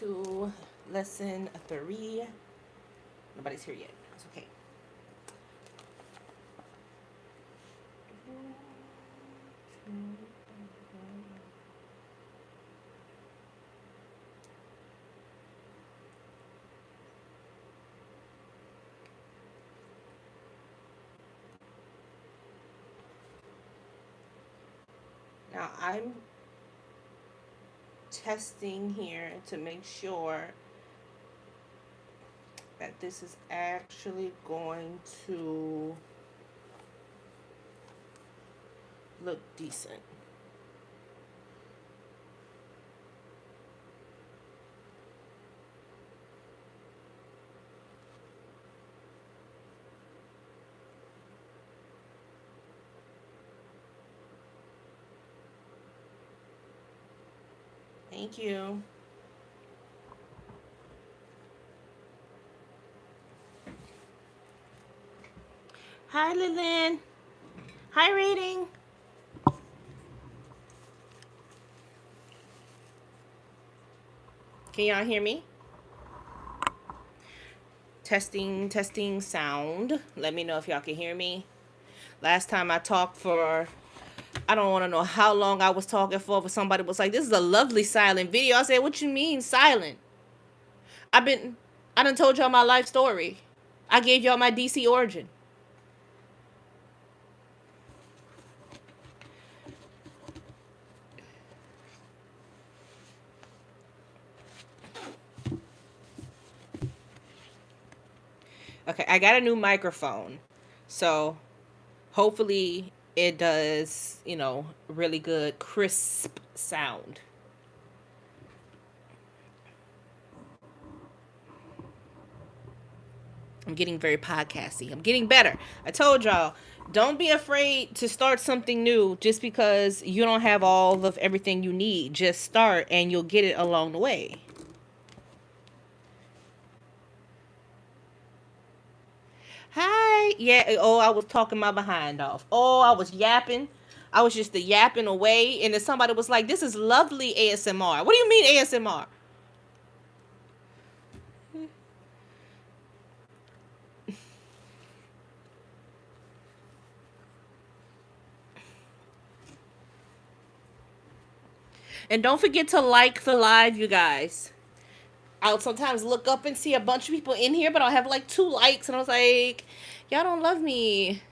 to lesson 3. Nobody's here yet. It's okay. Now I'm testing here to make sure that this is actually going to look decent. Thank you. Hi, Lillian. Hi, reading. Can y'all hear me? Testing sound. Let me know if y'all can hear me. Last time I talked for, I don't want to know how long I was talking for, but somebody was like, "This is a lovely silent video." I said, "What you mean silent? I've been, I done told y'all my life story. I gave y'all my DC origin." Okay, I got a new microphone. So hopefully it does, really good, crisp sound. I'm getting very podcasty. I'm getting better. I told y'all, don't be afraid to start something new just because you don't have all of everything you need. Just start and you'll get it along the way. Hi. Yeah. Oh, I was talking my behind off. Oh, I was yapping. I was just yapping away. And then somebody was like, "This is lovely ASMR." What do you mean ASMR? And don't forget to like the live, you guys. I'll sometimes look up and see a bunch of people in here, but I'll have like 2 likes. And I was like, y'all don't love me.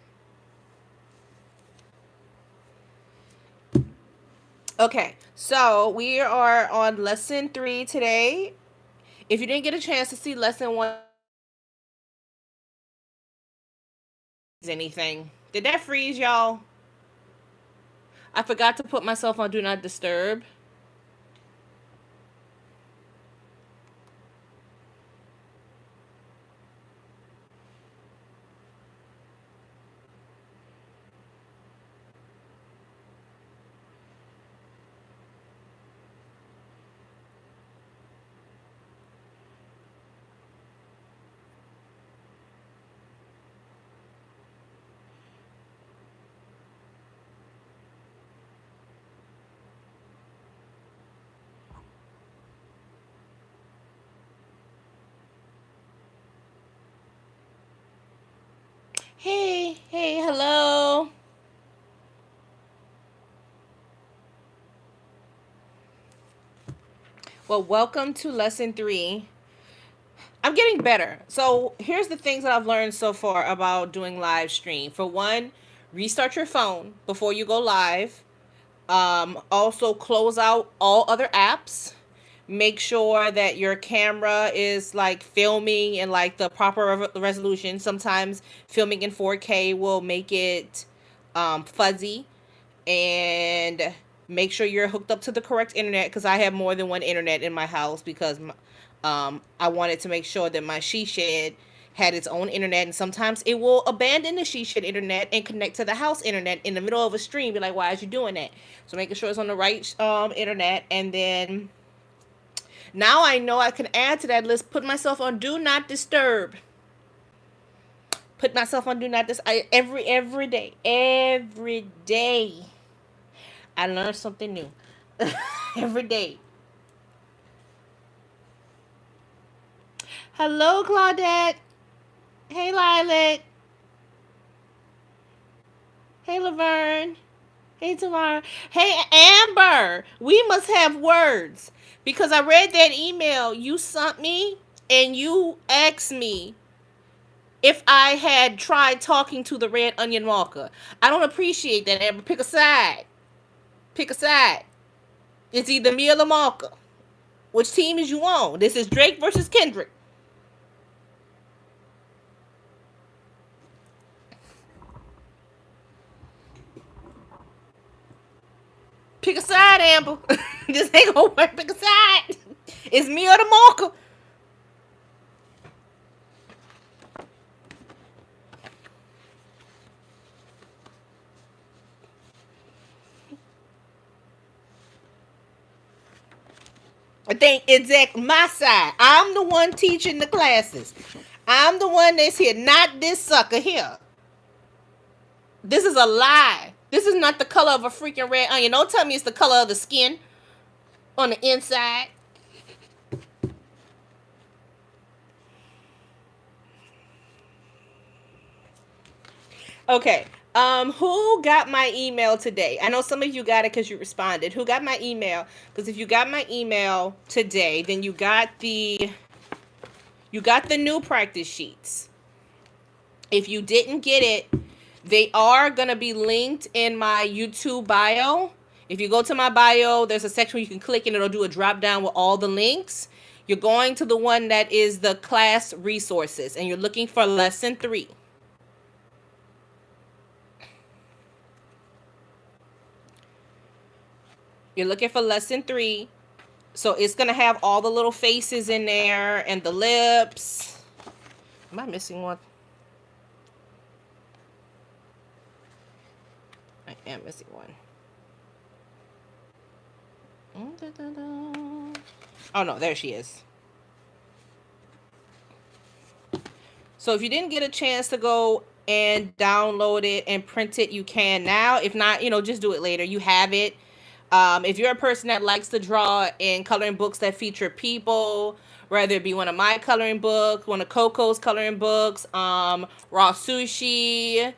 Okay, so we are on lesson 3 today. If you didn't get a chance to see lesson 1, anything, did that freeze y'all? I forgot to put myself on Do Not Disturb. Hey, hello. Well, welcome to lesson 3. I'm getting better. So here's the things that I've learned so far about doing live stream. For one, restart your phone before you go live. Also, close out all other apps. Make sure that your camera is like filming in like the proper resolution. Sometimes filming in 4K will make it fuzzy. And make sure you're hooked up to the correct internet, because I have more than one internet in my house, because I wanted to make sure that my she shed had its own internet, and sometimes it will abandon the she shed internet and connect to the house internet in the middle of a stream. Be like, why is you doing that? So making sure it's on the right internet. And then now I know I can add to that list, put myself on Do Not Disturb. Put myself on Do Not Disturb every day. I learn something new every day. Hello, Claudette. Hey, Lilac. Hey, Laverne. Hey, Tamara. Hey, Amber. We must have words because I read that email you sent me and you asked me if I had tried talking to the red onion walker. I don't appreciate that, Amber. Pick a side. Pick a side. It's either me or the marker. Which team is you on? This is Drake versus Kendrick. Pick a side, Amber. This ain't gonna work. Pick a side. It's me or the marker. I think exactly my side. I'm the one teaching the classes. I'm the one that's here, not this sucker here. This is a lie. This is not the color of a freaking red onion. Don't tell me it's the color of the skin on the inside. Okay. Who got my email today? I know some of you got it because you responded. Who got my email? Because if you got my email today, then you got the new practice sheets. If you didn't get it, they are gonna be linked in my YouTube bio. If you go to my bio, there's a section where you can click and it'll do a drop down with all the links. You're going to the one that is the class resources and you're looking for lesson 3. You're looking for lesson 3. So it's going to have all the little faces in there and the lips. Am I missing one? I am missing one. Oh no, there she is. So if you didn't get a chance to go and download it and print it, you can now. If not, just do it later. You have it. If you're a person that likes to draw in coloring books that feature people, whether it be one of my coloring books, one of Coco's coloring books, raw sushi,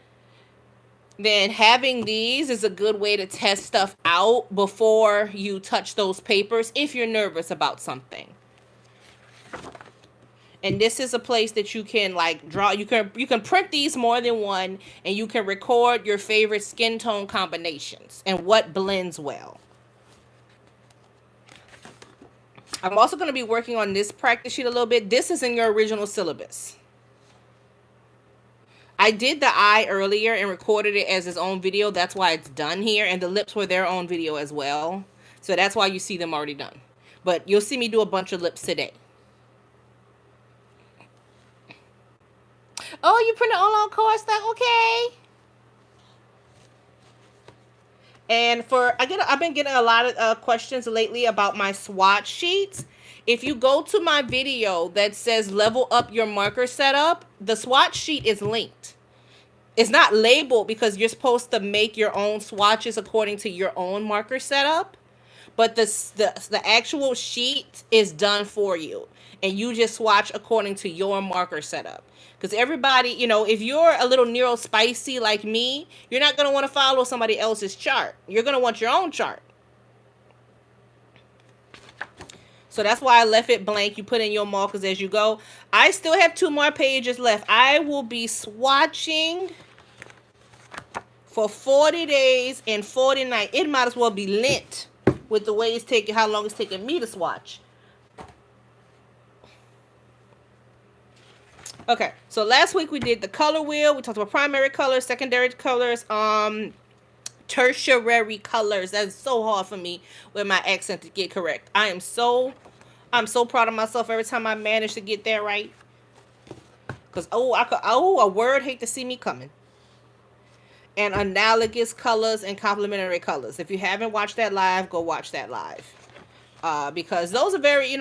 then having these is a good way to test stuff out before you touch those papers if you're nervous about something. And this is a place that you can draw. You can print these more than one, and you can record your favorite skin tone combinations and what blends well. I'm also going to be working on this practice sheet a little bit. This is in your original syllabus. I did the eye earlier and recorded it as its own video. That's why it's done here. And the lips were their own video as well. So that's why you see them already done. But you'll see me do a bunch of lips today. Oh, you printed all on cardstock? Okay. And I've been getting a lot of questions lately about my swatch sheets. If you go to my video that says level up your marker setup, the swatch sheet is linked. It's not labeled because you're supposed to make your own swatches according to your own marker setup. But the actual sheet is done for you. And you just swatch according to your marker setup. Because everybody, if you're a little neurospicy like me, you're not going to want to follow somebody else's chart. You're going to want your own chart. So that's why I left it blank. You put in your markers as you go. I still have 2 more pages left. I will be swatching for 40 days and 40 nights. It might as well be Lent with the way how long it's taking me to swatch. Okay, so last week we did the color wheel. We talked about primary colors, secondary colors, tertiary colors. That's so hard for me with my accent to get correct. I'm so proud of myself every time I manage to get that right. Because a word hate to see me coming. And analogous colors and complementary colors. If you haven't watched that live, go watch that live. Because those are very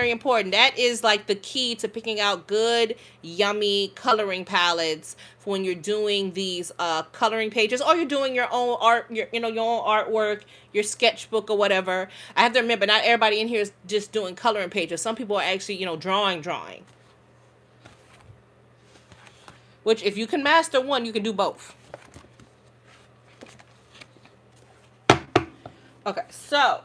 important. That is like the key to picking out good, yummy coloring palettes for when you're doing these coloring pages, or you're doing your own art, your own artwork, your sketchbook or whatever. I have to remember, not everybody in here is just doing coloring pages. Some people are actually, drawing. which if you can master one, you can do both. Okay, so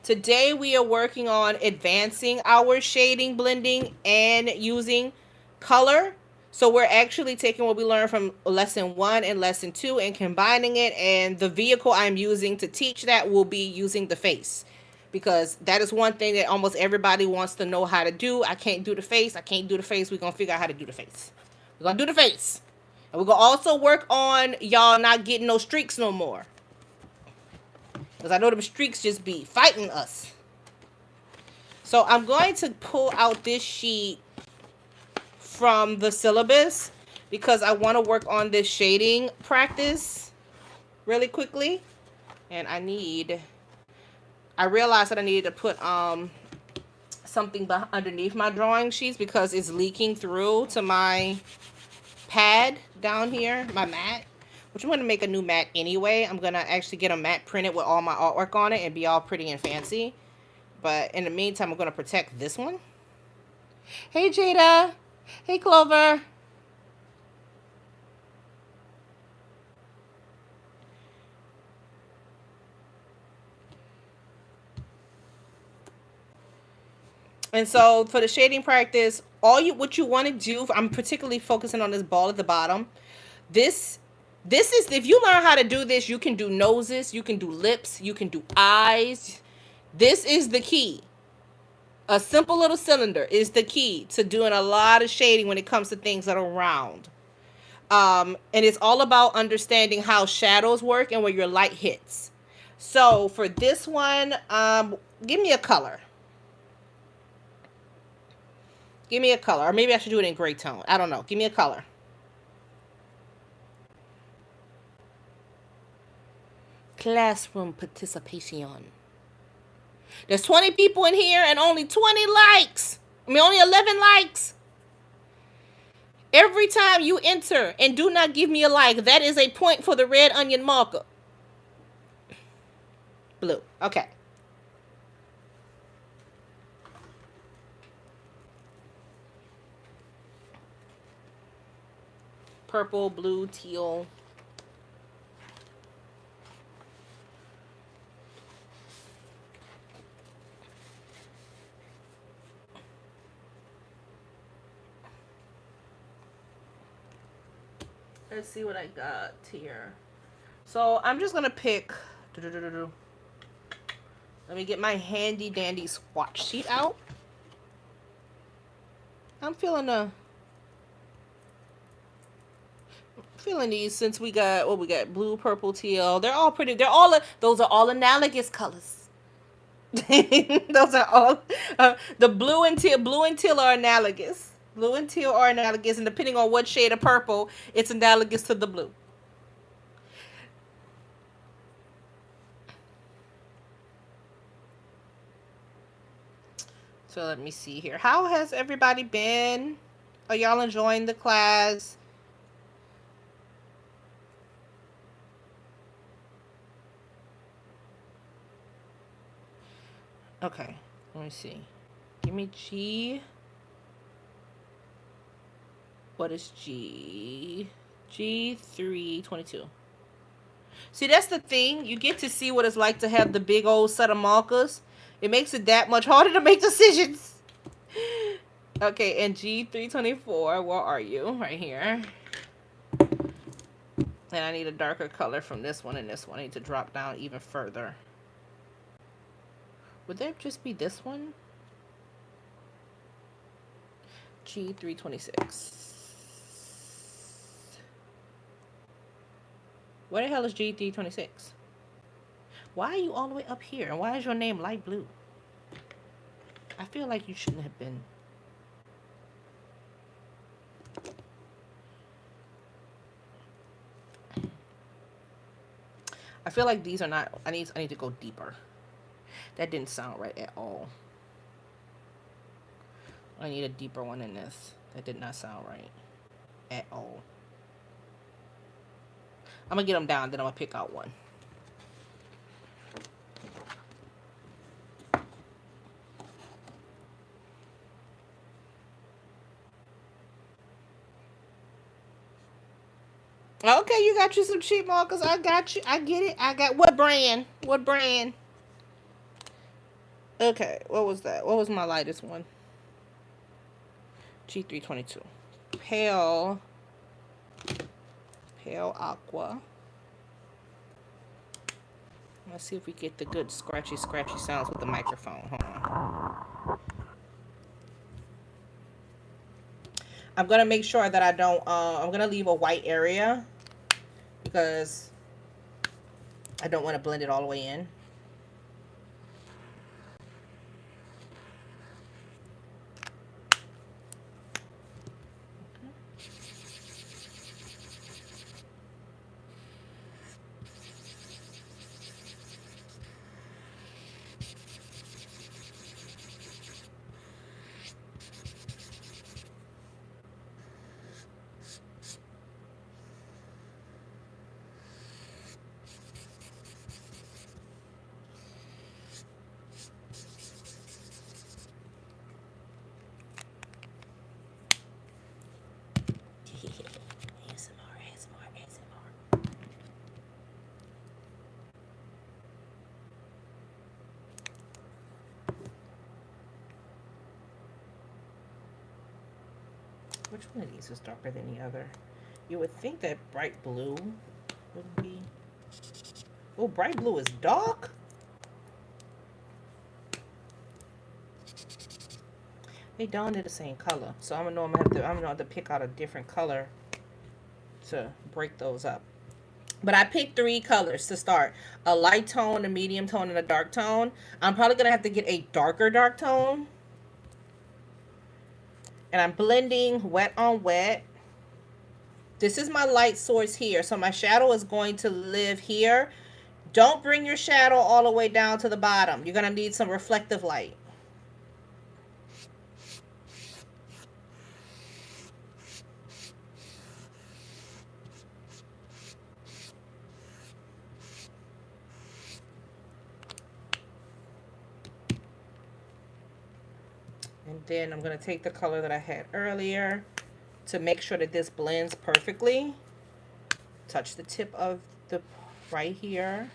today we are working on advancing our shading, blending, and using color. So we're actually taking what we learned from lesson 1 and lesson 2 and combining it. And the vehicle I'm using to teach that will be using the face. Because that is one thing that almost everybody wants to know how to do. I can't do the face. I can't do the face. We're going to figure out how to do the face. We're going to do the face. And we're going to also work on y'all not getting no streaks no more. Because I know them streaks just be fighting us. So I'm going to pull out this sheet from the syllabus because I want to work on this shading practice really quickly. And I realized that I needed to put something underneath my drawing sheets because it's leaking through to my pad down here, my mat. Which I'm going to make a new mat anyway. I'm going to actually get a mat printed with all my artwork on it and be all pretty and fancy. But in the meantime, I'm going to protect this one. Hey, Jada. Hey, Clover. And so for the shading practice, what you want to do, I'm particularly focusing on this ball at the bottom. This is, if you learn how to do this, you can do noses, you can do lips, you can do eyes. This is the key. A simple little cylinder is the key to doing a lot of shading when it comes to things that are round. And it's all about understanding how shadows work and where your light hits. So for this one, give me a color. Give me a color. Or maybe I should do it in gray tone. I don't know. Give me a color. Classroom participation. There's 20 people in here and only 20 likes. Only 11 likes. Every time you enter and do not give me a like, that is a point for the red onion marker. Blue. Okay. Purple, blue, teal. Let's see what I got here. So I'm just gonna pick. Let me get my handy dandy swatch sheet out. I'm feeling these since we got blue, purple, teal. They're all pretty. Those are all analogous colors. Those are all the blue and teal are analogous. Blue and teal are analogous, and depending on what shade of purple, it's analogous to the blue. So let me see here. How has everybody been? Are y'all enjoying the class? Okay, let me see. Give me G. What is G? G322. See, that's the thing. You get to see what it's like to have the big old set of markers. It makes it that much harder to make decisions. Okay, and G324, where are you? Right here. And I need a darker color from this one and this one. I need to drop down even further. Would there just be this one? G326. Where the hell is G326? Why are you all the way up here? And why is your name light blue? I feel like you shouldn't have been. I feel like these are not. I need to go deeper. That didn't sound right at all. I need a deeper one in this. That did not sound right at all. I'm gonna get them down, then I'm gonna pick out one. Okay, you got you some cheap markers. I got you. I get it. I got what brand? What brand? Okay, what was that? What was my lightest one? G322. Pale, pale aqua. Let's see if we get the good scratchy sounds with the microphone. Hold on. I'm gonna make sure that I don't. I'm gonna leave a white area because I don't want to blend it all the way in. ASMR, ASMR, ASMR. Which one of these is darker than the other? You would think that bright blue would be. Oh, bright blue is dark? They don't do the same color. So I'm gonna have to pick out a different color to break those up. But I picked three colors to start. A light tone, a medium tone, and a dark tone. I'm probably gonna have to get a dark tone. And I'm blending wet on wet. This is my light source here. So my shadow is going to live here. Don't bring your shadow all the way down to the bottom. You're gonna need some reflective light. And then I'm going to take the color that I had earlier to make sure that this blends perfectly. Touch the tip of the right here.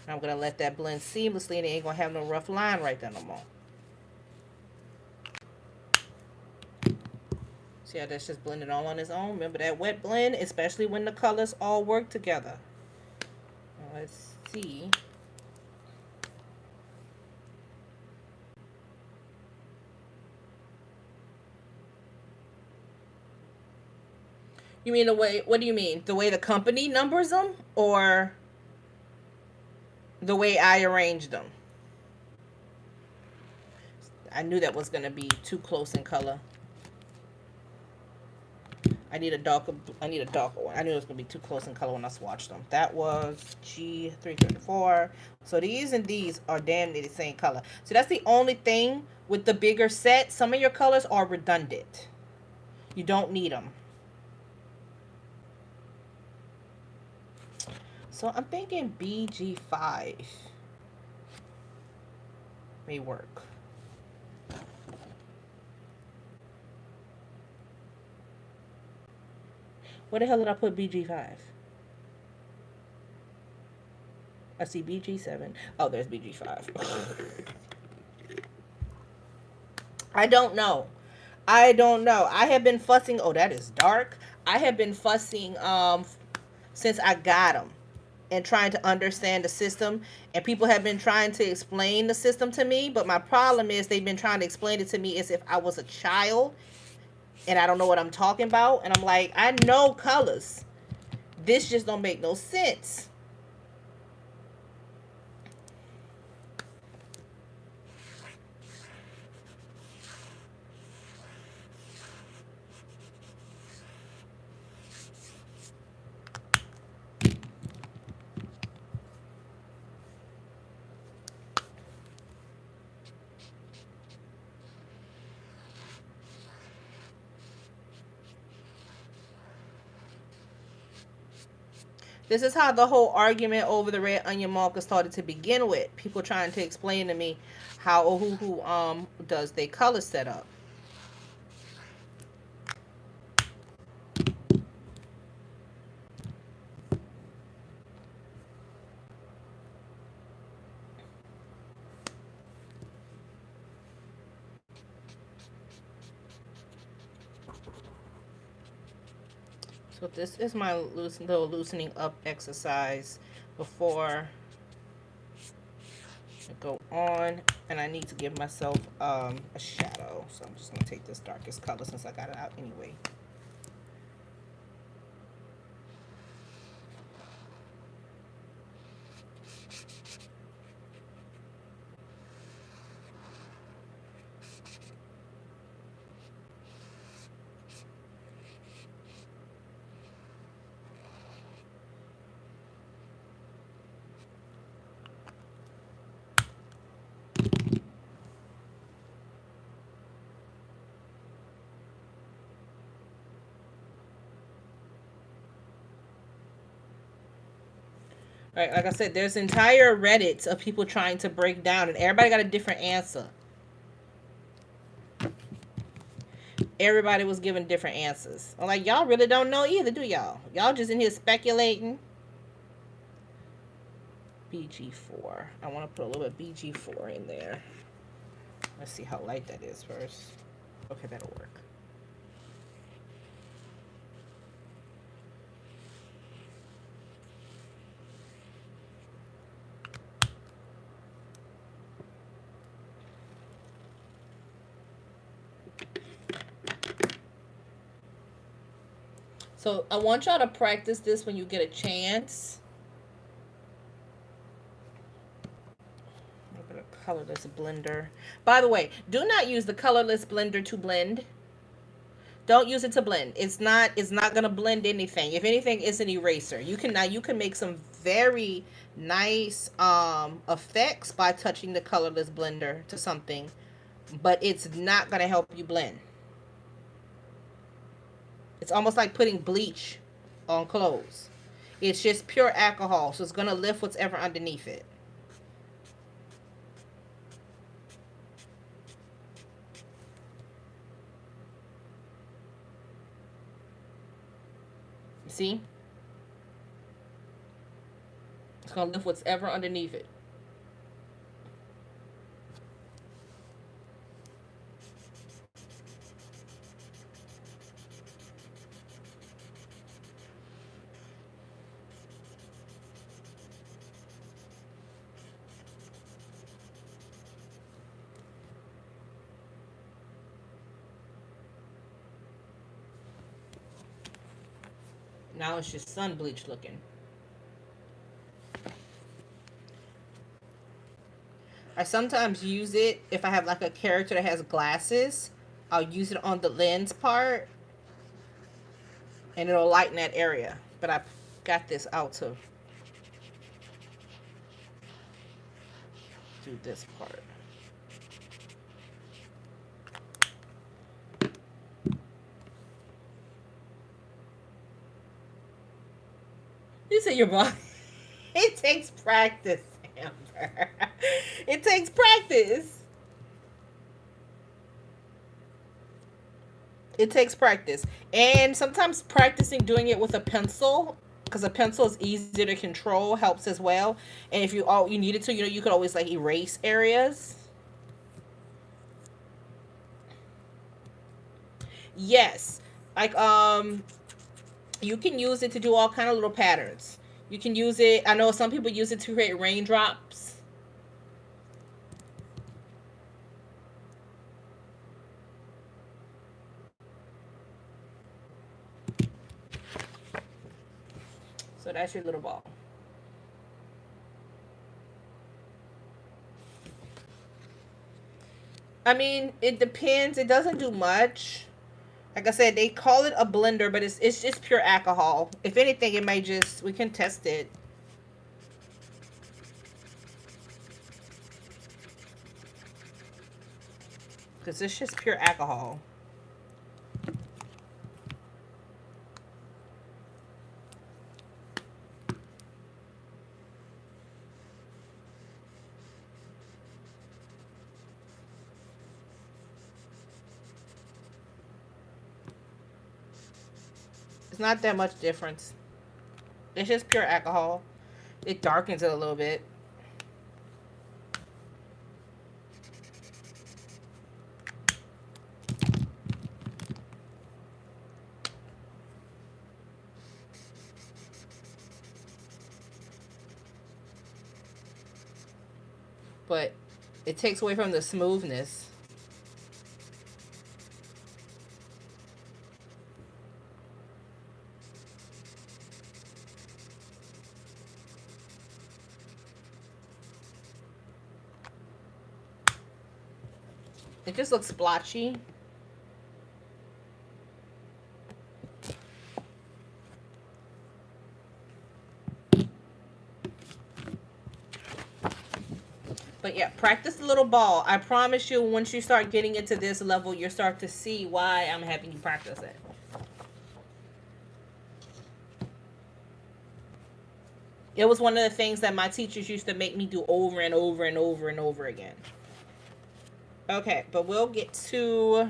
I'm going to let that blend seamlessly and it ain't going to have no rough line right there no more. See how that's just blended all on its own? Remember that wet blend, especially when the colors all work together. Now let's see. You mean the way, what do you mean? The way the company numbers them or the way I arranged them? I knew that was going to be too close in color. I need a darker one. I knew it was going to be too close in color when I swatched them. That was G334. So these and these are damn near the same color. So that's the only thing with the bigger set. Some of your colors are redundant. You don't need them. So I'm thinking BG5 may work. Where the hell did I put BG5? I see BG7. Oh, there's BG5. I don't know. I don't know. I have been fussing. Oh, that is dark. I have been fussing since I got them and trying to understand the system. And people have been trying to explain the system to me. But my problem is they've been trying to explain it to me as if I was a child and I don't know what I'm talking about. And I'm like, I know colors. This just don't make no sense. This is how the whole argument over the red onion marker started to begin with. People trying to explain to me how or who does their color setup. So this is my little loosening up exercise before I go on, and I need to give myself a shadow. So I'm just gonna take this darkest color since I got it out anyway. Right, like I said, there's entire Reddits of people trying to break down, and everybody got a different answer. Everybody was giving different answers. I'm like, y'all really don't know either, do y'all? Y'all just in here speculating. BG4. I want to put a little bit BG4 in there. Let's see how light that is first. Okay, that'll work. So I want y'all to practice this when you get a chance. A little bit of colorless blender. By the way, do not use the colorless blender to blend. Don't use it to blend. It's not gonna blend anything. If anything, it's an eraser. You can make some very nice effects by touching the colorless blender to something, but it's not gonna help you blend. It's almost like putting bleach on clothes. It's just pure alcohol, so it's gonna lift what's ever underneath it. You see? It's gonna lift what's ever underneath it. Now it's just sun bleach looking. I sometimes use it if I have like a character that has glasses. I'll use it on the lens part and it'll lighten that area. But I got this out to do this part. You say your body. It takes practice, Amber. It takes practice. It takes practice. And sometimes practicing doing it with a pencil, because a pencil is easier to control, helps as well. And if you needed to, you could always like erase areas. Yes. Like you can use it to do all kind of little patterns. You can use it, I know some people use it to create raindrops. So that's your little ball. I mean, it depends. It doesn't do much. Like I said, they call it a blender, but it's just pure alcohol. If anything, it may just, we can test it. Because it's just pure alcohol. It's not that much difference. It's just pure alcohol. It darkens it a little bit. but it takes away from the smoothness. It just looks splotchy. But yeah, practice the little ball. I promise you, once you start getting into this level, you'll start to see why I'm having you practice it. It was one of the things that my teachers used to make me do over and over and over and over again. Okay, but we'll get to...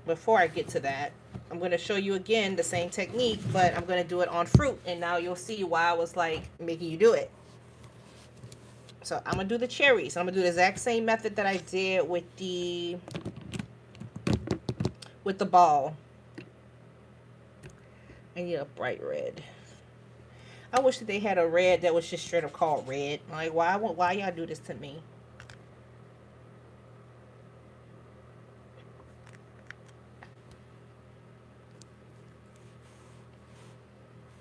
Before I get to that, I'm going to show you again the same technique, but I'm going to do it on fruit. And now you'll see why I was like making you do it. So I'm going to do the cherries. I'm going to do the exact same method that I did with the ball. I need a bright red. I wish that they had a red that was just straight up called red. Like, why y'all do this to me?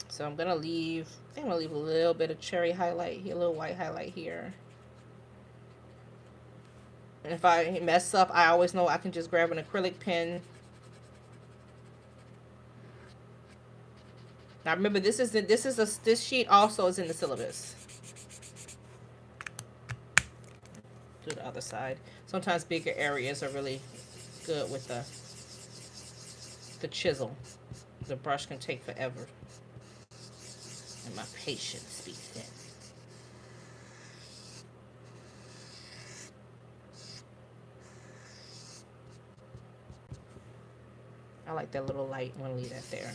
So I'm gonna leave. I think I'm gonna leave a little bit of cherry highlight here, a little white highlight here. And if I mess up, I always know I can just grab an acrylic pen. Now remember, this sheet also is in the syllabus. Do the other side. Sometimes bigger areas are really good with the chisel. The brush can take forever. And my patience be thin. I like that little light. I'm gonna leave that there.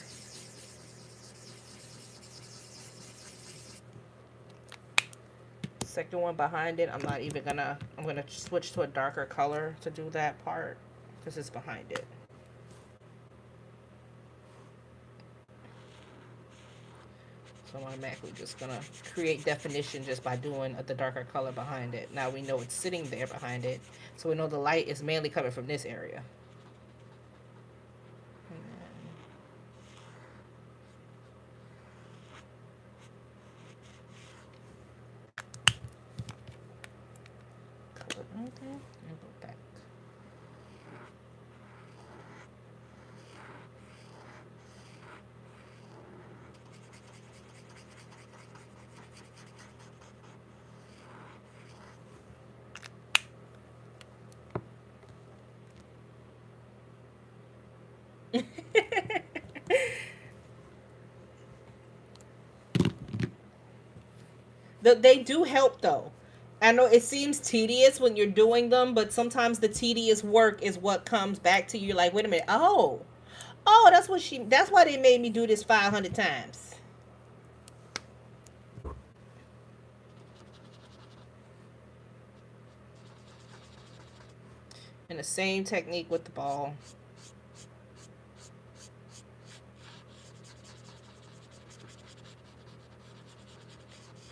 Second one behind it, I'm gonna switch to a darker color to do that part because it's behind it. So I'm automatically just gonna create definition just by doing the darker color behind it. Now we know it's sitting there behind it, so we know the light is mainly coming from this area. Color right there and go back. They do help though. I know it seems tedious when you're doing them, but sometimes the tedious work is what comes back to you. Like, wait a minute, oh, that's why they made me do this 500 times. And the same technique with the ball.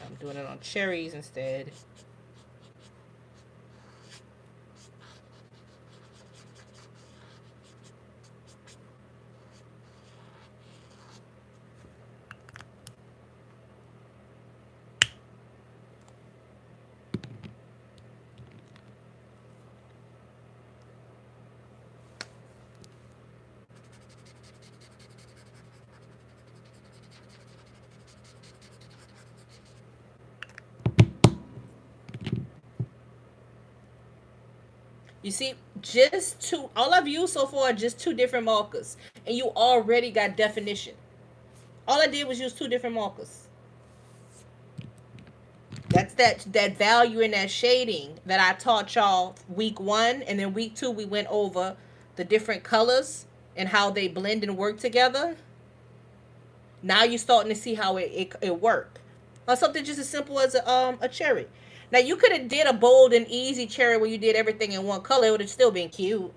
I'm doing it on cherries instead. You see, all I've used so far are just two different markers, and you already got definition. All I did was use two different markers. That's that value in that shading that I taught y'all week 1, and then week 2 we went over the different colors and how they blend and work together. Now you're starting to see how it work. Or something just as simple as a cherry. Now you could have did a bold and easy cherry where you did everything in one color. It would have still been cute.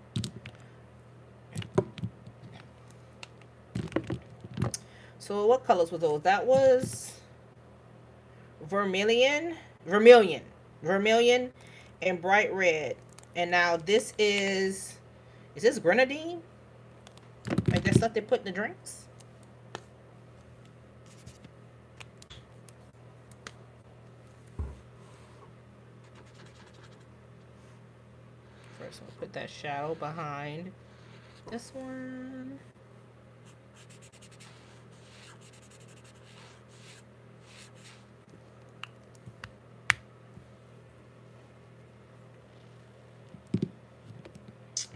So what colors were those? That was vermilion vermilion, vermilion, and bright red. And now this is this grenadine? Like that stuff they put in the drinks? First, we'll put that shadow behind this one.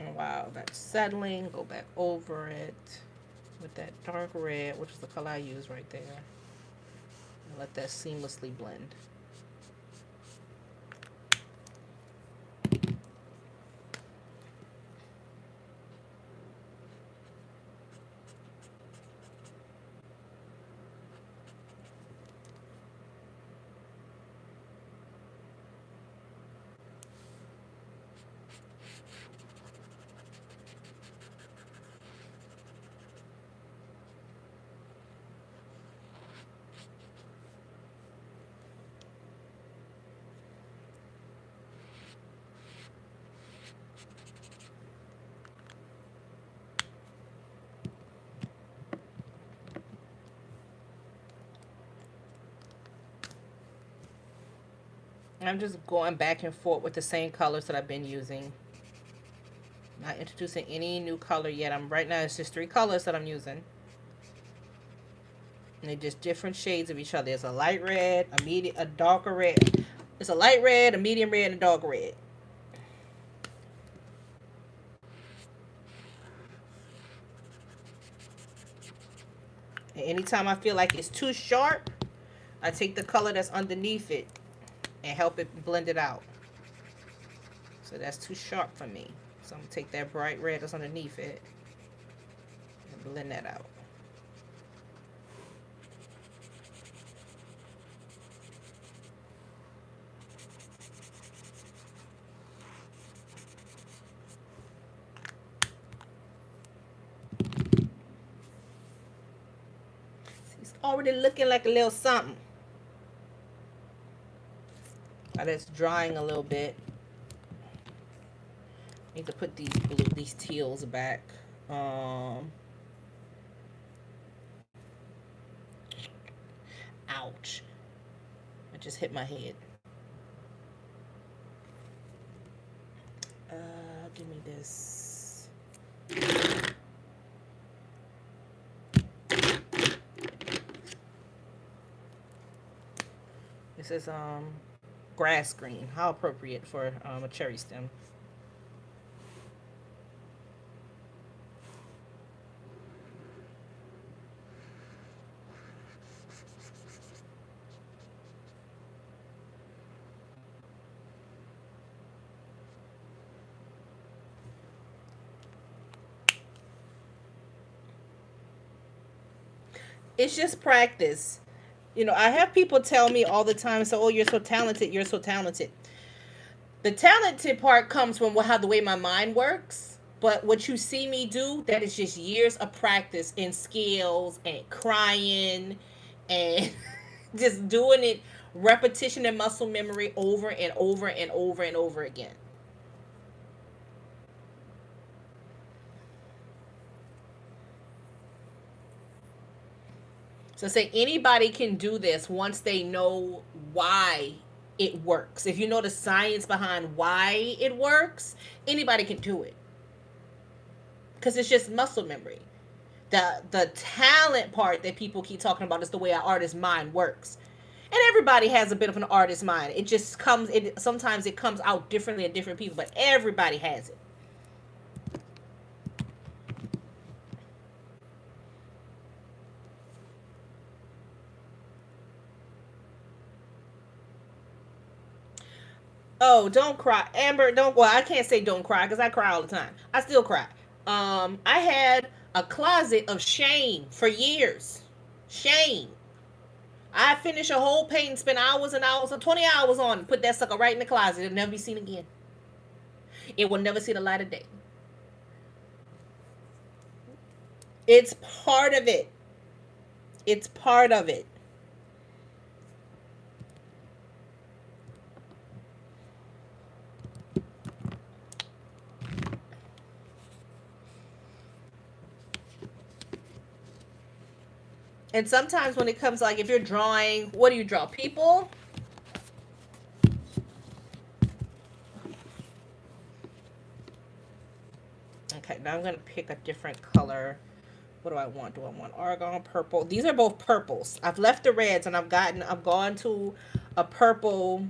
Oh, wow, that's settling. Go back over it with that dark red, which is the color I use right there. And let that seamlessly blend. I'm just going back and forth with the same colors that I've been using. Not introducing any new color yet. I'm right now it's just 3 colors that I'm using. And they're just different shades of each other. There's a light red, a darker red. It's a light red, a medium red, and a dark red. And anytime I feel like it's too sharp, I take the color that's underneath it and help it blend it out. So that's too sharp for me. So I'm going to take that bright red that's underneath it and blend that out. It's already looking like a little something. Now that's drying a little bit. Need to put these teals back. Ouch. I just hit my head. Give me this. This is grass green. How appropriate for a cherry stem. It's just practice. You know, I have people tell me all the time, so, oh, you're so talented, you're so talented. The talented part comes from how the way my mind works. But what you see me do, that is just years of practice and skills and crying and just doing it, repetition and muscle memory over and over and over and over again. So say anybody can do this once they know why it works. If you know the science behind why it works, anybody can do it. Because it's just muscle memory. The talent part that people keep talking about is the way an artist's mind works. And everybody has a bit of an artist's mind. It just comes it sometimes it comes out differently in different people, but everybody has it. Oh, don't cry, Amber. Don't. Well, I can't say don't cry because I cry all the time. I still cry. I had a closet of shame for years. Shame. I finished a whole painting, spent hours and hours, or 20 hours on it, put that sucker right in the closet. It'll never be seen again. It will never see the light of day. It's part of it. It's part of it. And sometimes when it comes like if you're drawing, what do you draw? People? Okay, now I'm going to pick a different color. What do I want? Do I want argon, purple? These are both purples. I've left the reds and I've gone to a purple.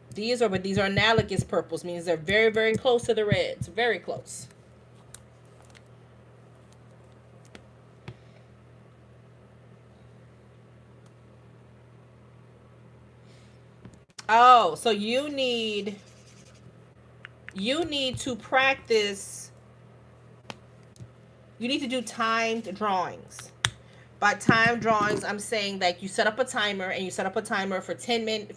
But these are analogous purples, means they're very, very close to the reds. Very close. Oh, so you need to practice. You need to do timed drawings. By timed drawings, I'm saying like you set up a timer and you set up a timer for 10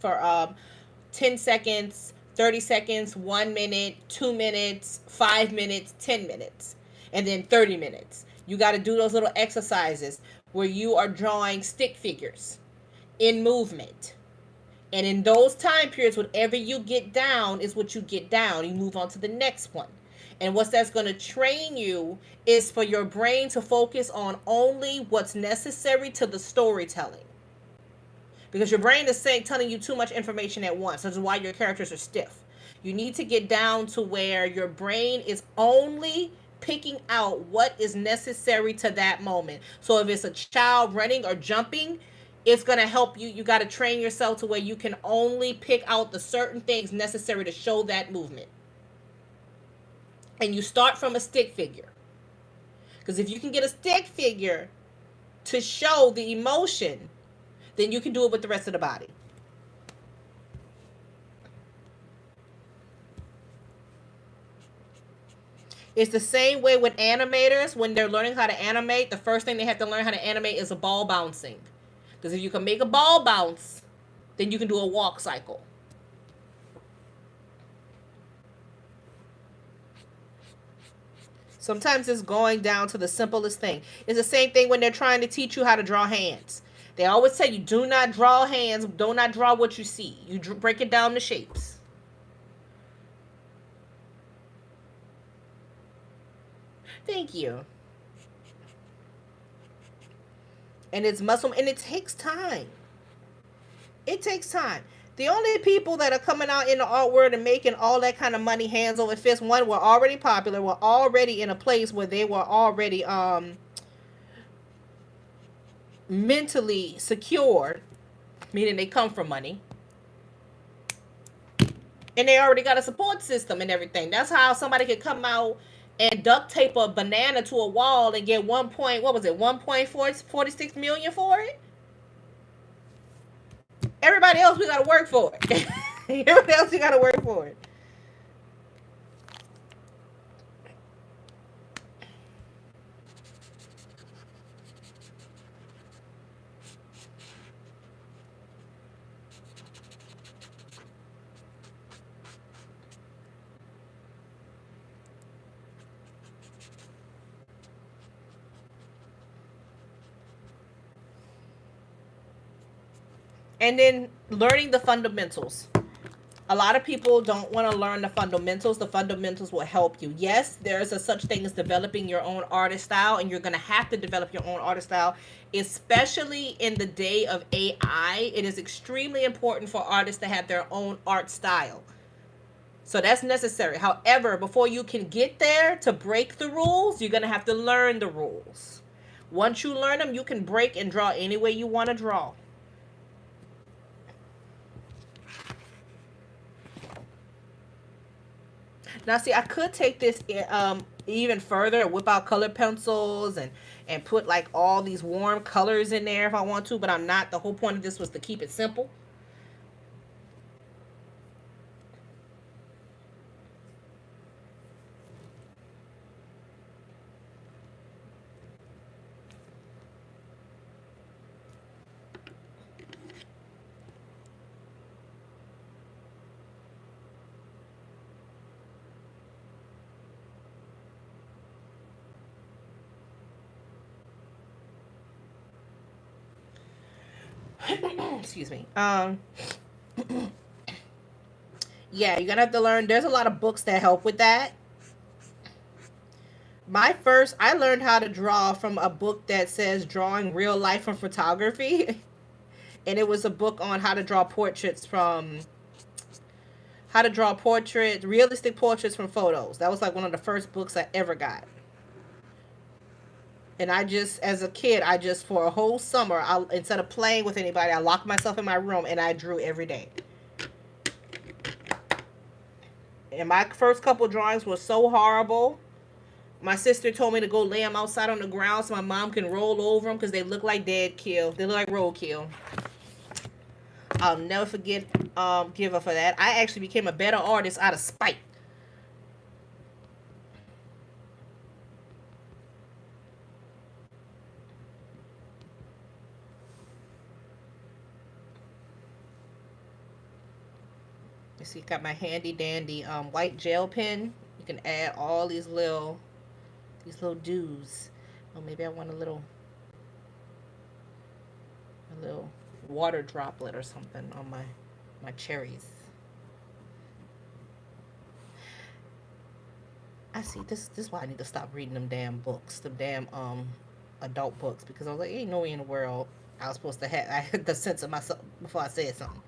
seconds, 30 seconds, 1 minute, 2 minutes, 5 minutes, 10 minutes, and then 30 minutes. You got to do those little exercises where you are drawing stick figures in movement. And in those time periods, whatever you get down is what you get down. You move on to the next one. And what that's going to train you is for your brain to focus on only what's necessary to the storytelling. Because your brain is telling you too much information at once. This is why your characters are stiff. You need to get down to where your brain is only picking out what is necessary to that moment. So if it's a child running or jumping, it's going to help you. You got to train yourself to where you can only pick out the certain things necessary to show that movement. And you start from a stick figure. Because if you can get a stick figure to show the emotion, then you can do it with the rest of the body. It's the same way with animators. When they're learning how to animate, the first thing they have to learn how to animate is a ball bouncing. Because if you can make a ball bounce, then you can do a walk cycle. Sometimes it's going down to the simplest thing. It's the same thing when they're trying to teach you how to draw hands. They always tell you, do not draw hands. Do not draw what you see. You break it down to shapes. Thank you. And it's muscle, and it takes time. It takes time. The only people that are coming out in the art world and making all that kind of money hands over fist, one, were already popular, were already in a place where they were already mentally secured, meaning they come from money, and they already got a support system and everything. That's how somebody could come out and duct tape a banana to a wall and get 1.46 million for it. Everybody else, we gotta work for it. Everybody else, we gotta work for it. And then learning the fundamentals. A lot of people don't want to learn the fundamentals. The fundamentals will help you. Yes, there is a such thing as developing your own artist style, and you're going to have to develop your own artist style, especially in the day of AI. It is extremely important for artists to have their own art style. So that's necessary. However, before you can get there to break the rules, you're going to have to learn the rules. Once you learn them, you can break and draw any way you want to draw. Now, see, I could take this even further, whip out colored pencils and put like all these warm colors in there if I want to, but I'm not. The whole point of this was to keep it simple. Excuse me. Yeah, you're gonna have to learn. There's a lot of books that help with that. I learned how to draw from a book that says Drawing Real Life from Photography. And it was a book on how to draw realistic portraits from photos. That was like one of the first books I ever got. And I just, as a kid, for a whole summer, instead of playing with anybody, I locked myself in my room and I drew every day. And my first couple drawings were so horrible. My sister told me to go lay them outside on the ground so my mom can roll over them because they look like dead kill. They look like roadkill. I'll never give her for that. I actually became a better artist out of spite. You see, got my handy dandy white gel pen. You can add all these little do's. Oh, maybe I want a little water droplet or something on my cherries. I see. This is why I need to stop reading them damn books, the damn adult books, because I was like, ain't no way in the world I was supposed to have I had the sense of myself before I said something.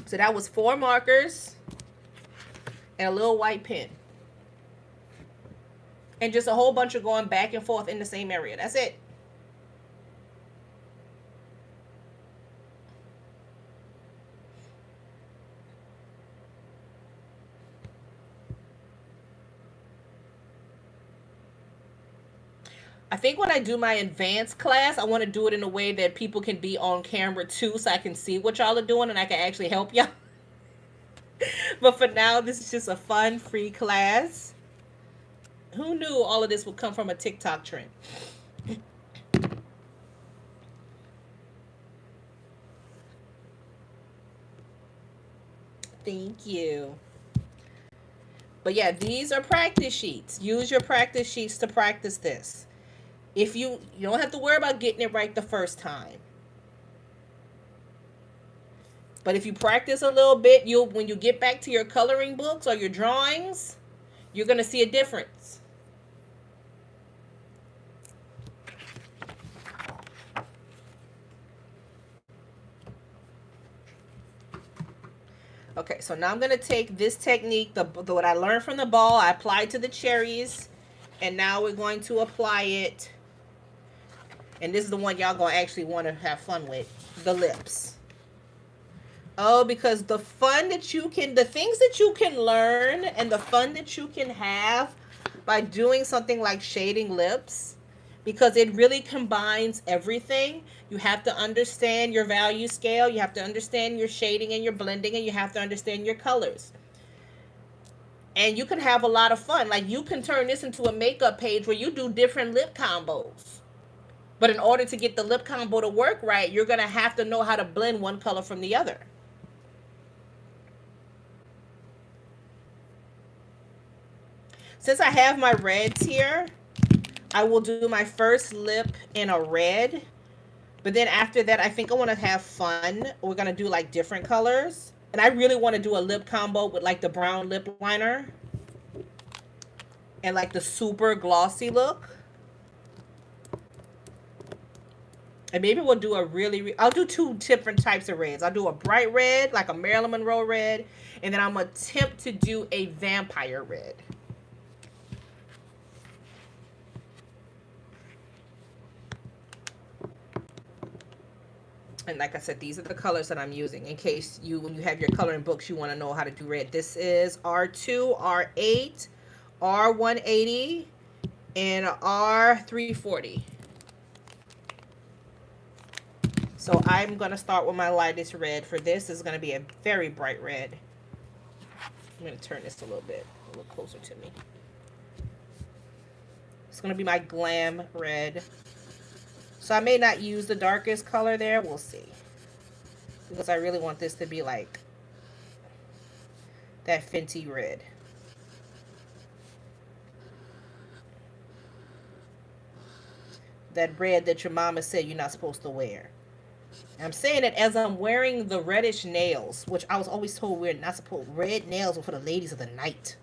So that was 4 markers and a little white pen. And just a whole bunch of going back and forth in the same area. That's it. I think when I do my advanced class, I want to do it in a way that people can be on camera too, so I can see what y'all are doing and I can actually help y'all. But for now, this is just a fun, free class. Who knew all of this would come from a TikTok trend? Thank you. But yeah, these are practice sheets. Use your practice sheets to practice this. If you don't have to worry about getting it right the first time. But if you practice a little bit, you'll when you get back to your coloring books or your drawings, you're going to see a difference. Okay, so now I'm going to take this technique, what I learned from the ball, I applied to the cherries, and now we're going to apply it, and this is the one y'all going to actually want to have fun with, the lips. Oh, because the things that you can learn and the fun that you can have by doing something like shading lips, because it really combines everything. You have to understand your value scale, you have to understand your shading and your blending, and you have to understand your colors. And you can have a lot of fun. Like, you can turn this into a makeup page where you do different lip combos. But in order to get the lip combo to work right, you're going to have to know how to blend one color from the other. Since I have my reds here, I will do my first lip in a red. But then after that, I think I want to have fun. We're going to do like different colors. And I really want to do a lip combo with like the brown lip liner. And like the super glossy look. And maybe we'll do I'll do 2 different types of reds. I'll do a bright red, like a Marilyn Monroe red. And then I'm going to attempt to do a vampire red. And like I said, these are the colors that I'm using in case when you have your coloring books, you want to know how to do red. This is R2, R8, R180, and R340. So I'm going to start with my lightest red. For this is going to be a very bright red. I'm going to turn this a little closer to me. It's going to be my glam red. So I may not use the darkest color there. We'll see. Because I really want this to be like that Fenty red. That red that your mama said you're not supposed to wear. And I'm saying it as I'm wearing the reddish nails, which I was always told we're not supposed. Red nails are for the ladies of the night.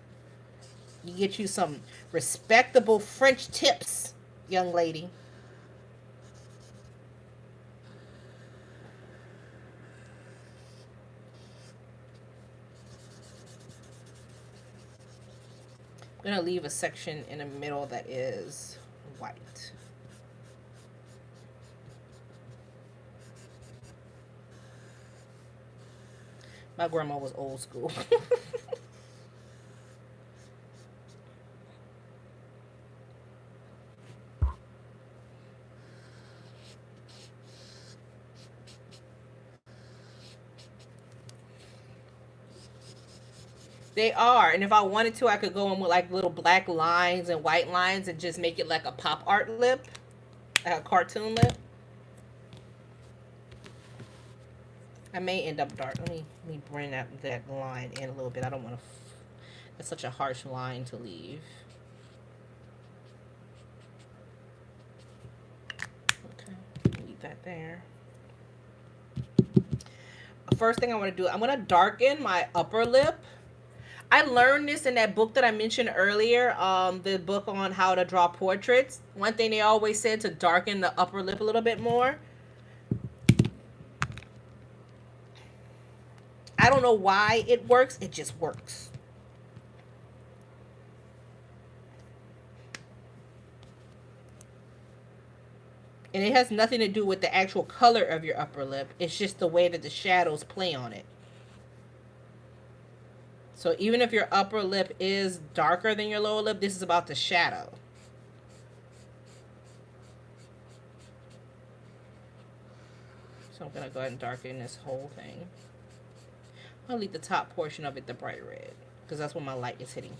You get you some respectable French tips, young lady. I'm gonna leave a section in the middle that is white. My grandma was old school. They are, and if I wanted to, I could go in with like little black lines and white lines and just make it like a pop art lip, like a cartoon lip. I may end up dark. Let me bring that line in a little bit. I don't want to. It's such a harsh line to leave. Okay, leave that there. First thing I want to do, I'm gonna darken my upper lip. I learned this in that book that I mentioned earlier, the book on how to draw portraits. One thing they always said to darken the upper lip a little bit more. I don't know why it works. It just works. And it has nothing to do with the actual color of your upper lip. It's just the way that the shadows play on it. So even if your upper lip is darker than your lower lip, this is about the shadow. So I'm going to go ahead and darken this whole thing. I'll leave the top portion of it the bright red, because that's where my light is hitting.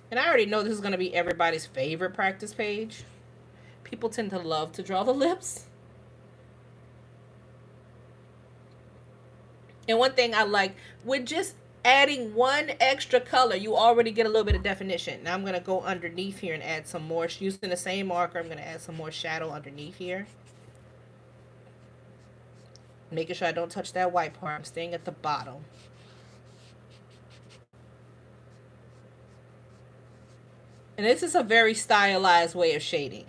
And I already know this is going to be everybody's favorite practice page. People tend to love to draw the lips. And one thing I like, with just adding one extra color, you already get a little bit of definition. Now I'm going to go underneath here and add some more. Using the same marker, I'm going to add some more shadow underneath here. Making sure I don't touch that white part. I'm staying at the bottom. And this is a very stylized way of shading.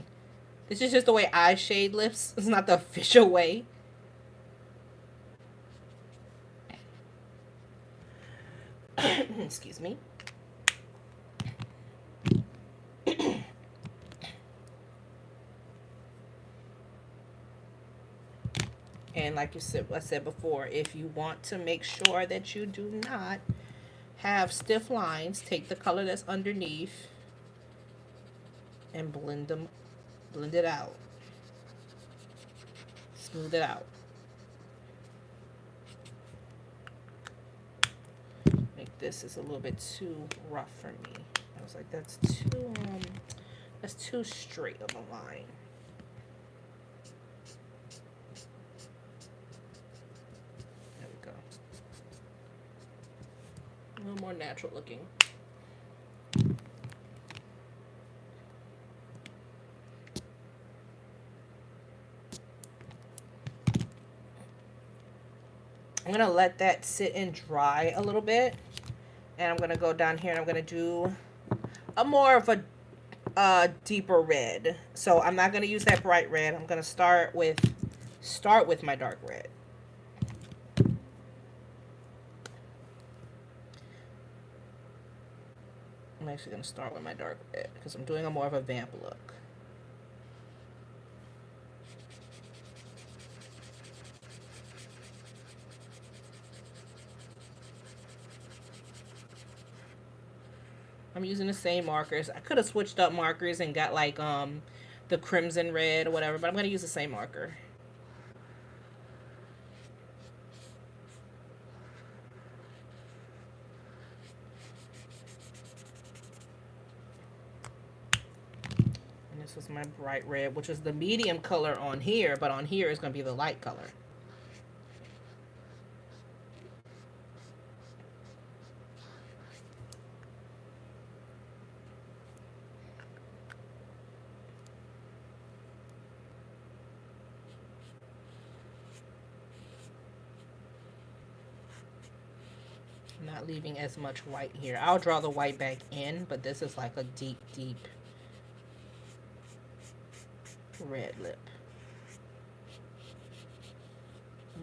This is just the way I shade lips. It's not the official way. Excuse me. And like I said before, if you want to make sure that you do not have stiff lines, take the color that's underneath and blend it out. Smooth it out. Make this is a little bit too rough for me. I was like, that's too straight of a line. There we go. A little more natural looking. I'm going to let that sit and dry a little bit. And I'm going to go down here and I'm going to do a more of a deeper red. So I'm not going to use that bright red. I'm going to start with my dark red. I'm actually going to start with my dark red because I'm doing a more of a vamp look. I'm using the same markers. I could have switched up markers and got like the crimson red or whatever, but I'm going to use the same marker. And this is my bright red, which is the medium color on here, but on here is going to be the light color. Not leaving as much white here. I'll draw the white back in, but this is like a deep, deep red lip.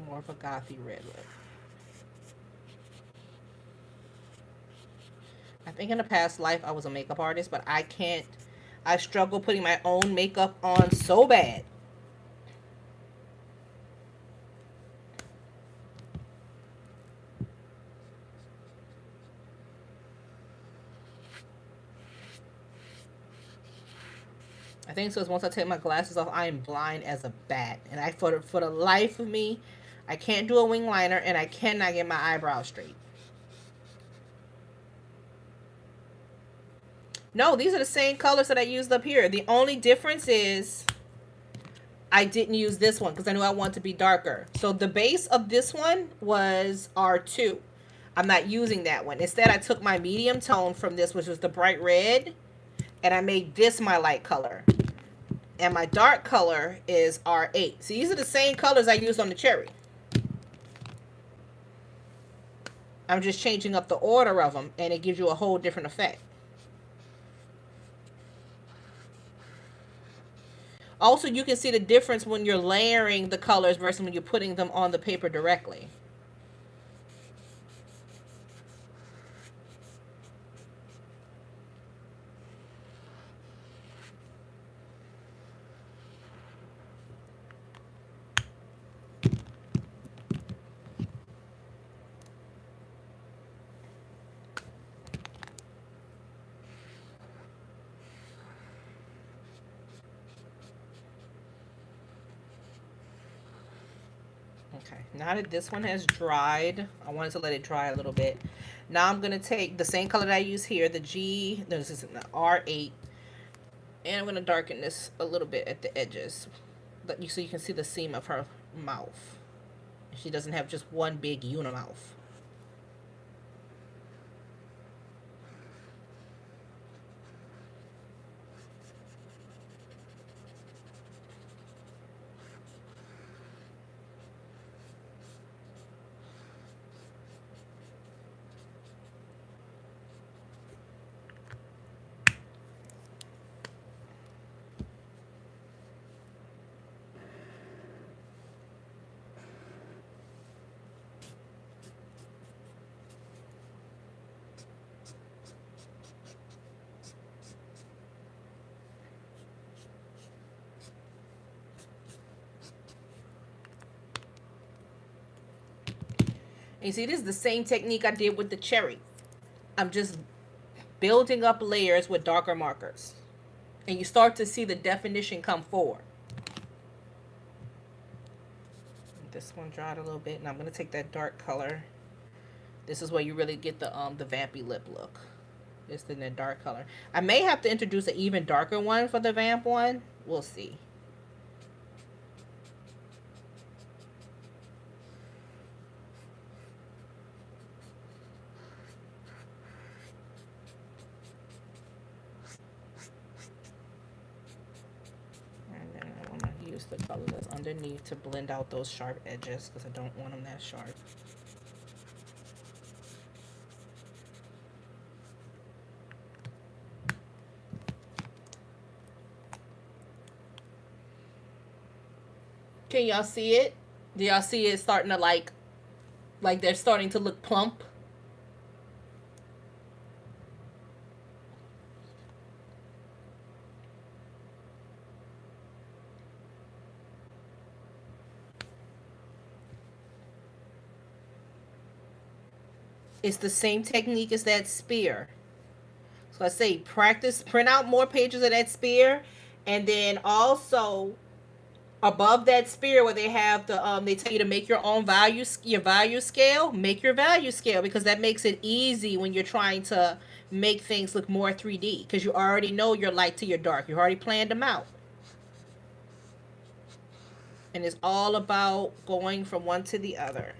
More of a gothy red lip. I think in a past life I was a makeup artist, but I can't. I struggle putting my own makeup on so bad. I think so. Once I take my glasses off, I am blind as a bat, and for the life of me, I can't do a wing liner, and I cannot get my eyebrows straight. No, these are the same colors that I used up here. The only difference is I didn't use this one because I knew I wanted to be darker. So the base of this one was R2. I'm not using that one. Instead, I took my medium tone from this, which was the bright red, and I made this my light color. And my dark color is R8. So these are the same colors I used on the cherry. I'm just changing up the order of them, and it gives you a whole different effect. Also, you can see the difference when you're layering the colors versus when you're putting them on the paper directly. Okay, now that this one has dried, I wanted to let it dry a little bit. Now I'm going to take the same color that I use here, the this is the R8, and I'm going to darken this a little bit at the edges, so you can see the seam of her mouth. She doesn't have just one big unimouth. And you see, this is the same technique I did with the cherry. I'm just building up layers with darker markers. And you start to see the definition come forward. This one dried a little bit, and I'm going to take that dark color. This is where you really get the vampy lip look. It's in the dark color. I may have to introduce an even darker one for the vamp one. We'll see. Use the color that's underneath to blend out those sharp edges because I don't want them that sharp. Can y'all see it? Do y'all see it starting to like they're starting to look plump? It's the same technique as that spear. So I say practice, print out more pages of that spear, and then also above that spear where they have the they tell you to make your own value scale. Make your value scale because that makes it easy when you're trying to make things look more 3D because you already know your light to your dark. You already planned them out. And it's all about going from one to the other.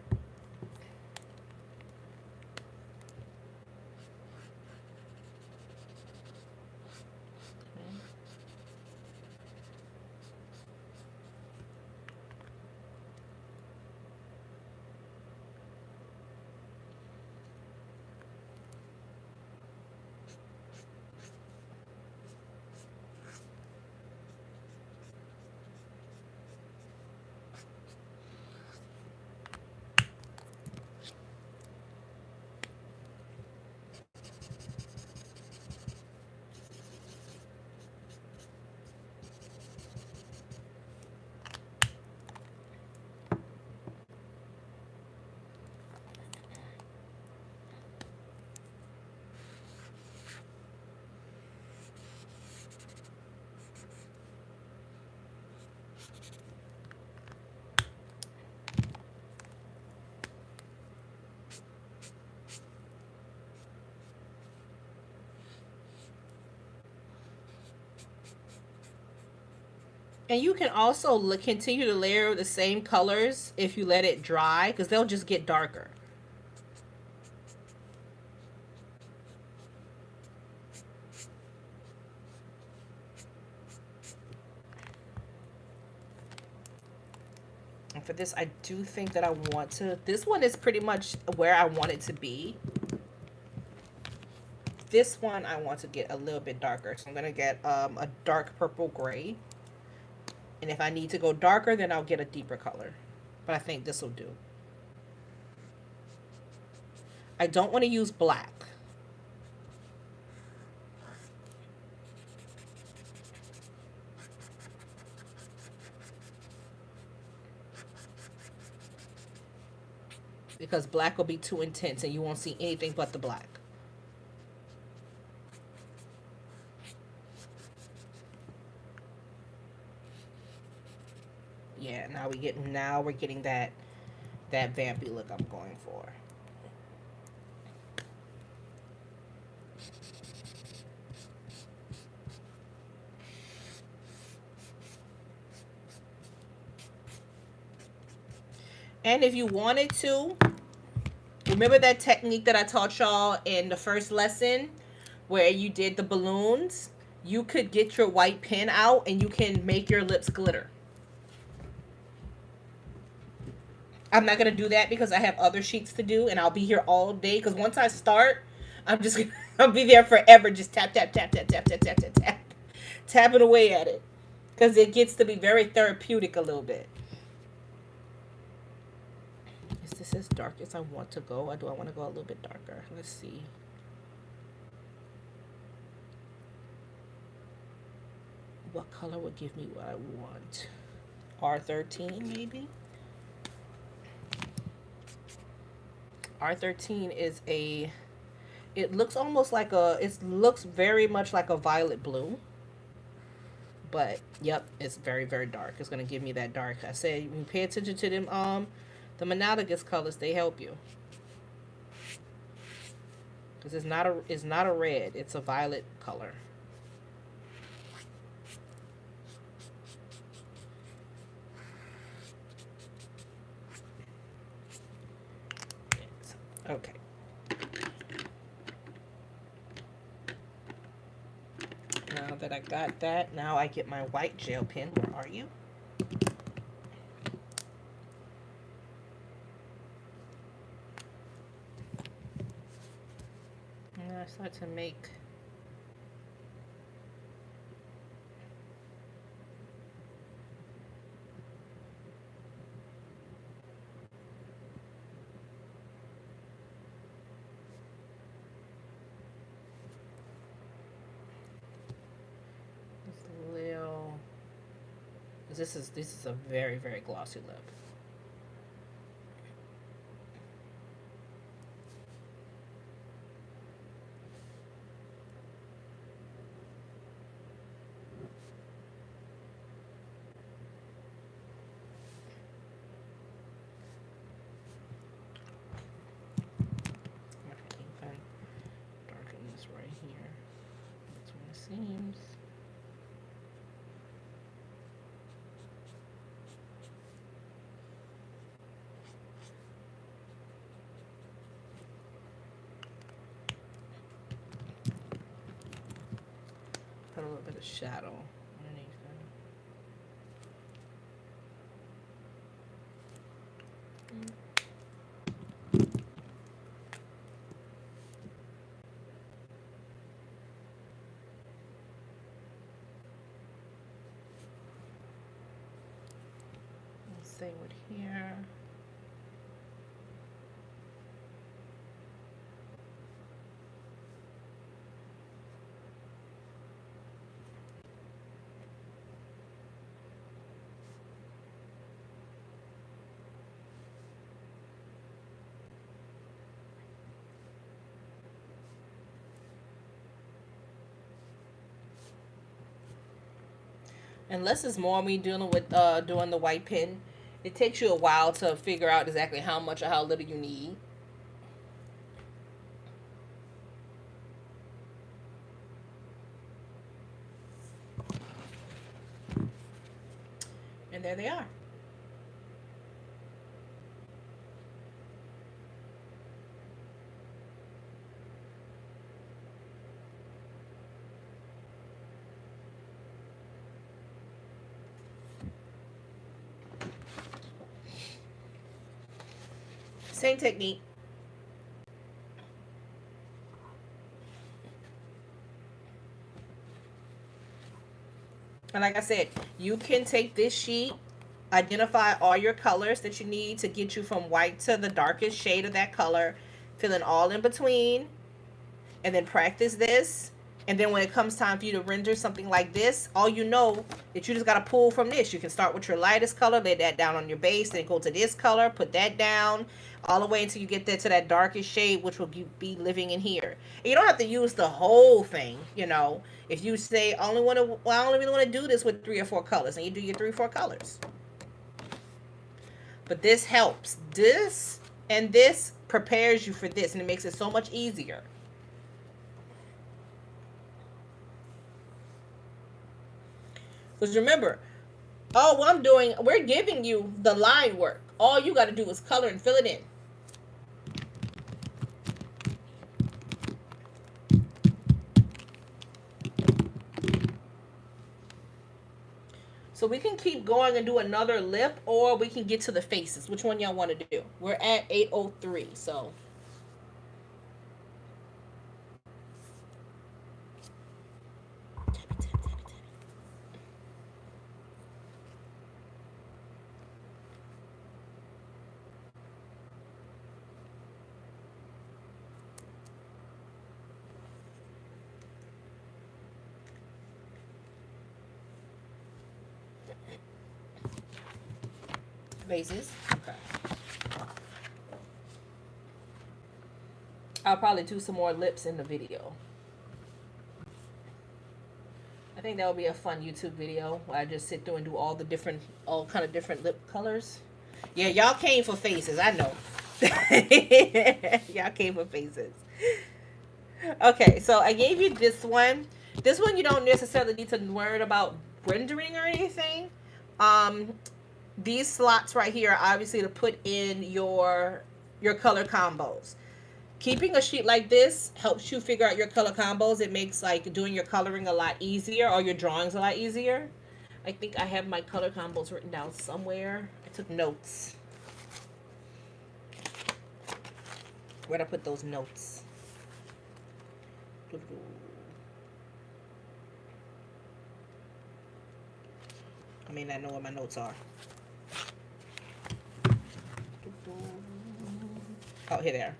And you can also continue to layer the same colors if you let it dry, because they'll just get darker. And for this, I do think that I want to. This one is pretty much where I want it to be. This one I want to get a little bit darker. So I'm going to get a dark purple gray. And if I need to go darker, then I'll get a deeper color. But I think this will do. I don't want to use black. Because black will be too intense and you won't see anything but the black. Yeah, now we're getting that vampy look I'm going for. And if you wanted to, remember that technique that I taught y'all in the first lesson where you did the balloons? You could get your white pen out and you can make your lips glitter. I'm not going to do that because I have other sheets to do and I'll be here all day. Because once I start, I'm just going to I'll be there forever. Just tap, tap, tap, tap, tap, tap, tap, tap, tap. Tapping away at it. Because it gets to be very therapeutic a little bit. Is this as dark as I want to go? Or do I want to go a little bit darker? Let's see. What color would give me what I want? R13 maybe? R13 is it looks almost like it looks very much like a violet blue. But, yep, it's very, very dark. It's going to give me that dark. I said, you pay attention to them, the monogamous colors, they help you. Because it's not a red, it's a violet color. Okay. Now that I got that, now I get my white gel pen. Where are you? And I start to make this is a very, very glossy lip. Darken this right here. That's what it seems. Put a little bit of shadow underneath that. Same with here. Unless it's more when you're dealing with doing the white pen, it takes you a while to figure out exactly how much or how little you need. And there they are. Same technique. And like I said, you can take this sheet, identify all your colors that you need to get you from white to the darkest shade of that color, fill in all in between, and then practice this. And then when it comes time for you to render something like this, all you know that you just got to pull from this. You can start with your lightest color, lay that down on your base, then go to this color, put that down, all the way until you get there to that darkest shade, which will be living in here. And you don't have to use the whole thing, you know. If you say, I only want to, well, I only really want to do this with 3 or 4 colors, and you do your 3 or 4 colors. But this helps. This and this prepares you for this, and it makes it so much easier. Because remember, all I'm doing, we're giving you the line work. All you got to do is color and fill it in. So we can keep going and do another lip, or we can get to the faces. Which one y'all want to do? We're at 8:03, so. Faces. Okay. I'll probably do some more lips in the video. I think that would be a fun YouTube video where I just sit through and do all kind of different lip colors. Yeah, y'all came for faces. I know. Y'all came for faces. Okay, so I gave you this one. This one you don't necessarily need to worry about rendering or anything. Um, these slots right here are obviously to put in your color combos. Keeping a sheet like this helps you figure out your color combos. It makes like doing your coloring a lot easier, or your drawings a lot easier. I think I have my color combos written down somewhere. I took notes. Where'd I put those notes? I may not know where my notes are. Oh, here they are.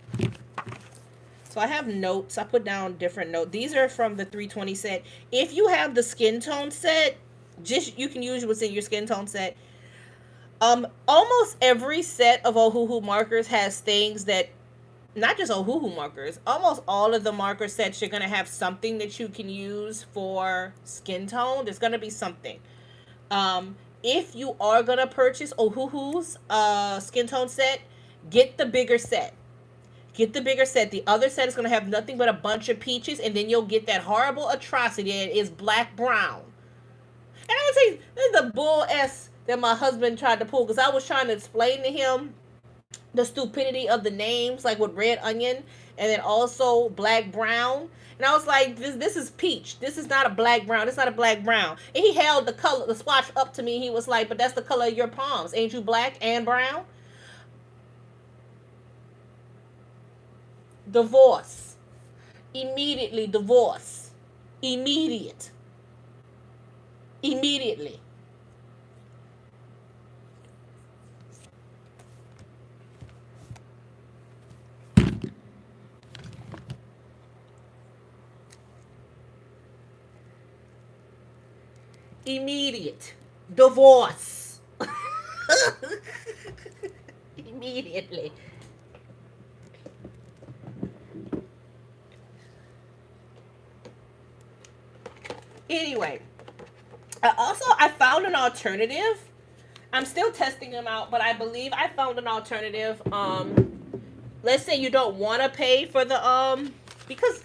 So I have notes. I put down different notes. These are from the 320 set. If you have the skin tone set, just you can use what's in your skin tone set. Almost every set of Ohuhu markers has things that, not just Ohuhu markers, almost all of the marker sets, you're going to have something that you can use for skin tone. There's going to be something. If you are going to purchase Ohuhu's skin tone set, get the bigger set. Get the bigger set. The other set is going to have nothing but a bunch of peaches, and then you'll get that horrible atrocity that is black brown. And I would say this is the bull S that my husband tried to pull, because I was trying to explain to him the stupidity of the names, like with red onion, and then also black brown. And I was like, this is peach. This is not a black brown. It's not a black brown. And he held the swatch up to me. He was like, but that's the color of your palms. Ain't you black and brown? Divorce. Immediately divorce. Immediate. Immediately. Immediate. Divorce. Immediately. Anyway, I found an alternative. I'm still testing them out, but I believe I found an alternative. Let's say you don't want to pay for the because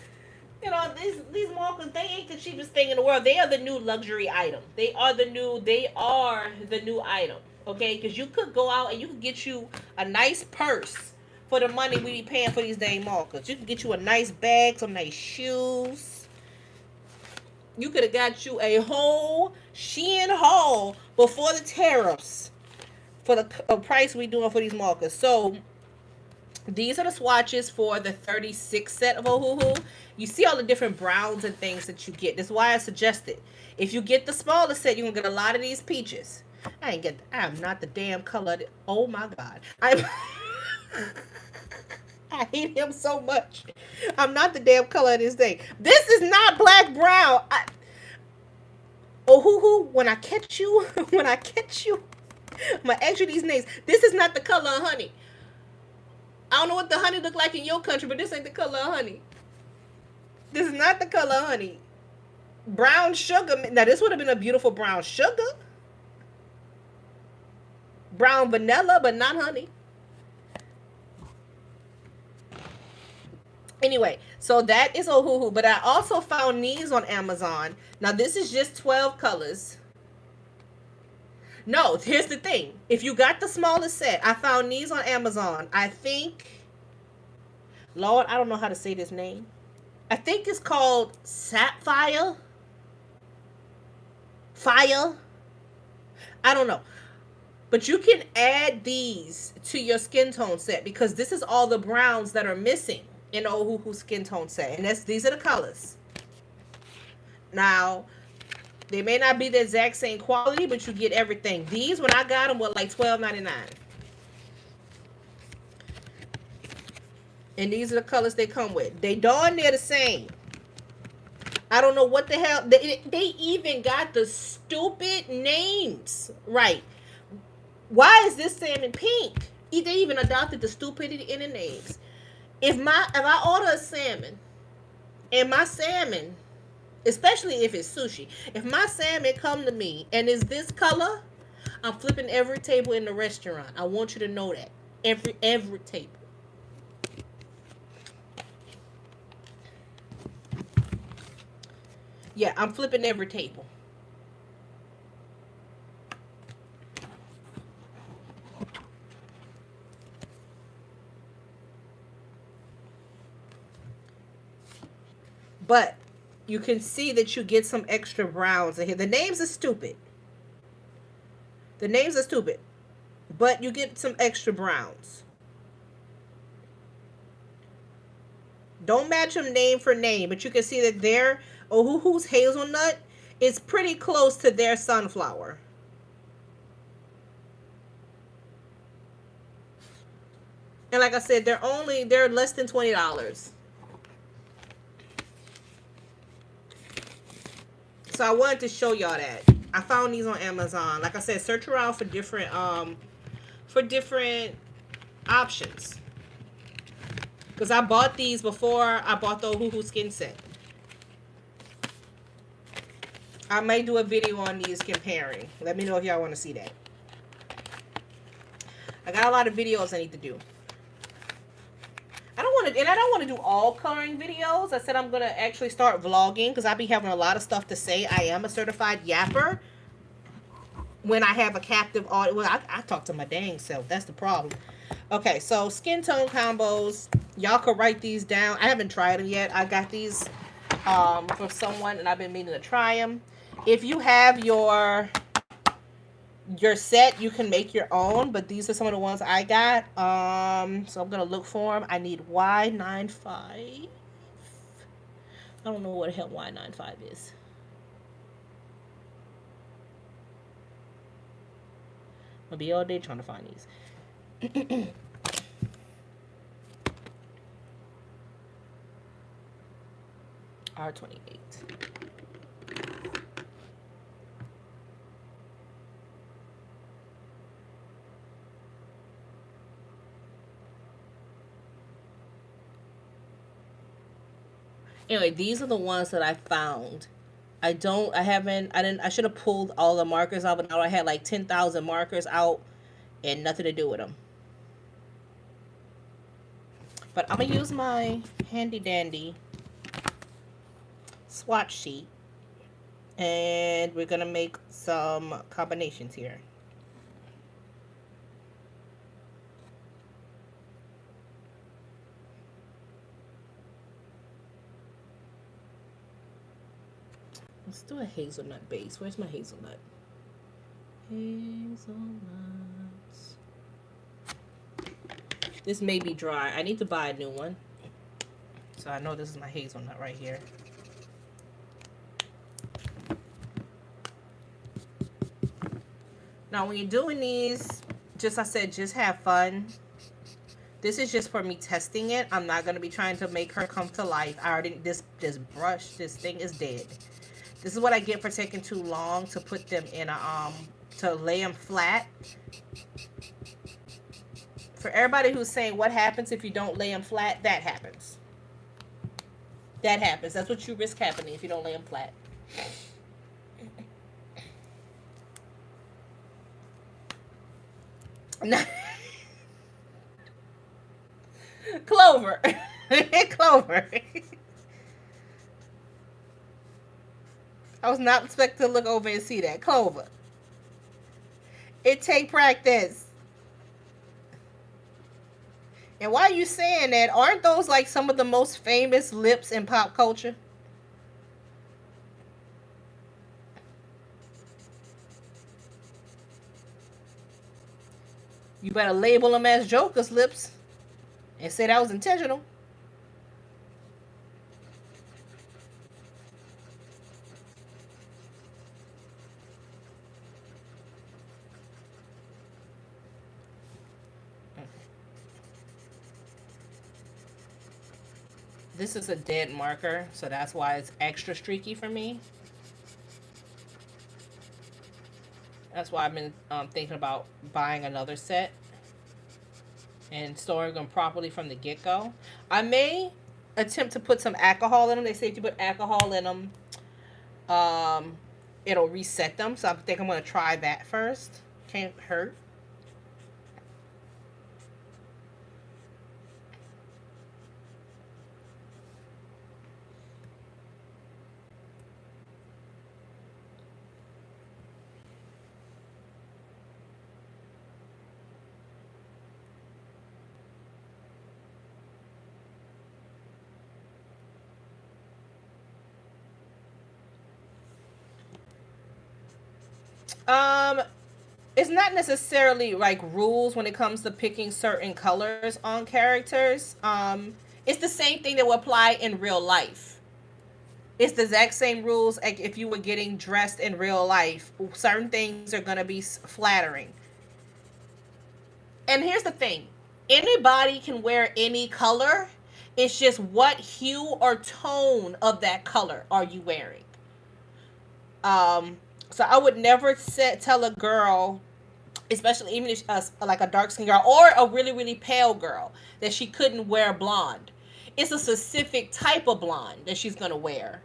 these markers, they ain't the cheapest thing in the world. They are the new luxury item. They are the new item. Okay, because you could go out and you could get you a nice purse for the money we be paying for these dang markers. You can get you a nice bag, some nice shoes. You could have got you a whole Shein haul before the tariffs for the price we doing for these markers. So these are the swatches for the 36 set of Ohuhu. You see all the different browns and things that you get. That's why I suggested. If you get the smaller set, you're going to get a lot of these peaches. I'm not the damn color. Oh my God. I hate him so much. I'm not the damn color of this thing. This is not black brown. Ohuhu, when I catch you, when I catch you, I'm going to ask you these names. This is not the color of honey. I don't know what the honey look like in your country, but this ain't the color of honey. This is not the color of honey. Brown sugar. Now, this would have been a beautiful brown sugar. Brown vanilla, but not honey. Anyway, so that is Ohuhu. But I also found these on Amazon. Now, this is just 12 colors. No, here's the thing. If you got the smallest set, I found these on Amazon. I think, Lord, I don't know how to say this name. I think it's called Sapphire. Fire. I don't know. But you can add these to your skin tone set because this is all the browns that are missing in the Ohuhu skin tone set. And these are the colors. Now, they may not be the exact same quality, but you get everything. These, when I got them, were like $12.99. And these are the colors they come with. They darn near the same. I don't know what the hell. They even got the stupid names right. Why is this salmon pink? They even adopted the stupidity in the names. If I order a salmon, and my salmon, especially if it's sushi, if my salmon come to me and is this color, I'm flipping every table in the restaurant. I want you to know that. Every table. Yeah, I'm flipping every table. But you can see that you get some extra browns in here. The names are stupid. The names are stupid. But you get some extra browns. Don't match them name for name, but you can see that their Ohuhu's hazelnut is pretty close to their sunflower. And like I said, they're less than $20. So I wanted to show y'all that. I found these on Amazon. Like I said, search around for different options. Because I bought these before I bought the Ohuhu skin set. I may do a video on these comparing. Let me know if y'all want to see that. I got a lot of videos I need to do. I don't want to do all coloring videos. I said I'm going to actually start vlogging because I be having a lot of stuff to say. I am a certified yapper. When I have a captive audience, well, I talk to my dang self. That's the problem. Okay, so skin tone combos. Y'all could write these down. I haven't tried them yet. I got these from someone, and I've been meaning to try them. If you have your set, you can make your own, but these are some of the ones I got. So I'm gonna look for them. I need Y95. I don't know what the hell Y95 is. I'll be all day trying to find these. R28. Anyway, these are the ones that I found I should have pulled all the markers out, but now I had like 10,000 markers out and nothing to do with them. But I'm going to use my handy dandy swatch sheet and we're going to make some combinations here. Let's do a hazelnut base. Where's my hazelnut? Hazelnuts. This may be dry. I need to buy a new one. So I know this is my hazelnut right here. Now when you're doing these, just I said, just have fun. This is just for me testing it. I'm not going to be trying to make her come to life. I already, this brush, this thing is dead. This is what I get for taking too long to put them in a, to lay them flat. For everybody who's saying what happens if you don't lay them flat, that happens. That happens. That's what you risk happening if you don't lay them flat. Clover. Clover. I was not expecting to look over and see that. Clover. It take practice. And why are you saying that? Aren't those like some of the most famous lips in pop culture? You better label them as Joker's lips and say that was intentional. This is a dead marker, so that's why it's extra streaky for me. That's why I've been thinking about buying another set and storing them properly from the get-go. I may attempt to put some alcohol in them. They say if you put alcohol in them, it'll reset them. So I think I'm going to try that first. Can't hurt. Um, it's not necessarily like rules when it comes to picking certain colors on characters. It's the same thing that would apply in real life. It's the exact same rules like if you were getting dressed in real life. Certain things are gonna be flattering. And here's the thing: anybody can wear any color. It's just what hue or tone of that color are you wearing. So I would never tell a girl, especially even if like a dark skinned girl or a really really pale girl, that she couldn't wear blonde. It's a specific type of blonde that she's gonna wear.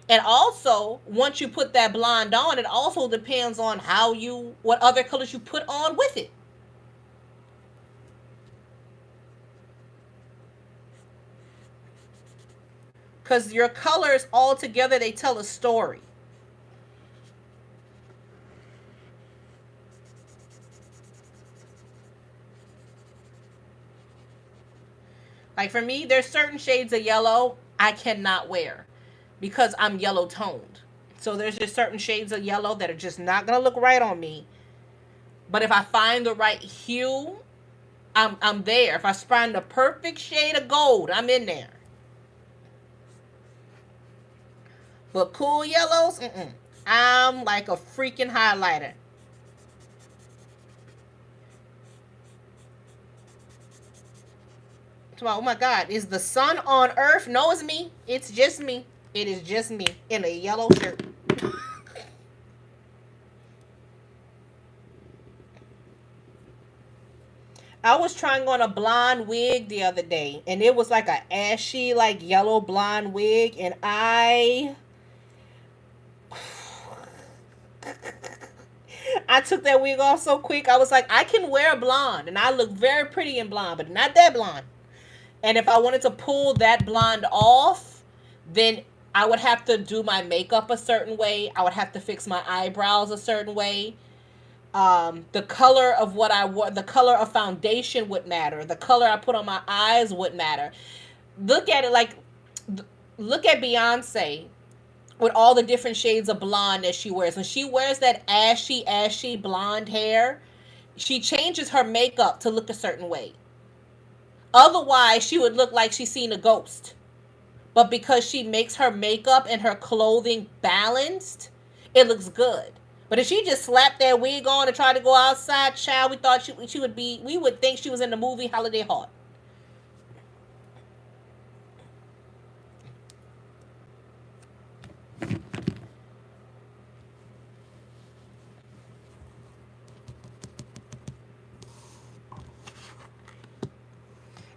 And also, once you put that blonde on, it also depends on what other colors you put on with it. Because your colors all together, they tell a story. Like for me, there's certain shades of yellow I cannot wear because I'm yellow toned. So there's just certain shades of yellow that are just not gonna look right on me. But if I find the right hue, I'm there. If I find the perfect shade of gold, I'm in there. But cool yellows, I'm like a freaking highlighter. So, oh my God, is the sun on Earth? No, it's me. It's just me. It is just me in a yellow shirt. I was trying on a blonde wig the other day, and it was like a ashy, like yellow blonde wig, and I took that wig off so quick. I was like, I can wear blonde, and I look very pretty in blonde, but not that blonde. And if I wanted to pull that blonde off, then I would have to do my makeup a certain way. I would have to fix my eyebrows a certain way. The color of what I wore, the color of foundation would matter. The color I put on my eyes would matter. Look at it like, look at Beyonce with all the different shades of blonde that she wears. When she wears that ashy blonde hair, she changes her makeup to look a certain way. Otherwise, she would look like she's seen a ghost. But because she makes her makeup and her clothing balanced, it looks good. But if she just slapped that wig on and tried to go outside, child, we thought she would be, we would think she was in the movie Holiday Heart.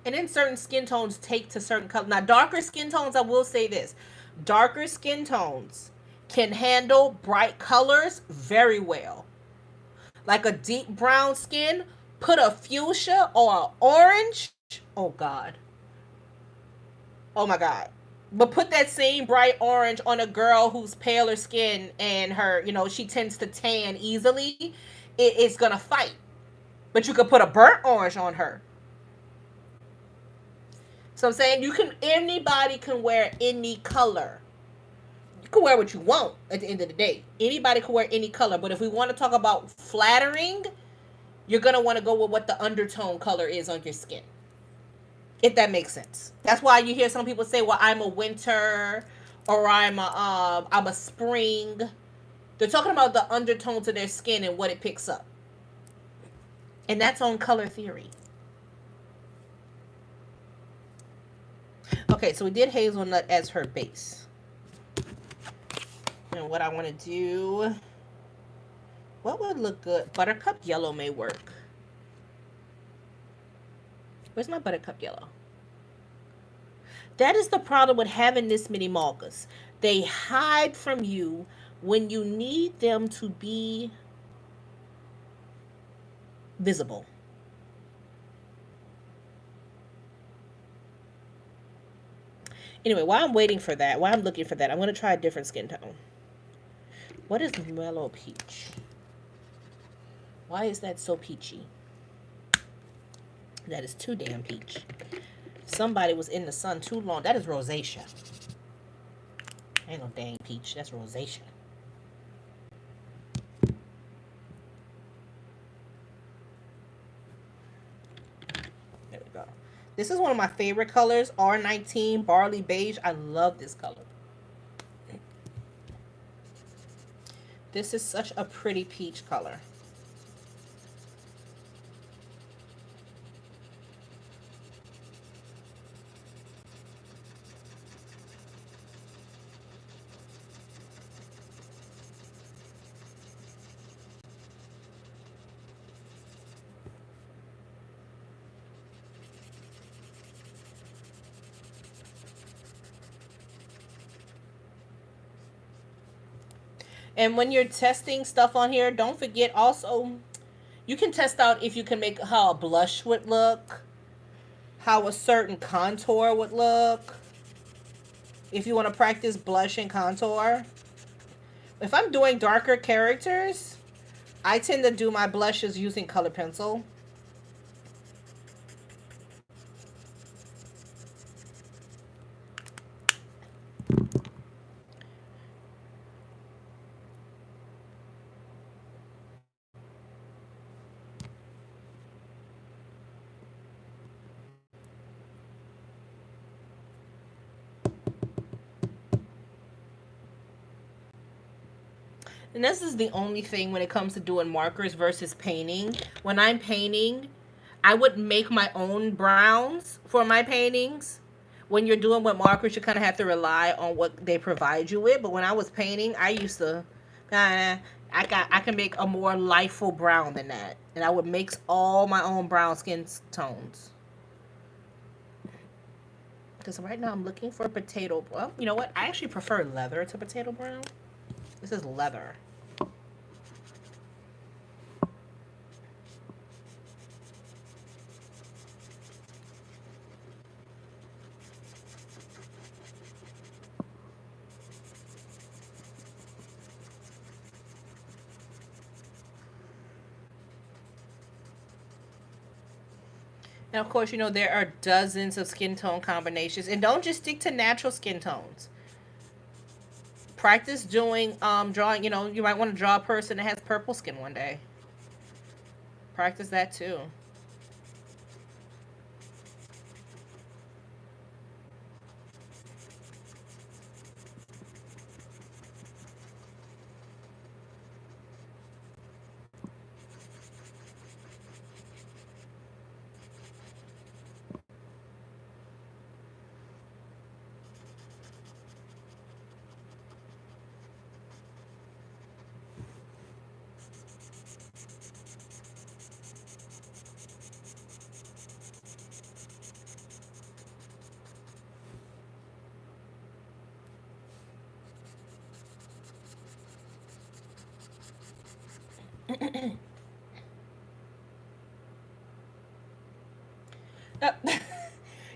And then certain skin tones take to certain colors. Now, darker skin tones, I will say this: darker skin tones can handle bright colors very well. Like a deep brown skin, put a fuchsia or an orange. Oh God. Oh my God. But put that same bright orange on a girl who's paler skin and her, she tends to tan easily. It's gonna fight. But you could put a burnt orange on her. So I'm saying anybody can wear any color. You can wear what you want at the end of the day. Anybody can wear any color. But if we want to talk about flattering, you're going to want to go with what the undertone color is on your skin. If that makes sense. That's why you hear some people say, well, I'm a winter or I'm a spring. They're talking about the undertone to their skin and what it picks up. And that's on color theory. Okay, so we did hazelnut as her base. And what I want to do, what would look good? Buttercup yellow may work. Where's my buttercup yellow? That is the problem with having this many markers. They hide from you when you need them to be visible. Anyway, while I'm waiting for that, while I'm looking for that, I'm going to try a different skin tone. What is mellow peach? Why is that so peachy? That is too damn peach. Somebody was in the sun too long. That is rosacea. Ain't no dang peach. That's rosacea. There we go. This is one of my favorite colors. R19 Barley Beige. I love this color. This is such a pretty peach color. And when you're testing stuff on here, don't forget also, you can test out if you can make how a blush would look, how a certain contour would look. If you want to practice blush and contour. If I'm doing darker characters, I tend to do my blushes using color pencil. And this is the only thing when it comes to doing markers versus painting. When I'm painting, I would make my own browns for my paintings. When you're doing with markers, you kind of have to rely on what they provide you with. But when I was painting, I used to, I can make a more lightful brown than that, and I would mix all my own brown skin tones. Because right now I'm looking for potato. Well, you know what? I actually prefer leather to potato brown. This is leather. And of course, you know, there are dozens of skin tone combinations. And don't just stick to natural skin tones. Practice doing drawing, you know, you might want to draw a person that has purple skin one day. Practice that too.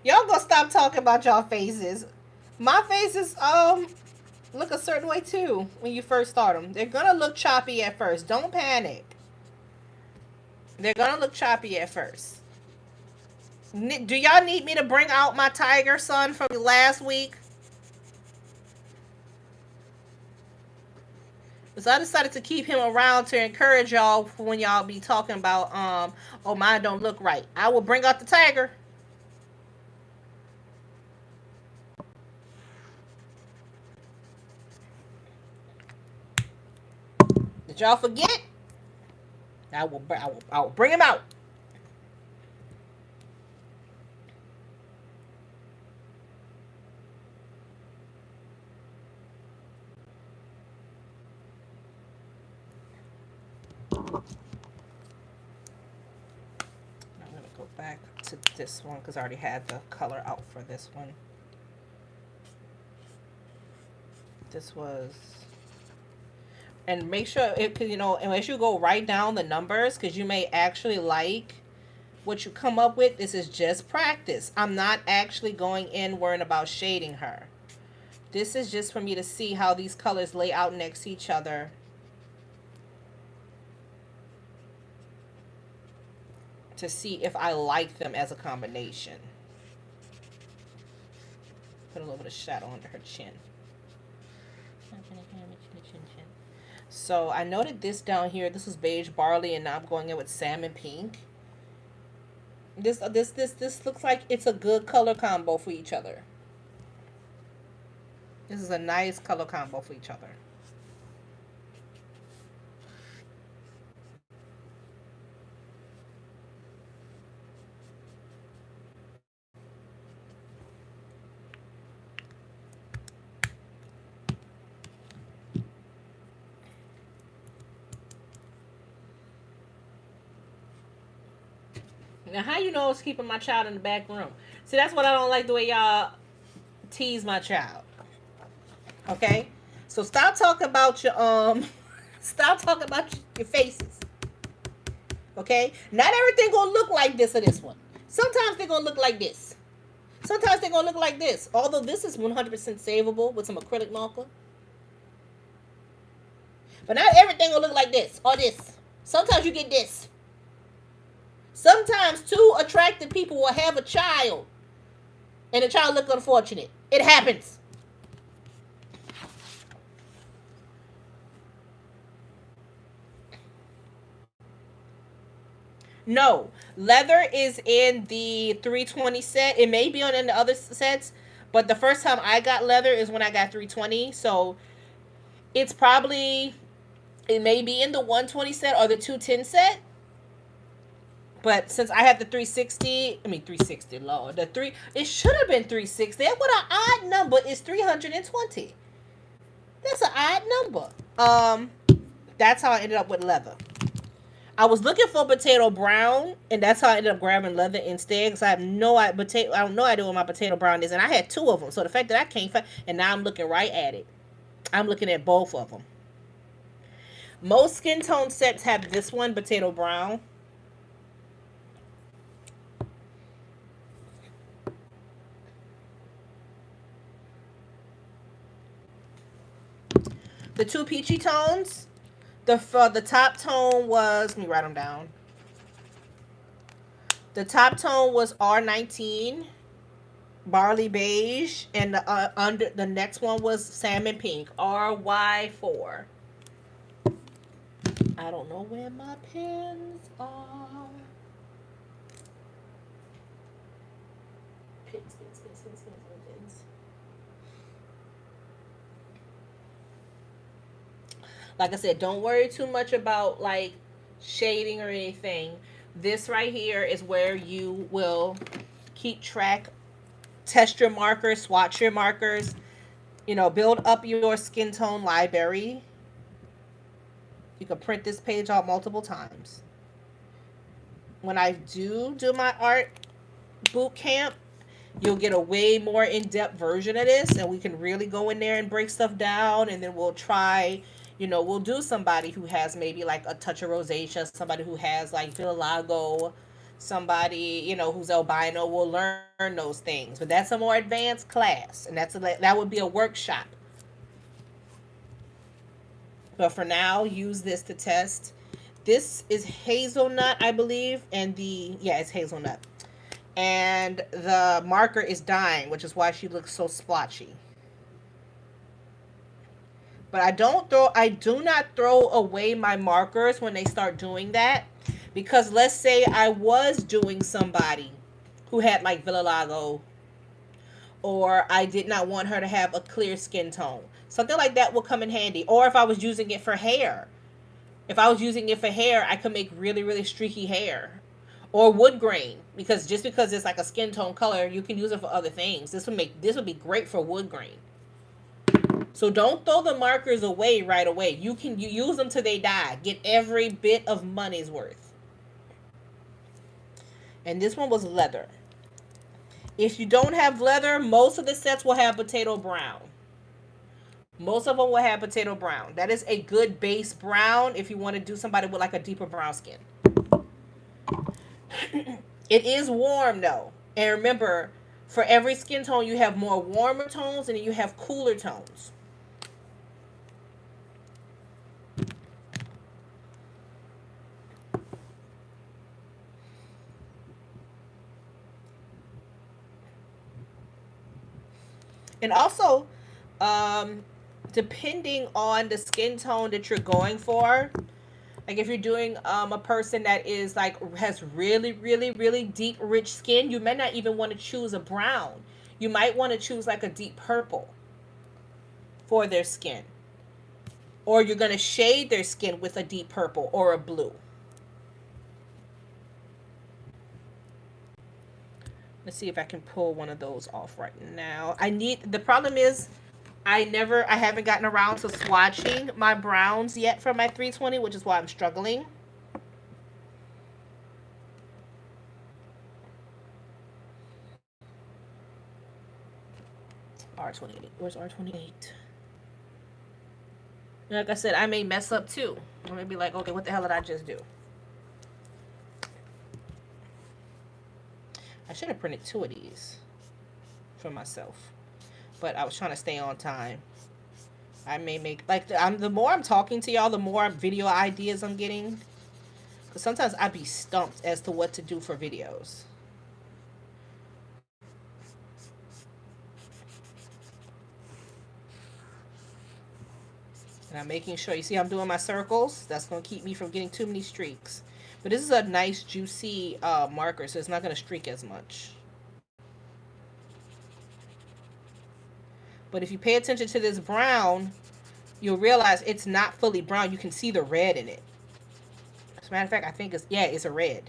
Y'all gonna stop talking about y'all faces. My faces look a certain way too when you first start them. They're gonna look choppy at first. Don't panic. They're gonna look choppy at first. Do y'all need me to bring out my tiger son from last week? So I decided to keep him around to encourage y'all when y'all be talking about oh mine don't look right. I will bring out the tiger. Did y'all forget? I will bring him out. I'm gonna go back to this one because I already had the color out for this one. This was, and make sure it, you know, and as you go write down the numbers because you may actually like what you come up with. This is just practice. I'm not actually going in worrying about shading her. This is just for me to see how these colors lay out next to each other. To see if I like them as a combination. Put a little bit of shadow under her chin. So I noted this down here. This is beige barley, and now I'm going in with salmon pink. This looks like it's a good color combo for each other. This is a nice color combo for each other. Now, how you know I was keeping my child in the back room? See, that's what I don't like, the way y'all tease my child. Okay? So stop talking about your stop talking about your faces. Okay? Not everything gonna look like this or this one. Sometimes they're gonna look like this. Sometimes they're gonna look like this. Although this is 100% savable with some acrylic marker. But not everything gonna look like this or this. Sometimes you get this. Sometimes two attractive people will have a child and the child look unfortunate. It happens. No, leather is in the 320 set. It may be on in the other sets, but the first time I got leather is when I got 320. So it's probably, it may be in the 120 set or the 210 set. But since I have the 360, I mean 360, Lord, the three, it should have been 360. And what an odd number is 320. That's an odd number. That's how I ended up with leather. I was looking for potato brown, and that's how I ended up grabbing leather instead. Because I have I have no idea what my potato brown is, and I had two of them. So the fact that I can't find, and now I'm looking right at it. I'm looking at both of them. Most skin tone sets have this one, potato brown. The two peachy tones. The top tone was, let me write them down. The top tone was R19, barley beige, and the next one was salmon pink, RY4. I don't know where my pens are. Pins. Like I said, don't worry too much about like shading or anything. This right here is where you will keep track, test your markers, swatch your markers, build up your skin tone library. You can print this page out multiple times. When I do my art boot camp, you'll get a way more in-depth version of this, and we can really go in there and break stuff down, and then we'll try, we'll do somebody who has maybe like a touch of rosacea, somebody who has like vitiligo, somebody, who's albino. We'll learn those things, but that's a more advanced class, and that would be a workshop. But for now, use this to test. This is hazelnut, I believe, and it's hazelnut. And the marker is dying, which is why she looks so splotchy. But I do not throw away my markers when they start doing that, because let's say I was doing somebody who had like vitiligo, or I did not want her to have a clear skin tone. Something like that will come in handy. Or if I was using it for hair. If I was using it for hair, I could make really, really streaky hair. Or wood grain, because just because it's like a skin tone color, you can use it for other things. This would be great for wood grain. So don't throw the markers away right away. You use them till they die. Get every bit of money's worth. And this one was leather. If you don't have leather, most of the sets will have potato brown. Most of them will have potato brown. That is a good base brown if you want to do somebody with like a deeper brown skin. It is warm though. And remember, for every skin tone, you have more warmer tones and you have cooler tones. And also, depending on the skin tone that you're going for, like if you're doing a person that is like has really, really, really deep, rich skin, you may not even want to choose a brown. You might want to choose like a deep purple for their skin. Or you're going to shade their skin with a deep purple or a blue. Let's see if I can pull one of those off right now. The problem is I haven't gotten around to swatching my browns yet for my 320, which is why I'm struggling. R28. Where's R28? Like I said, I may mess up too. I may be like, okay, what the hell did I just do? I should have printed 2 of these for myself, but I was trying to stay on time. I may make the more I'm talking to y'all, the more video ideas I'm getting. Because sometimes I be stumped as to what to do for videos. And I'm making sure, you see I'm doing my circles? That's going to keep me from getting too many streaks. But this is a nice juicy marker, so it's not going to streak as much. But if you pay attention to this brown, you'll realize it's not fully brown. You can see the red in it. As a matter of fact, I think it's a red.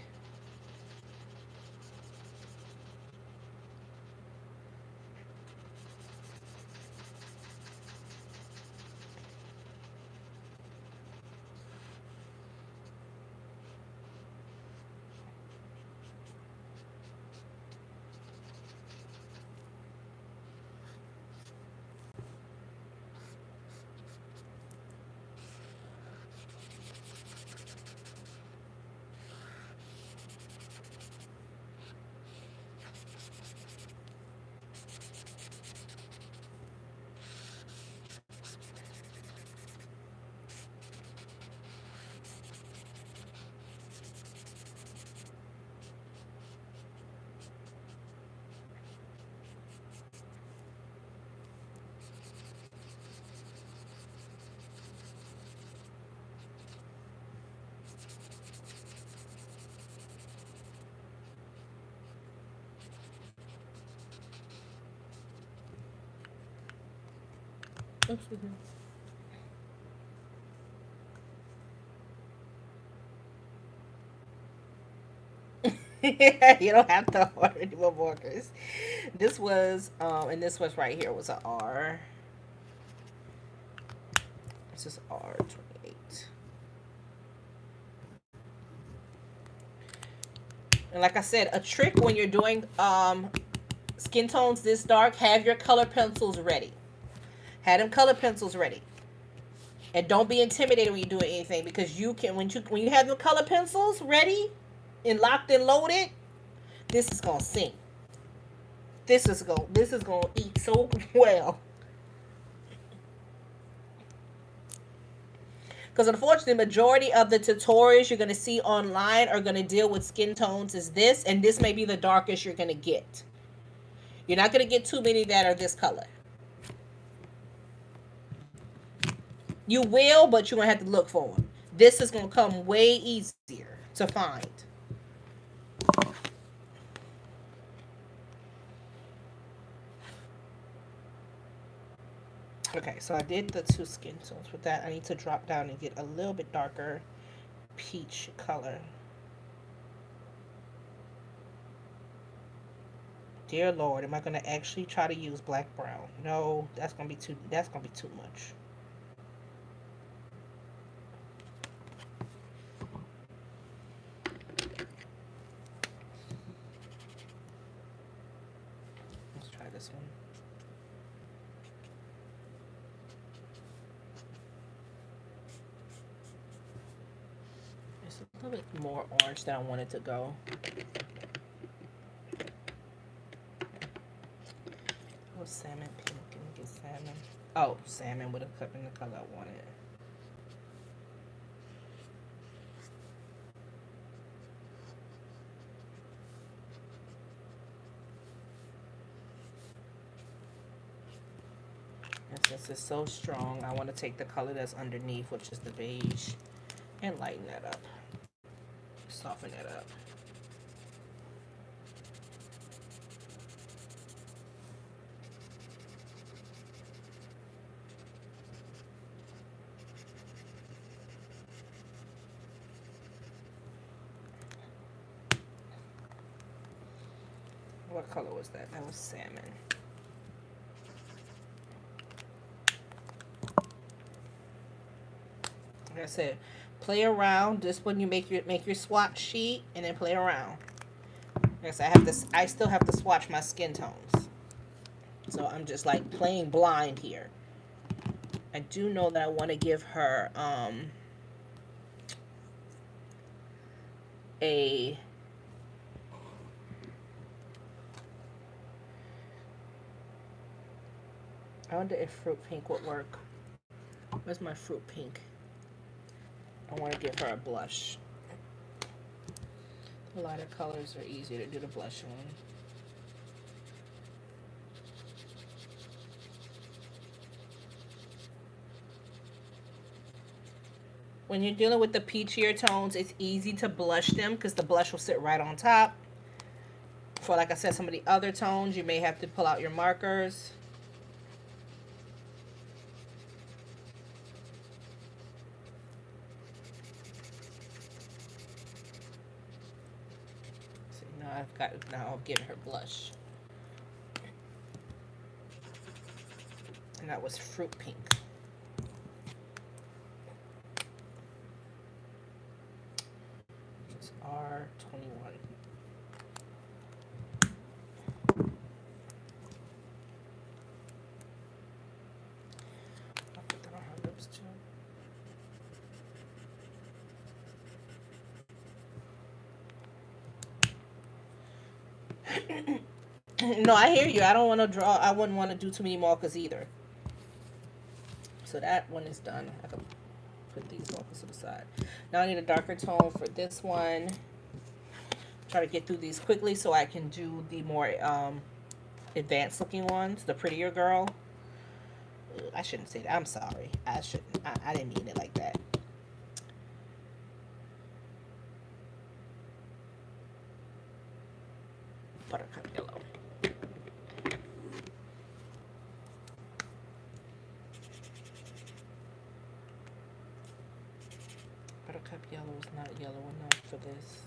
You don't have to order any more markers. This was, and this was right here was a R. This is R28. And like I said, a trick when you're doing skin tones this dark, have your color pencils ready. Have them color pencils ready. And don't be intimidated when you're doing anything, because you can, when you have the color pencils ready and locked and loaded, this is gonna sing. This is gonna eat so well. Because unfortunately, the majority of the tutorials you're gonna see online are gonna deal with skin tones as this, and this may be the darkest you're gonna get. You're not gonna get too many that are this color. You will, but you're gonna have to look for them. This is gonna come way easier to find. Okay, so I did the two skin tones. With that, I need to drop down and get a little bit darker peach color. Dear Lord, am I gonna actually try to use black brown? No, that's gonna be too. That's gonna be too much. Let's try this one. It's a little bit more orange than I wanted to go. Oh, salmon pink. Can we get salmon? Oh, salmon would have cut in the color I wanted. And since it's so strong, I want to take the color that's underneath, which is the beige, and lighten that up. Soften that up. What color was that? That was salmon. Like I said, play around. Just when you make your swatch sheet, and then play around. Like I said, I still have to swatch my skin tones. So I'm just like playing blind here. I do know that I want to give her a I wonder if fruit pink would work. Where's my fruit pink? I want to give her a blush. A lot of colors are easier to do the blush on. When you're dealing with the peachier tones, it's easy to blush them because the blush will sit right on top. For, like I said, some of the other tones, you may have to pull out your markers. See, now I've given her blush. And that was fruit pink. Which is R21. I'll put that on her lips too. No, I hear you. I don't want to draw. I wouldn't want to do too many markers either. So that one is done. I can put these markers to the side. Now I need a darker tone for this one. Try to get through these quickly so I can do the more advanced looking ones, the prettier girl. I shouldn't say that. I'm sorry. I shouldn't. I didn't mean it like that. Buttercup yellow. Cup yellow is not yellow enough for this.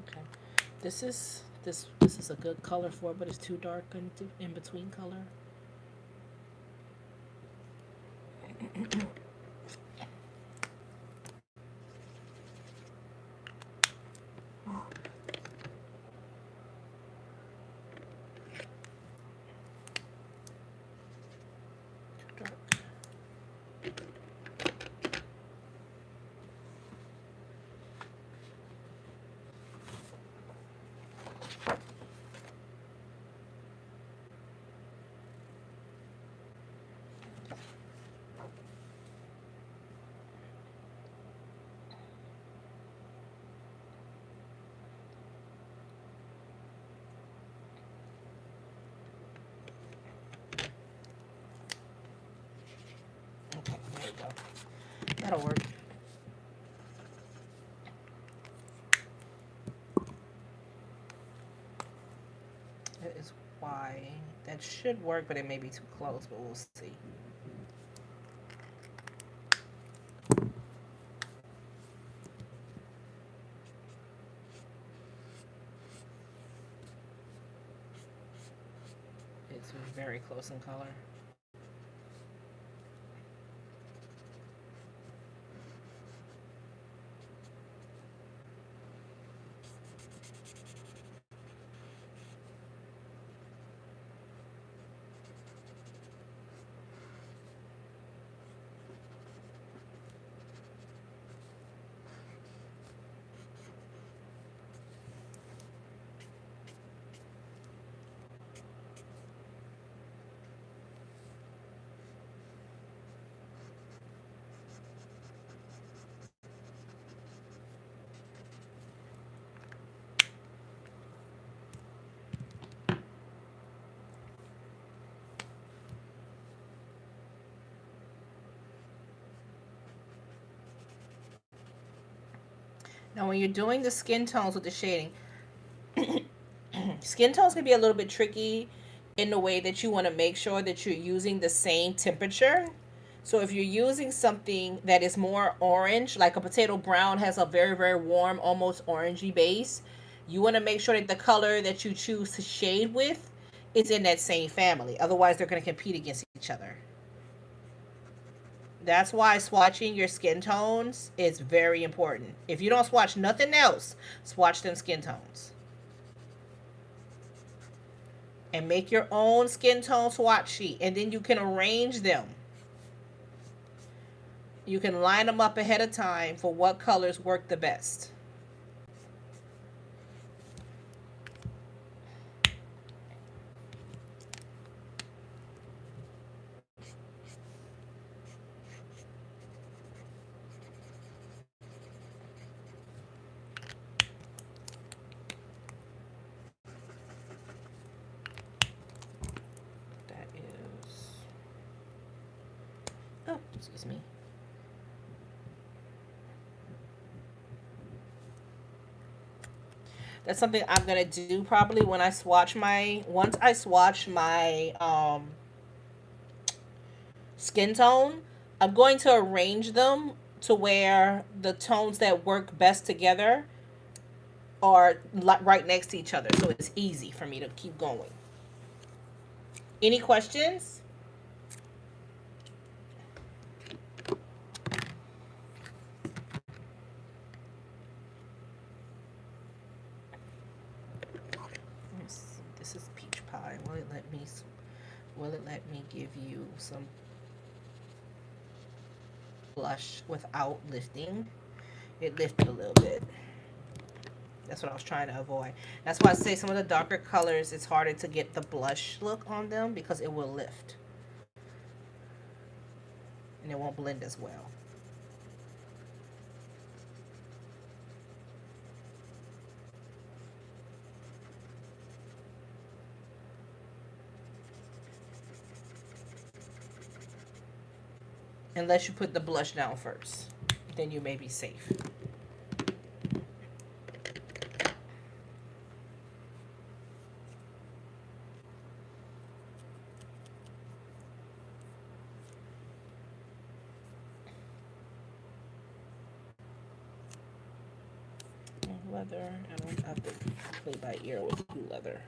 Okay. This is a good color for it, but it's too dark in between color. Too dark. Okay, there we go. That'll work. That is why that should work, but it may be too close, but we'll see. It's very close in color. Now, when you're doing the skin tones with the shading, skin tones can be a little bit tricky in the way that you want to make sure that you're using the same temperature. So if you're using something that is more orange, like a potato brown has a very, very warm, almost orangey base, you want to make sure that the color that you choose to shade with is in that same family. Otherwise, they're going to compete against each other. That's why swatching your skin tones is very important. If you don't swatch nothing else, swatch them skin tones. And make your own skin tone swatch sheet. And then you can arrange them. You can line them up ahead of time for what colors work the best. That is... Oh, excuse me. That's something I'm gonna do probably when I swatch my once I swatch my skin tone. I'm going to arrange them to where the tones that work best together are right next to each other, so it's easy for me to keep going. Any questions? Let's see. This is peach pie. Will it let me? Will it let me give you some blush without lifting? It lifted a little bit. That's what I was trying to avoid. That's why I say some of the darker colors, it's harder to get the blush look on them because it will lift. And it won't blend as well. unless you put the blush down first. Then you may be safe. Leather. I don't have to play by ear with blue leather.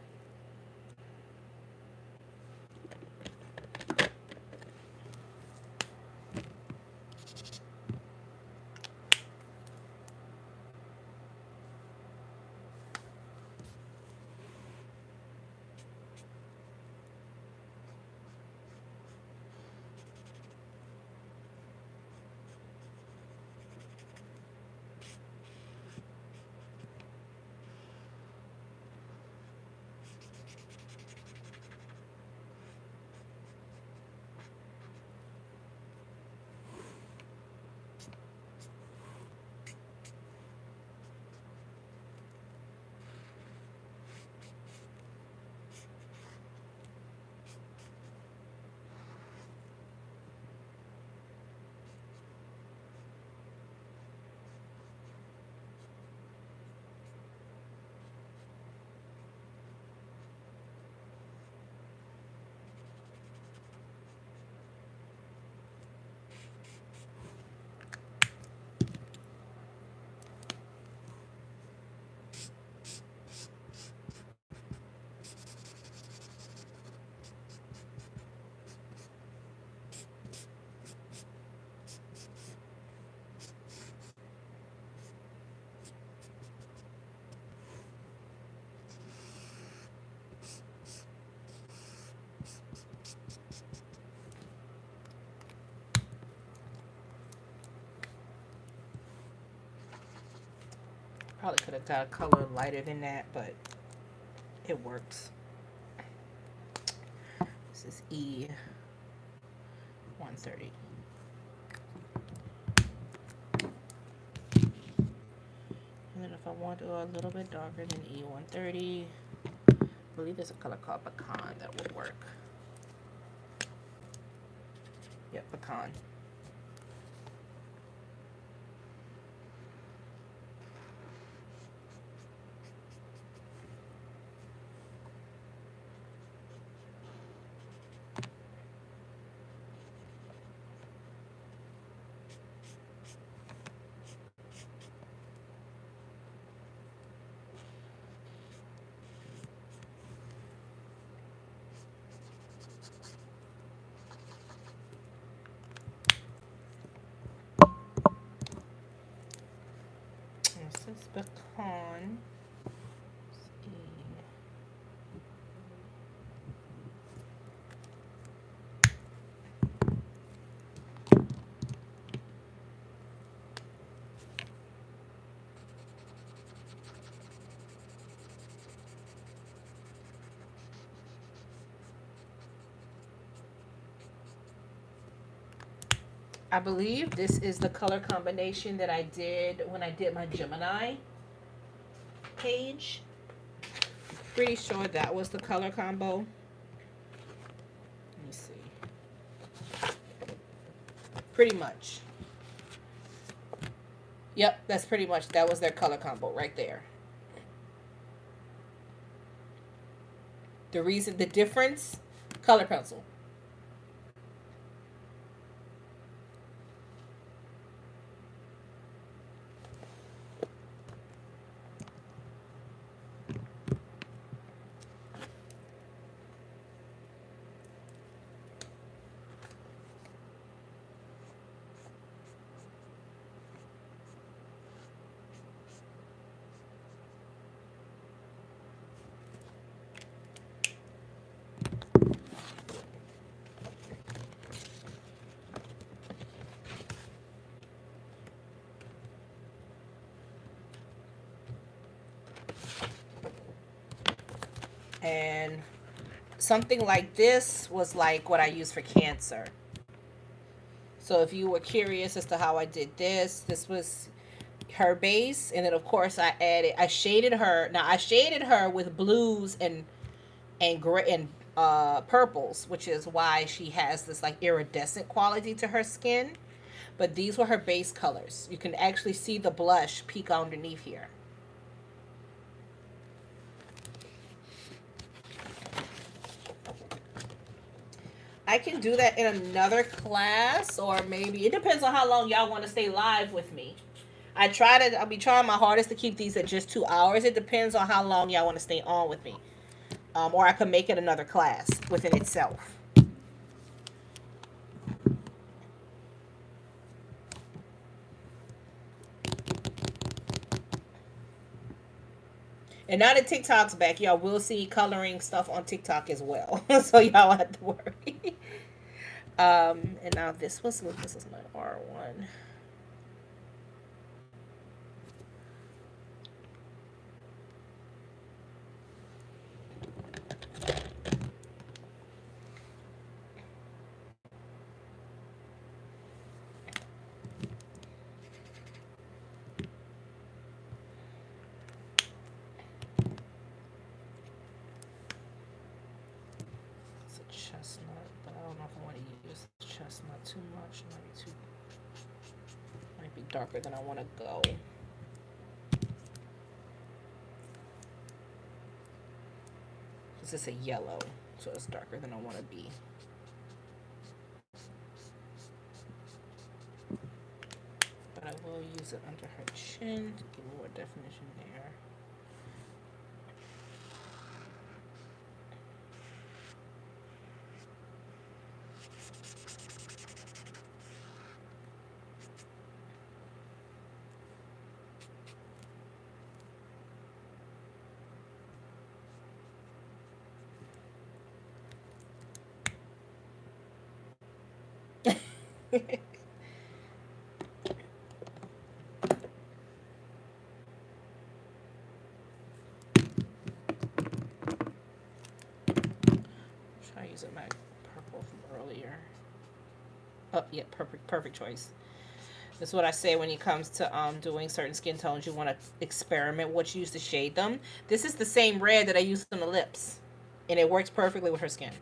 Probably could have got a color lighter than that, but it works. This is E 130. And then if I want to go a little bit darker than E 130, I believe there's a color called Pecan that will work. Yep, Pecan. This is Pecan. I believe this is the color combination that I did when I did my Gemini page. Pretty sure that was the color combo. Let me see. Pretty much. Yep, that's pretty much, that was their color combo right there. The difference, color pencil. And something like this was like what I use for Cancer. So if you were curious as to how I did this, this was her base, and then of course I shaded her. Now I shaded her with blues and gray and purples, which is why she has this like iridescent quality to her skin. But these were her base colors. You can actually see the blush peek underneath here. I can do that in another class, or maybe it depends on how long y'all want to stay live with me. I'll be trying my hardest to keep these at just 2 hours. It depends on how long y'all want to stay on with me. Or I could make it another class within itself. And now that TikTok's back, y'all will see coloring stuff on TikTok as well. So y'all don't have to worry. And now this is my R1. It's a chestnut, but I don't know if I want to use chestnut too much. Might be darker than I want to go. This is a yellow, so it's darker than I want to be. But I will use it under her chin to give more definition there. Try using my purple from earlier. Oh yeah, perfect choice. This is what I say when it comes to doing certain skin tones. You want to experiment what you use to shade them. This is the same red that I used on the lips, and it works perfectly with her skin.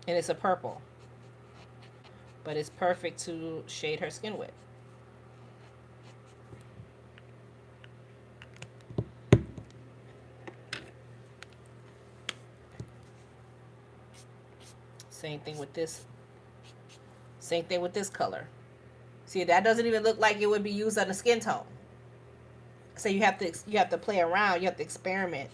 And it's a purple, but it's perfect to shade her skin with. Same thing with this. Same thing with this color. See, that doesn't even look like it would be used on a skin tone. So you have to play around. You have to experiment.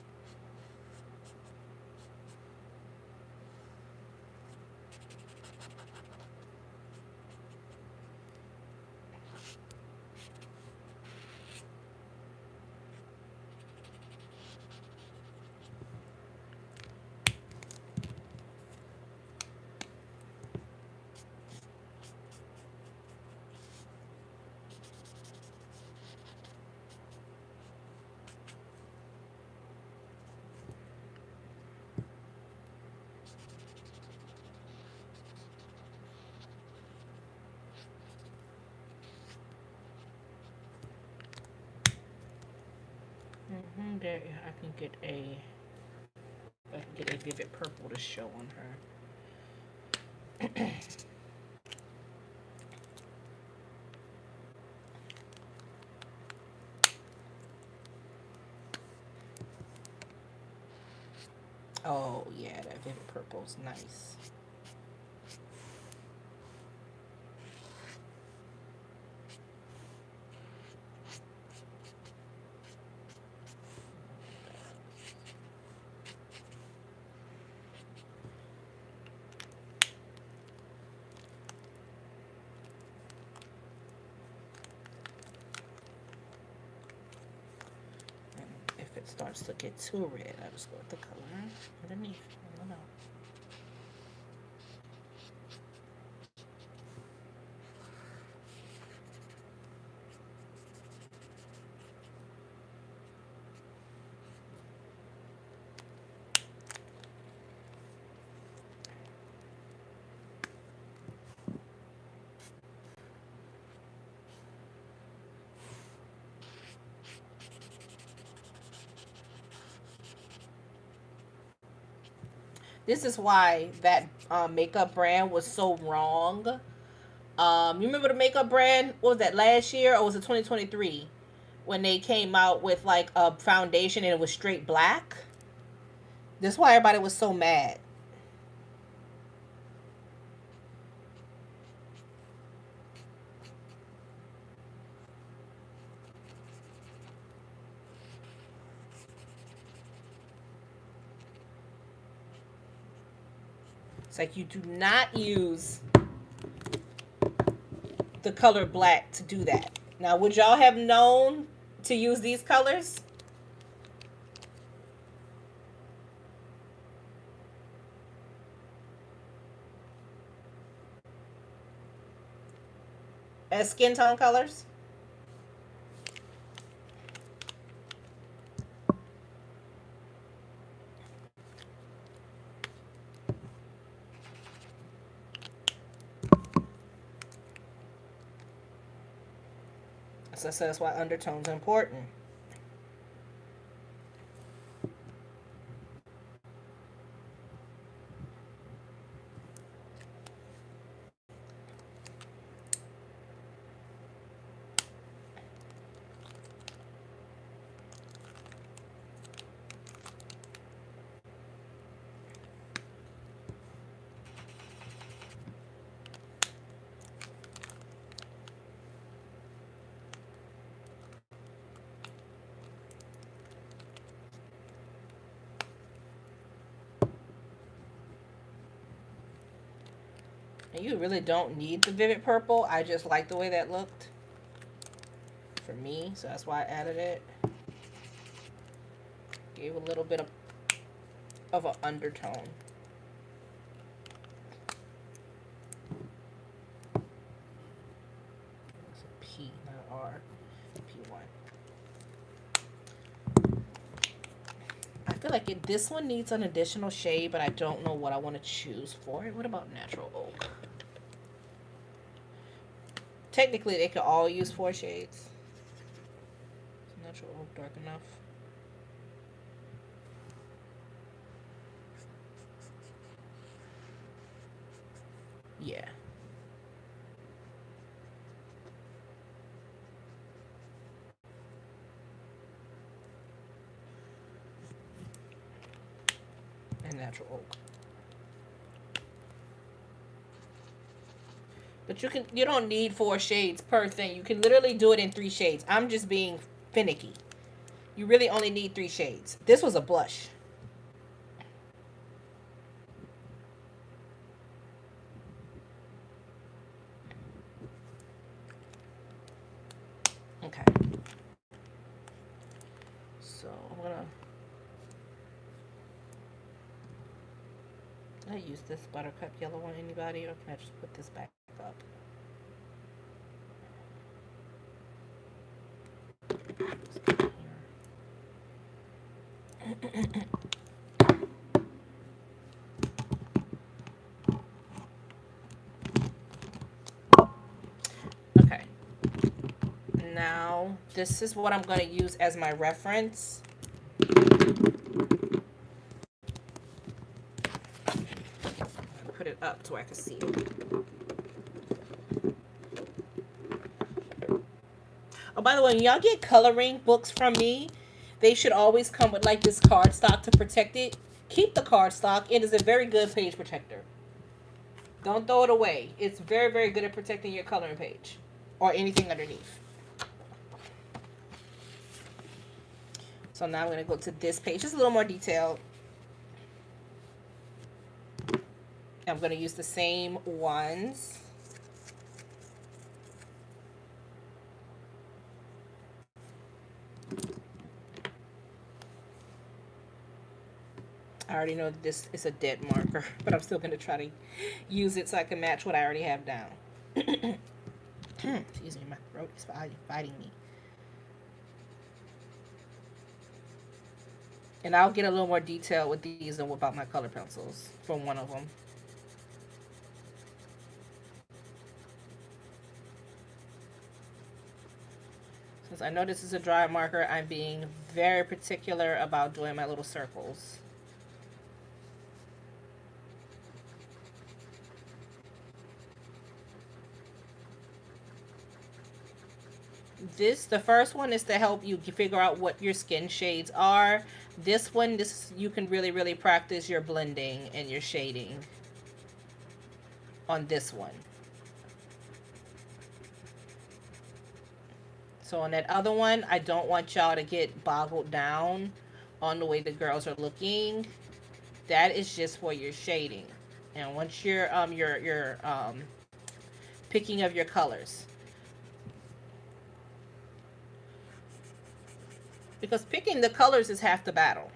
There, I can get a vivid purple to show on her. Oh yeah, that vivid purple's nice. If it starts to get too red, I'll just go with the color underneath. I don't know. This is why that makeup brand was so wrong. You remember the makeup brand? What was that, last year or was it 2023? When they came out with like a foundation and it was straight black. That's why everybody was so mad. It's like you do not use the color black to do that. Now, would y'all have known to use these colors as skin tone colors? So that's why undertones are important. And you really don't need the vivid purple. I just like the way that looked for me, so that's why I added it. Gave a little bit of an undertone. It's a P, not R. P1. I feel like this one needs an additional shade, but I don't know what I want to choose for it. What about natural oak? Technically, they could all use 4 shades. Is natural oak dark enough? Yeah. And natural oak. But you don't need 4 shades per thing. You can literally do it in 3 shades. I'm just being finicky. You really only need 3 shades. This was a blush. Okay. So I'm gonna Can I use this buttercup yellow on anybody, or can I just put this back up? Okay. Now, this is what I'm going to use as my reference. Put it up so I can see it. Oh, by the way, when y'all get coloring books from me, they should always come with like this cardstock to protect it. Keep the cardstock. It is a very good page protector. Don't throw it away. It's very, very good at protecting your coloring page or anything underneath. So now I'm going to go to this page. Just a little more detailed. I'm going to use the same ones. I already know this is a dead marker, but I'm still going to try to use it so I can match what I already have down. Excuse me, my throat is fighting me. And I'll get a little more detail with these and about my color pencils from one of them. Since I know this is a dry marker, I'm being very particular about doing my little circles. The first one is to help you figure out what your skin shades are. This one, this you can really, really practice your blending and your shading on this one. So on that other one, I don't want y'all to get boggled down on the way the girls are looking. That is just for your shading. And once you're picking of your colors. Because picking the colors is half the battle.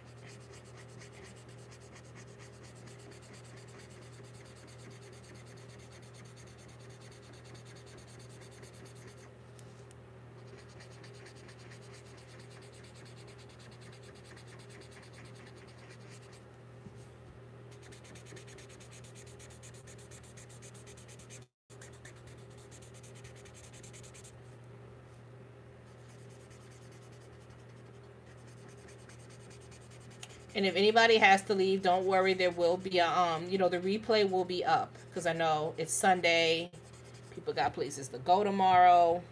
And if anybody has to leave, don't worry. There will be a the replay will be up because I know it's Sunday. People got places to go tomorrow.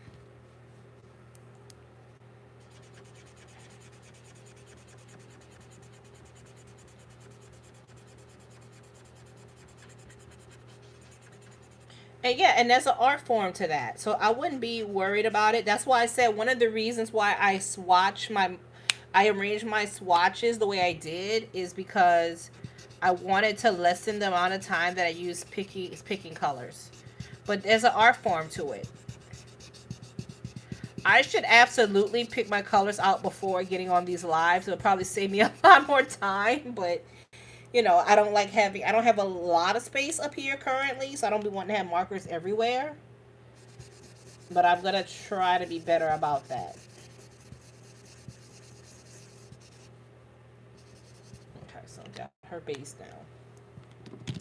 And yeah, and there's an art form to that. So I wouldn't be worried about it. That's why I said one of the reasons why I arranged my swatches the way I did is because I wanted to lessen the amount of time that I use picking colors. But there's an art form to it. I should absolutely pick my colors out before getting on these lives. It'll probably save me a lot more time, but I don't have a lot of space up here currently, so I don't be wanting to have markers everywhere. But I'm gonna try to be better about that. Okay, so I got her base down.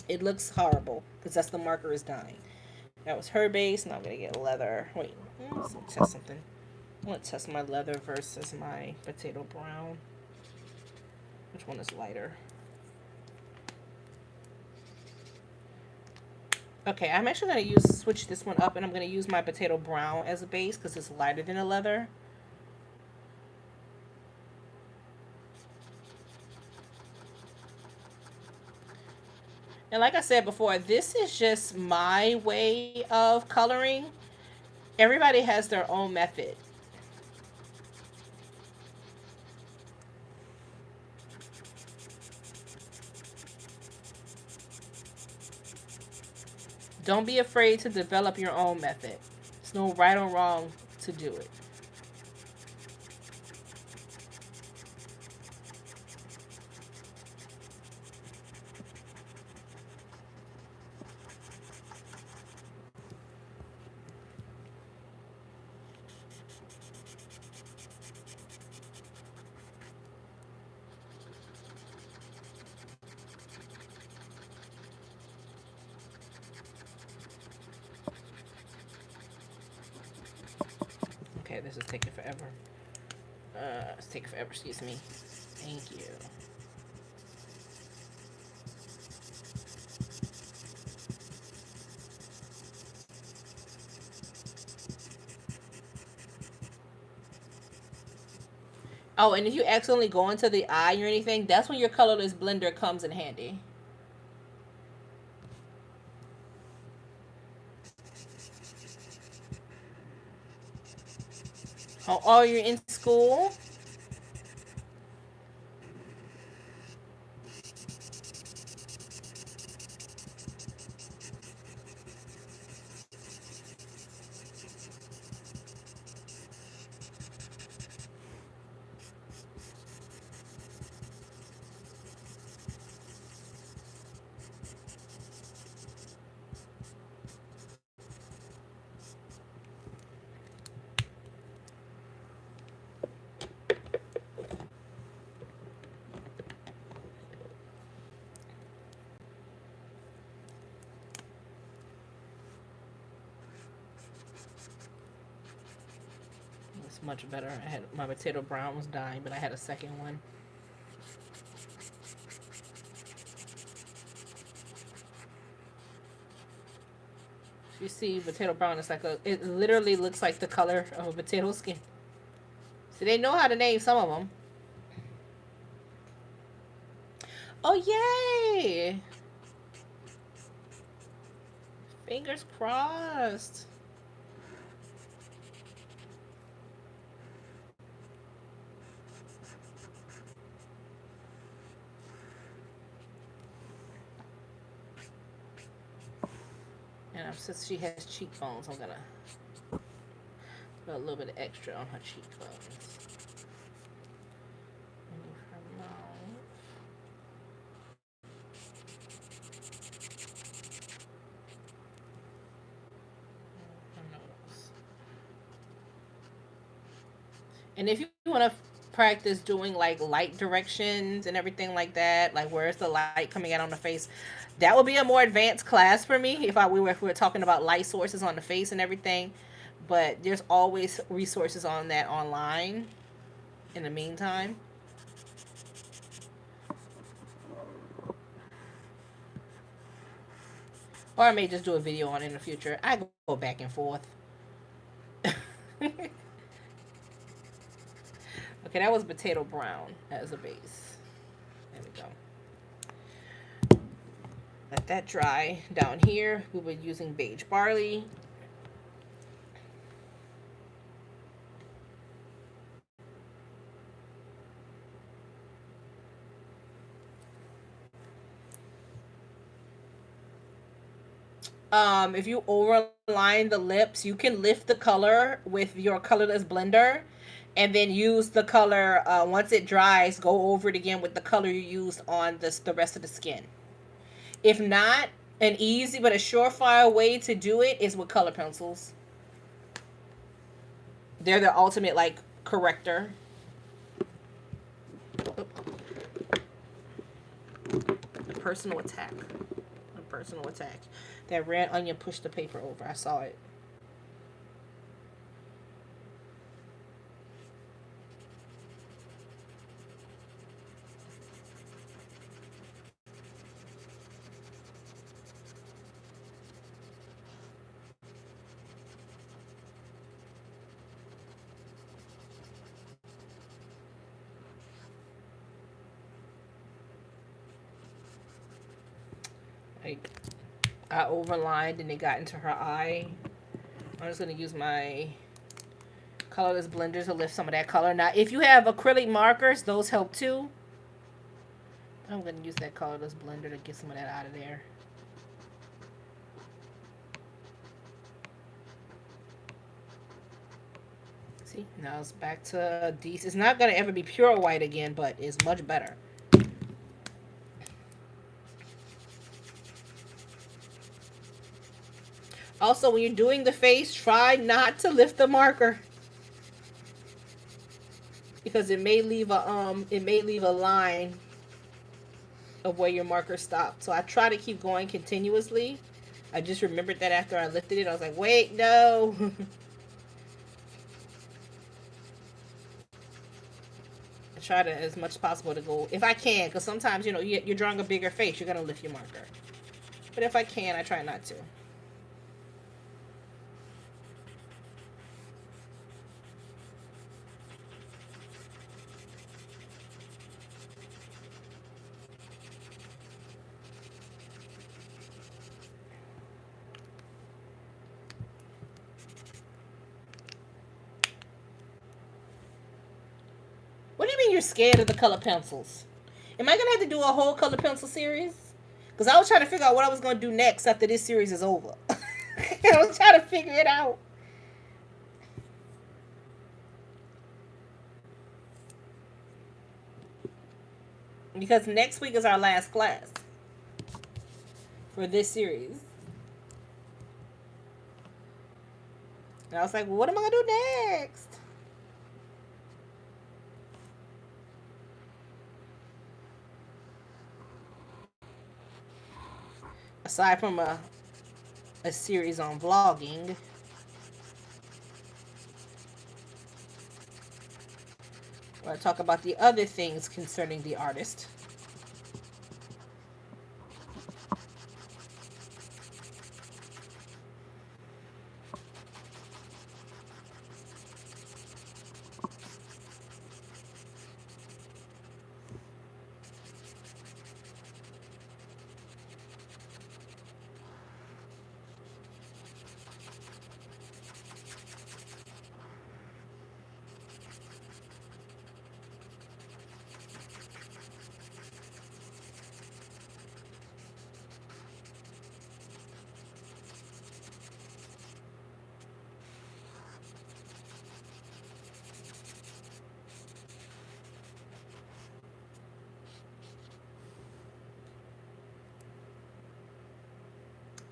It looks horrible because that's the marker is dying. That was her base. Now I'm gonna get leather. Wait, let's test something. I want to test my leather versus my potato brown. Which one is lighter? Okay, I'm actually going to switch this one up, and I'm going to use my potato brown as a base because it's lighter than the leather. And like I said before, this is just my way of coloring. Everybody has their own method. Don't be afraid to develop your own method. There's no right or wrong to do it. Okay, this is taking forever. It's taking forever, excuse me. Thank you. Oh, and if you accidentally go into the eye or anything, that's when your colorless blender comes in handy. Oh, you're in school? It's much better. I had my potato brown was dying, but I had a second one. You see potato brown, it's like it literally looks like the color of a potato skin. So they know how to name some of them. Oh, yay! Fingers crossed. And since she has cheekbones, I'm gonna put a little bit of extra on her cheekbones. Her mouth. Her nose. And if you want to practice doing like light directions and everything like that, like where's the light coming out on the face, that would be a more advanced class for me if we were talking about light sources on the face and everything. But there's always resources on that online in the meantime. Or I may just do a video on it in the future. I go back and forth. Okay, that was potato brown as a base. There we go. Let that dry. Down here, we were using beige barley. If you overline the lips, you can lift the color with your colorless blender and then use the color once it dries, go over it again with the color you used on the rest of the skin. If not, an easy but a surefire way to do it is with color pencils. They're the ultimate like corrector. A personal attack. A personal attack. That red onion pushed the paper over. I saw it. Like, I overlined and it got into her eye. I'm just going to use my colorless blender to lift some of that color. Now, if you have acrylic markers, those help too. I'm going to use that colorless blender to get some of that out of there. See, now it's back to these. It's not going to ever be pure white again, but it's much better. Also, when you're doing the face, try not to lift the marker because it may leave a line of where your marker stopped. So I try to keep going continuously. I just remembered that after I lifted it, I was like, wait, no. I try to as much as possible to go if I can, because sometimes you're drawing a bigger face, you're gonna lift your marker. But if I can, I try not to. What do you mean you're scared of the color pencils? Am I gonna have to do a whole color pencil series? Because I was trying to figure out what I was gonna do next after this series is over. I was trying to figure it out. Because next week is our last class for this series. And I was like, well, what am I gonna do next? Aside from a series on vlogging, where I talk about the other things concerning the artist.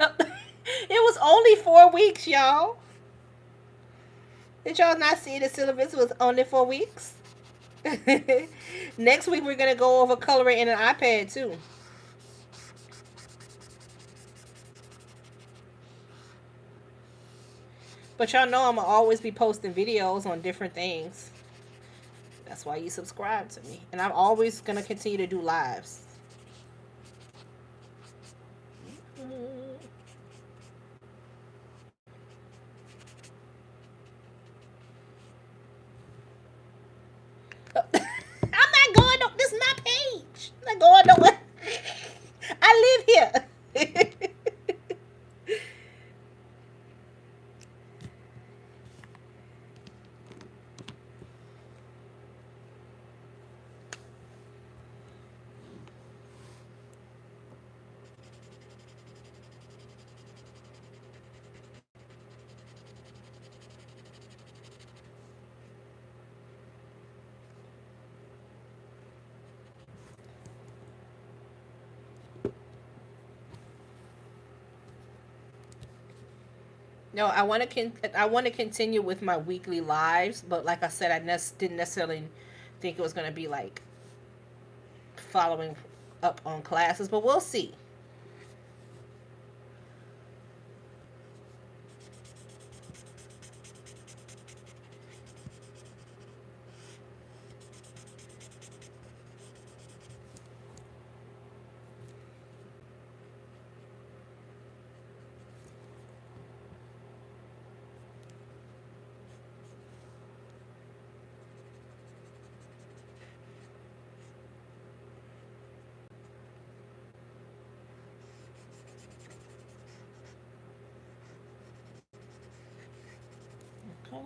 It was only 4 weeks, y'all. Did y'all not see the syllabus was only 4 weeks? Next week we're gonna go over coloring in an iPad too. But y'all know I'm gonna always be posting videos on different things. That's why you subscribe to me. And I'm always gonna continue to do lives. I'm not going no. This is my page. I'm not going nowhere. I live here. No, I want to continue with my weekly lives, but like I said, didn't necessarily think it was going to be like following up on classes, but we'll see. Okay.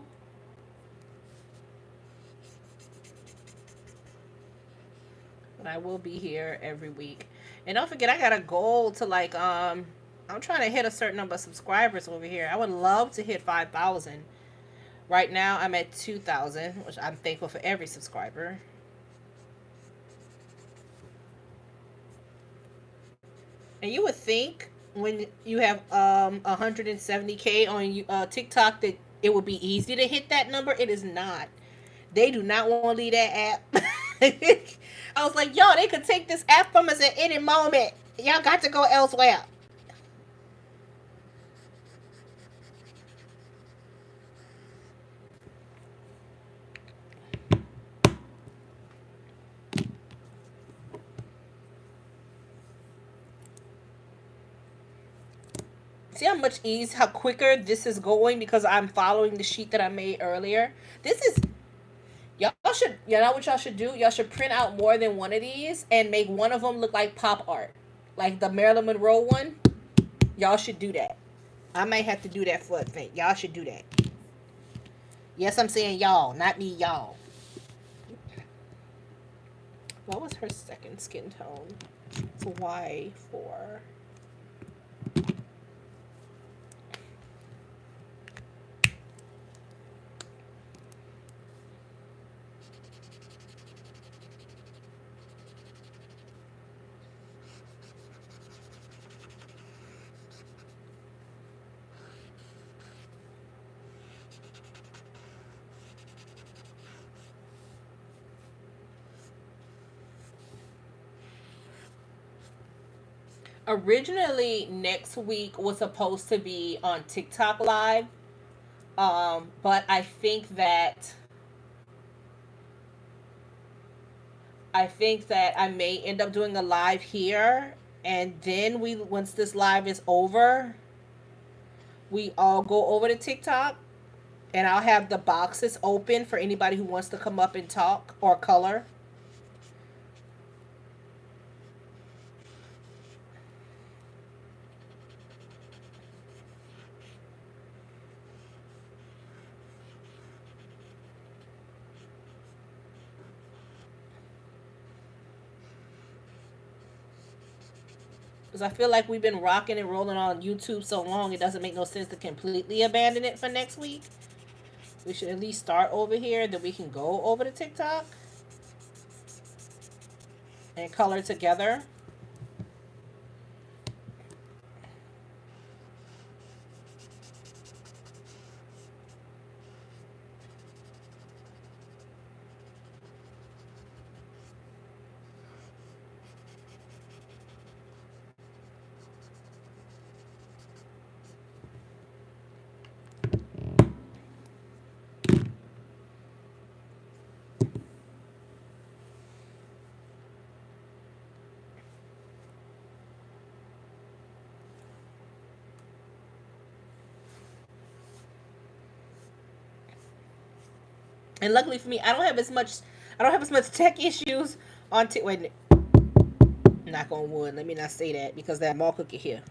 But I will be here every week. And don't forget I got a goal to like I'm trying to hit a certain number of subscribers over here. I would love to hit 5,000. Right now I'm at 2,000, which I'm thankful for every subscriber. And you would think when you have 170K on TikTok that it would be easy to hit that number. It is not. They do not want to leave that app. I was like, yo, they could take this app from us at any moment. Y'all got to go elsewhere. See how much ease, how quicker this is going because I'm following the sheet that I made earlier. This is y'all should, you know what y'all should do? Y'all should print out more than one of these and make one of them look like pop art, like the Marilyn Monroe one. Y'all should do that. I might have to do that for a thing. Y'all should do that. Yes, I'm saying y'all, not me, y'all. What was her second skin tone? It's Y4. Originally, next week was supposed to be on TikTok live, but I think that I may end up doing a live here, and then we once this live is over, we all go over to TikTok, and I'll have the boxes open for anybody who wants to come up and talk or color. Because I feel like we've been rocking and rolling on YouTube so long, it doesn't make no sense to completely abandon it for next week. We should at least start over here, then we can go over to TikTok and color together. And luckily for me, I don't have as much tech issues on wait, knock on wood. Let me not say that because that mall cookie here.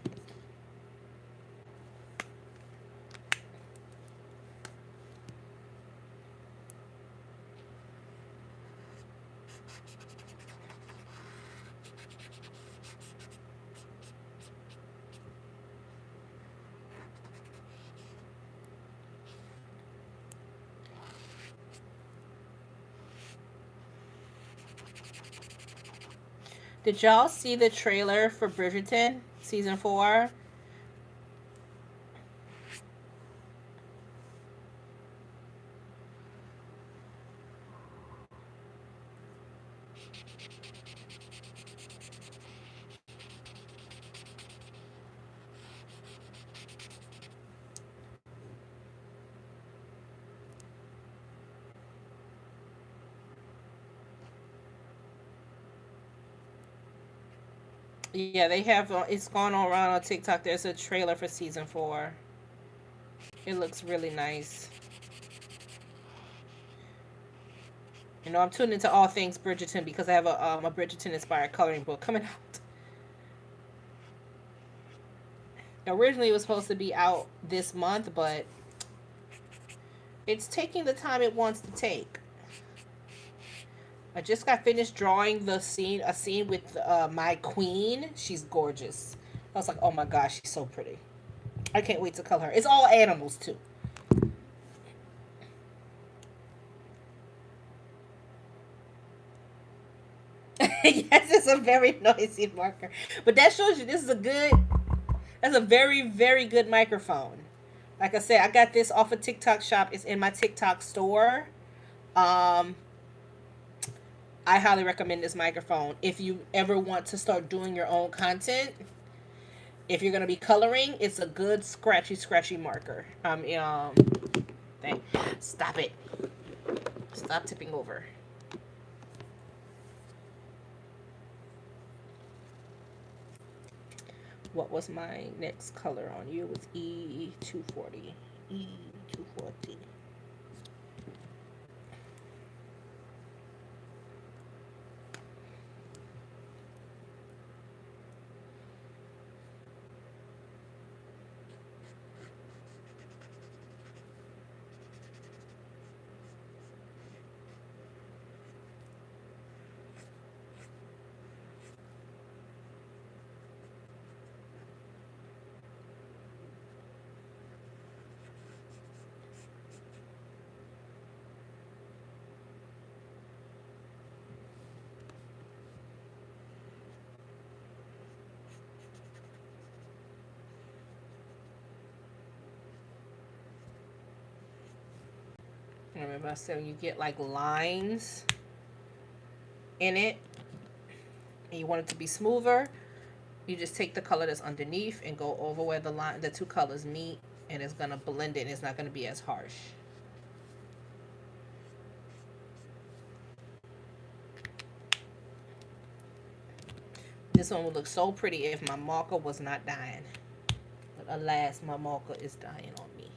Did y'all see the trailer for Bridgerton season 4? Yeah, they have. It's gone all around on TikTok. There's a trailer for season 4. It looks really nice. You know, I'm tuned into all things Bridgerton because I have a Bridgerton inspired coloring book coming out. Originally, it was supposed to be out this month, but it's taking the time it wants to take. I just got finished drawing a scene with my queen. She's gorgeous. I was like, oh my gosh, she's so pretty. I can't wait to color her. It's all animals too. Yes, it's a very noisy marker, but that shows you this is a good. That's a very very good microphone. Like I said, I got this off of TikTok Shop. It's in my TikTok store. Um, I highly recommend this microphone if you ever want to start doing your own content. If you're gonna be coloring, it's a good scratchy marker. Thing. Stop it. Stop tipping over. What was my next color on you? It was E240. E240. Remember I said you get like lines in it and you want it to be smoother, you just take the color that's underneath and go over where the two colors meet, and it's gonna blend it and it's not gonna be as harsh. This one would look so pretty if my marker was not dying. But alas, my marker is dying on me.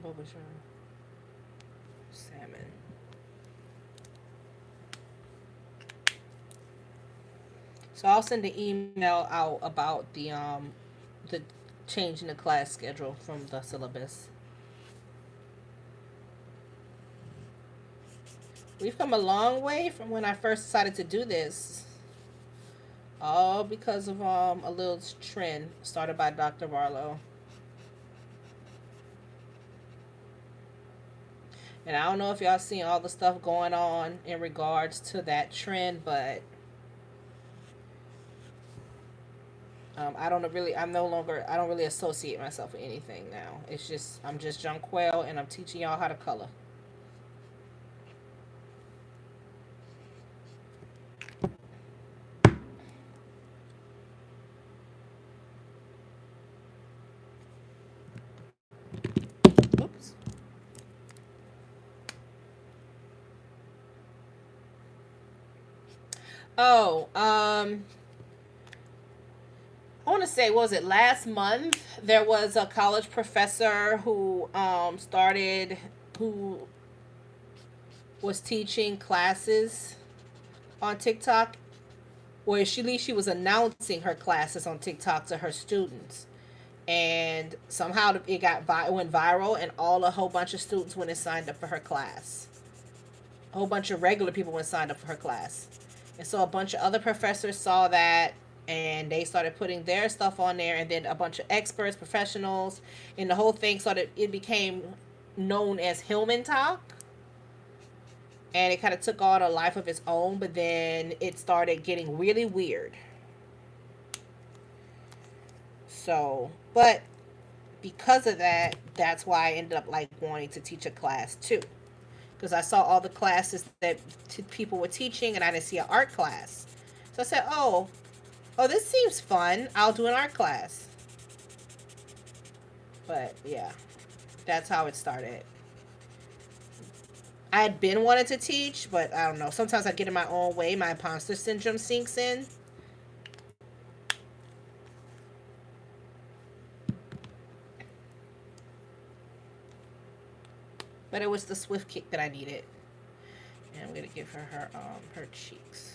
What was your salmon? So I'll send an email out about the change in the class schedule from the syllabus. We've come a long way from when I first decided to do this. All because of a little trend started by Dr. Barlow. And I don't know if y'all seen all the stuff going on in regards to that trend, but I don't really. I'm no longer. I don't really associate myself with anything now. It's just I'm just Jonquel, and I'm teaching y'all how to color. Oops. Oh, I want to say, what was it, last month? There was a college professor who who was teaching classes on TikTok, or at least she was announcing her classes on TikTok to her students. And somehow it went viral, and a whole bunch of students went and signed up for her class. A whole bunch of regular people went and signed up for her class, and so a bunch of other professors saw that, and they started putting their stuff on there, and then a bunch of experts, professionals, and the whole thing started. It became known as Hillman Talk, and it kind of took on a life of its own. But then it started getting really weird. So, but because of that, that's why I ended up like wanting to teach a class too, because I saw all the classes that people were teaching, and I didn't see an art class. So I said, oh, this seems fun. I'll do an art class. But yeah, that's how it started. I had been wanting to teach, but I don't know. Sometimes I get in my own way. My imposter syndrome sinks in. But it was the swift kick that I needed. And I'm gonna give her cheeks.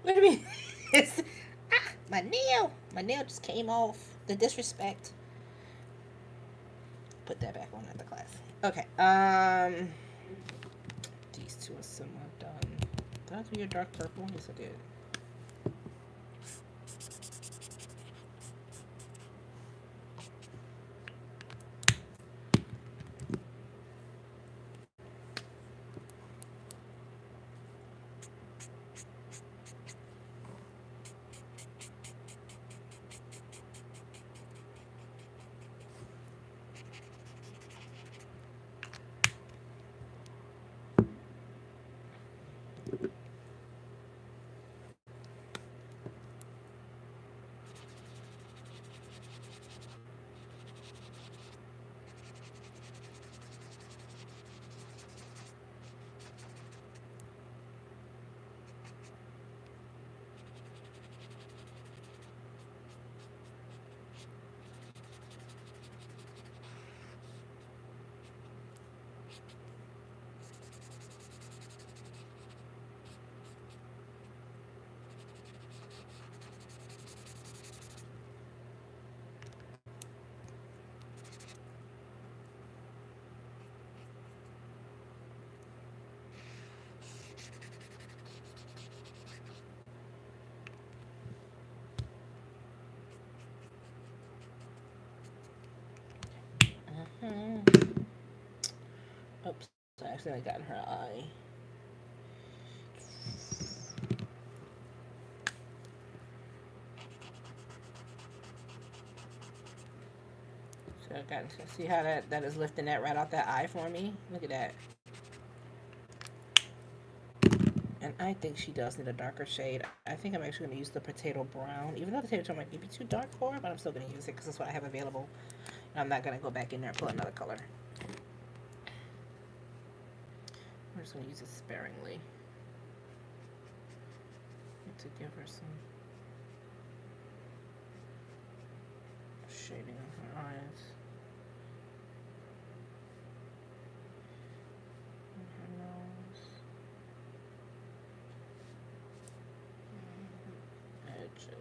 What do you mean? It's, my nail. My nail just came off. The disrespect. Put that back on at the class. Okay. These two are somewhat done. Did I do your dark purple? Yes, I did. Oops. I accidentally got in her eye. So I got to see how that is lifting that right out that eye for me. Look at that. And I think she does need a darker shade. I think I'm actually going to use the potato brown, even though the potato brown might be too dark for her, but I'm still going to use it because that's what I have available. And I'm not going to go back in there and pull another color. I'm just going to use it sparingly to give her some shading on her eyes. And her nose. Edges.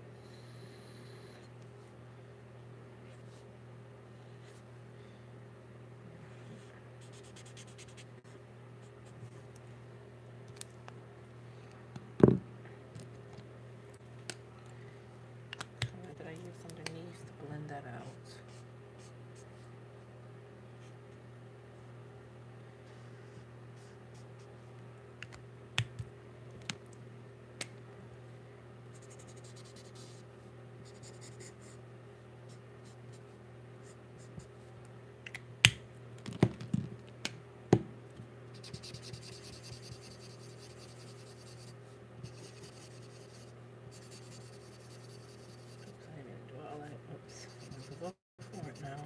Did I use underneath to blend that out? I didn't do all that. Oops. I'm going to go for it now.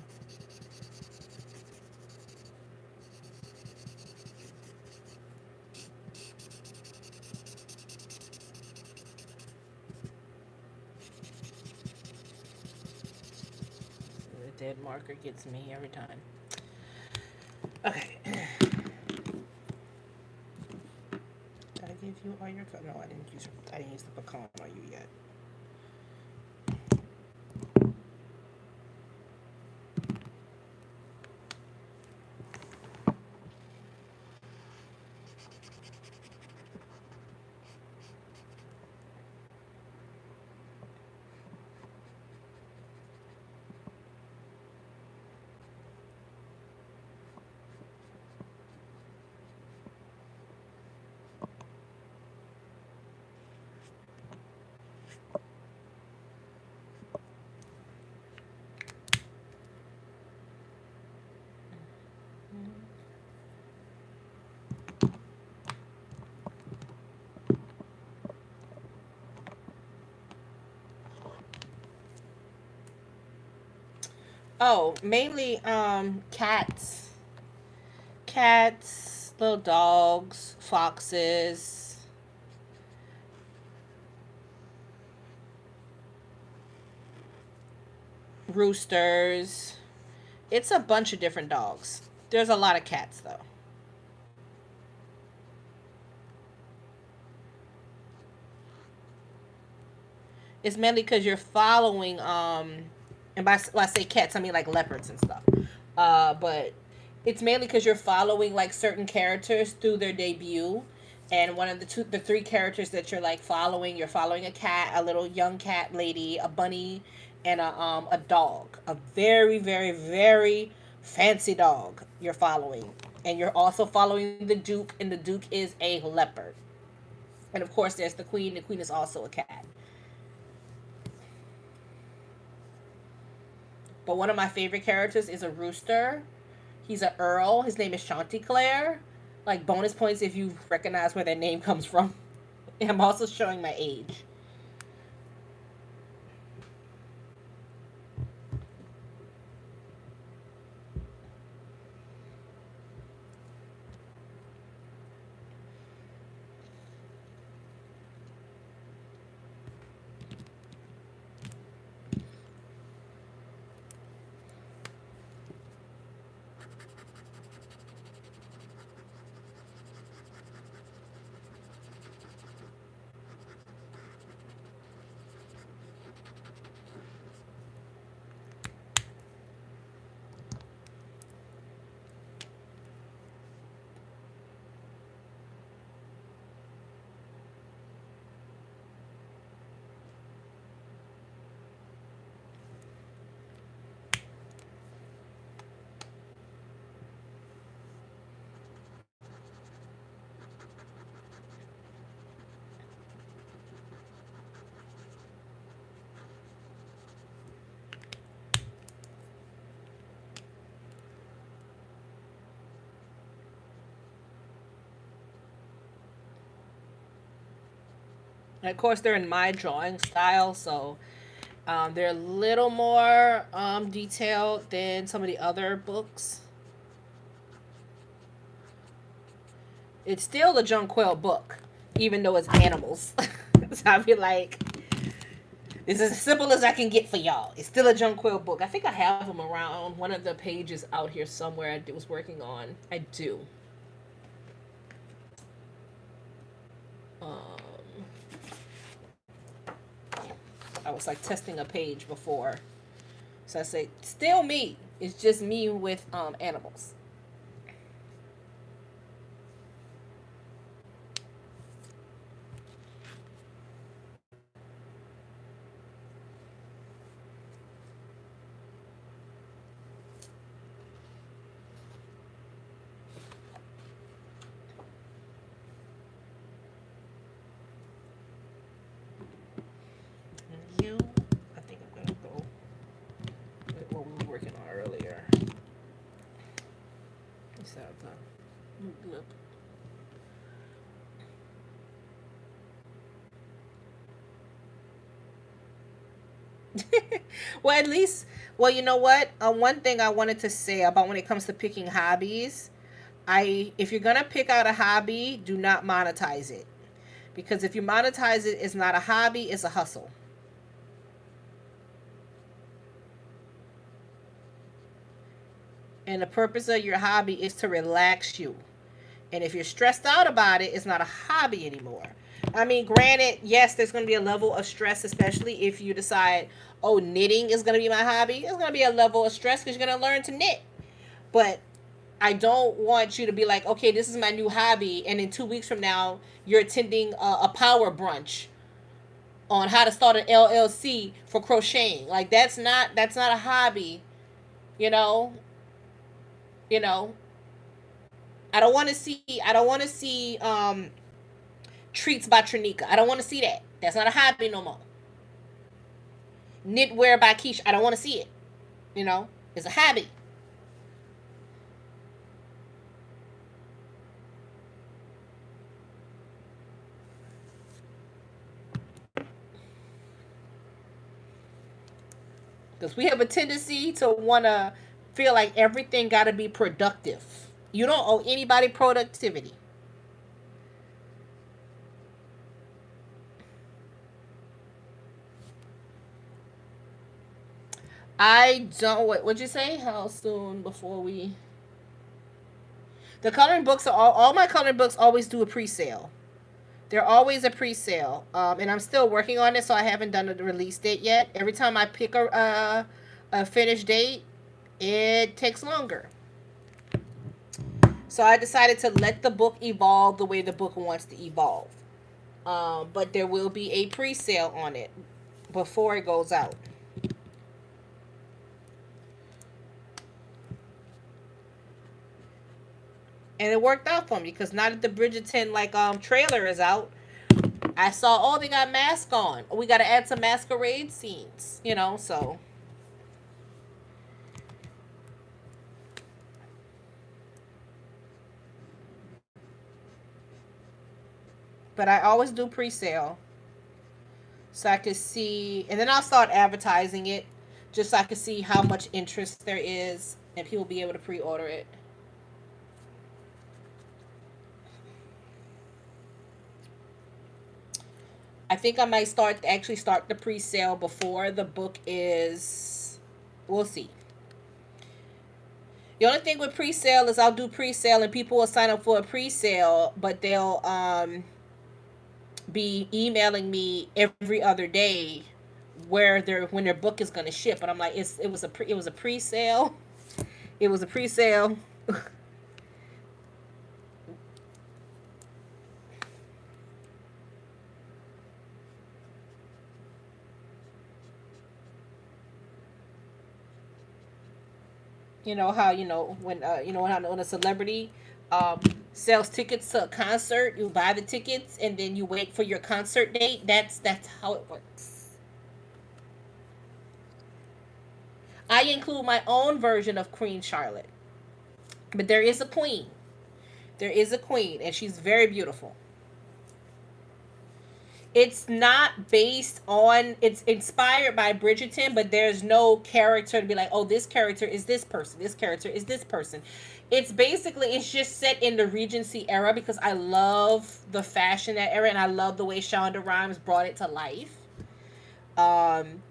The dead marker gets me every time. Okay. Did I give you all your? No, I didn't use. I didn't use the pecan on you yet. Oh, mainly cats, little dogs, foxes, roosters. It's a bunch of different dogs. There's a lot of cats though. It's mainly because you're following and by when I say cats, I mean like leopards and stuff. But it's mainly because you're following like certain characters through their debut. And one of the three characters that you're following a cat, a little young cat lady, a bunny, and a dog, a very very very fancy dog you're following, and you're also following the Duke, and the Duke is a leopard, and of course there's the Queen. The Queen is also a cat. But one of my favorite characters is a rooster. He's an earl. His name is Chanticleer. Like bonus points if you recognize where their name comes from. And I'm also showing my age. And of course, they're in my drawing style, so they're a little more detailed than some of the other books. It's still a Jonquil book, even though it's animals. So I'd be like, this is as simple as I can get for y'all. It's still a Jonquil book. I think I have them around one of the pages out here somewhere I was working on. I do. Um, I was like testing a page before. So I say, still me. It's just me with animals. And you, I think I'm gonna go with what we were working on earlier. Instead of the blip. Well, at least, well, you know what? One thing I wanted to say about when it comes to picking hobbies, if you're gonna pick out a hobby, do not monetize it, because if you monetize it, it's not a hobby; it's a hustle. And the purpose of your hobby is to relax you. And if you're stressed out about it, it's not a hobby anymore. I mean, granted, yes, there's going to be a level of stress, especially if you decide, oh, knitting is going to be my hobby. It's going to be a level of stress because you're going to learn to knit. But I don't want you to be like, okay, this is my new hobby, and in 2 weeks from now, you're attending a power brunch on how to start an LLC for crocheting. Like that's not a hobby, you know. You know, I don't want to see treats by Trinica. I don't want to see that. That's not a hobby no more. Knitwear by Keisha. I don't want to see it. You know, it's a hobby. Because we have a tendency to want to feel like everything got to be productive. You don't owe anybody productivity. I don't. What would you say? How soon before we? The coloring books are all my coloring books always do a pre-sale. They're always a pre-sale, and I'm still working on it, so I haven't done a release date yet. Every time I pick a finish date, it takes longer. So I decided to let the book evolve the way the book wants to evolve. But there will be a pre-sale on it before it goes out. And it worked out for me because now that the Bridgerton trailer is out, I saw, oh, they got masks on. We got to add some masquerade scenes, so. But I always do pre-sale so I could see, and then I'll start advertising it just so I can see how much interest there is and people be able to pre-order it. I think I might start the pre-sale before the book is. We'll see. The only thing with pre-sale is I'll do pre-sale and people will sign up for a pre-sale, but they'll be emailing me every other day where their when their book is going to ship, and I'm like, it was a pre-sale, it was a pre-sale. You know how when a celebrity um, sells tickets to a concert, you buy the tickets and then you wait for your concert date. That's how it works. I include my own version of Queen Charlotte, but there is a queen. There is a queen, and she's very beautiful. It's not based on, it's inspired by Bridgerton, but there's no character to be like, oh, this character is this person, this character is this person. It's just set in the Regency era because I love the fashion that era and I love the way Shonda Rhimes brought it to life. Um,